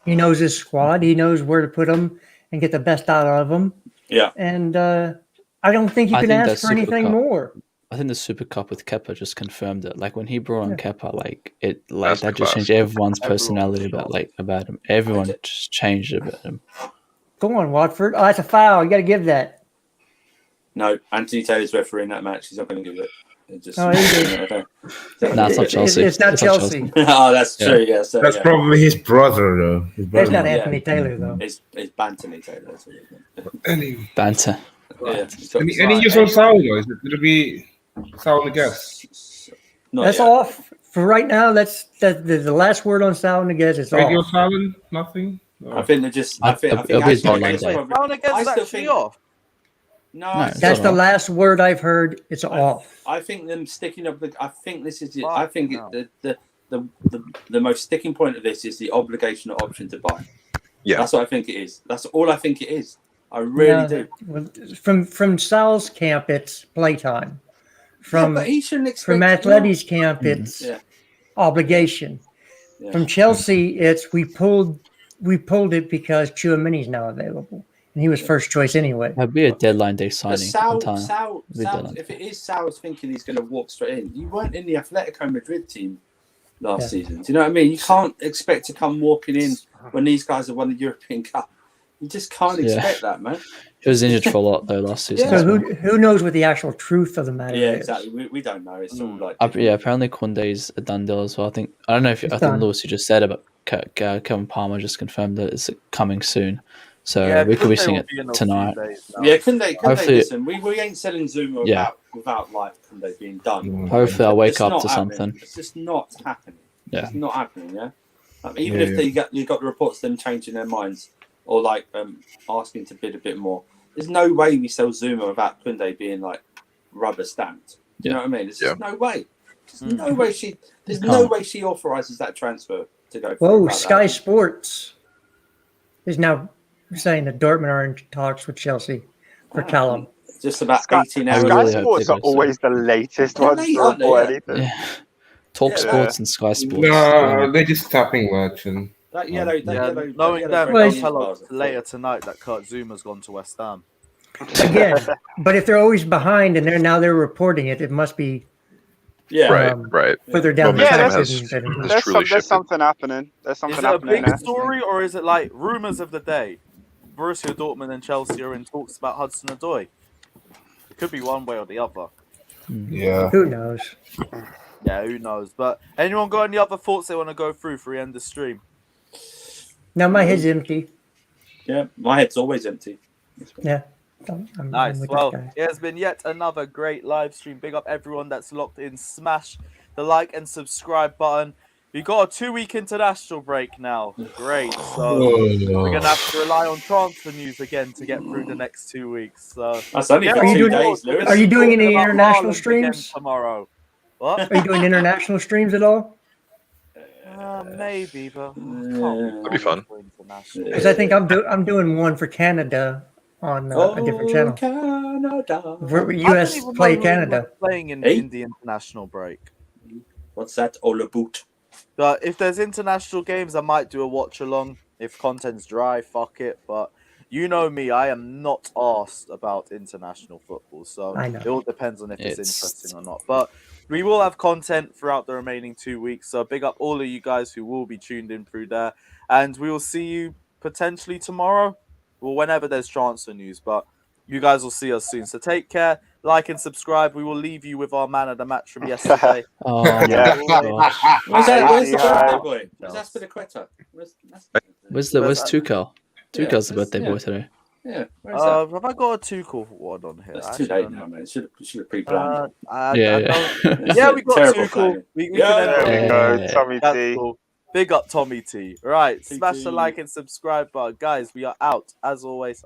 He knows his squad. He knows where to put them and get the best out of them. Yeah. And I don't think you can ask for anything more. I think the Super Cup with Kepa just confirmed it. Like when he brought on Kepa, That's that just changed everyone's personality about him. Everyone just changed about him. Go on, Watford. Oh, that's a foul. You got to give that. No, Anthony Taylor's refereeing that match. He's not going to give it. It's not Chelsea. It's not Chelsea. Oh, that's true. Yeah, so, that's probably his brother, though. That's not Anthony Taylor, though. It's Bantony Taylor. Banter. Yeah. Any use on Saul, though? Is it going to be Saul Niguez? That's off for right now. That's the last word on Saul Niguez. It's Radio off. silent? Nothing. I think they're just. I think it'll be Saul Niguez is actually off. No, that's the last word I've heard. It's off. I think them sticking up. I think this is it. I think the most sticking point of this is the obligation or option to buy. Yeah, that's what I think it is. That's all I think it is. I really do. Well, from Sal's camp, it's playtime. But he shouldn't expect. From Atleti's camp, it's obligation. Yeah. From Chelsea, it's we pulled it because Tchouameni's now available, and he was first choice anyway. That'd be a deadline day signing. Sal, if it is Sal's thinking he's going to walk straight in, you weren't in the Atletico Madrid team last season. Do you know what I mean? You can't expect to come walking in when these guys have won the European Cup. You just can't expect that, man. He was injured for a lot though last season. So who knows what the actual truth of the matter is? Yeah, exactly. We don't know. It's all like apparently Kounde's a done deal as well. I don't know if I think Lewis, you just said it, but Kevin Palmer just confirmed that it's coming soon. So we could be seeing it tonight. Yeah, Kounde, listen, we ain't selling Zuma without like Kounde being done. Hopefully I'll wake up to something. It's just not happening. Yeah. It's not happening, yeah? Even if you got the reports of them changing their minds or like asking to bid a bit more, there's no way we sell Zuma without Kounde being like rubber stamped. Do you know what I mean? There's just no way. There's no way she. There's no way she authorises that transfer to go. Whoa, Sky Sports is now saying that Dortmund are in talks with Chelsea for Callum. Just about Sky, 18 hours. Sky Sports are always the latest ones to report anything. Yeah. Talk Sports and Sky Sports. No, they're just tapping words and. That yellow, knowing them, they'll tell us later tonight that Kurt Zuma's gone to West Ham. Again, but if they're always behind and they're reporting it, it must be right. further down the track. There's something happening. There's something Is it a happening big there. story or is it like rumors of the day? Borussia Dortmund and Chelsea are in talks about Hudson-Odoi. It could be one way or the other. Yeah. Who knows? Yeah, who knows? But anyone got any other thoughts they want to go through for the end of the stream? Now my head's empty. Yeah, my head's always empty. Yeah. Nice. Well, it has been yet another great live stream. Big up everyone that's locked in. Smash the like and subscribe button. We got a 2-week international break now. Great. So we're gonna have to rely on transfer news again to get through the next 2 weeks. So that's only for 2 days, Lewis. Are you doing any About international Haaland streams again tomorrow? What? Are you doing international streams at all? Maybe, but That'd be fun. Because I think I'm doing one for Canada on a different channel. Canada. Where US play Canada. Playing in the international break. What's that all about? But if there's international games, I might do a watch along. If content's dry, fuck it. But you know me, I am not arsed about international football. So I know. it all depends on if it's interesting or not. But we will have content throughout the remaining 2 weeks. So big up all of you guys who will be tuned in through there. And we will see you potentially tomorrow or whenever there's transfer news. But you guys will see us soon. So take care, like and subscribe. We will leave you with our man of the match from yesterday. Yeah. Where's the birthday boy? Where's Aspilicueta? Where's Tuchel? Tuchel's the birthday boy today. Yeah. Where's that? Have I got a Tuchel one on here? It's too late now, man. Should have pre-planned. Yeah, we got Terrible Tuchel. planning. We There we go, can Tommy That's T. cool. Big up Tommy T. Right, smash the T. like and subscribe button. Guys, we are out as always.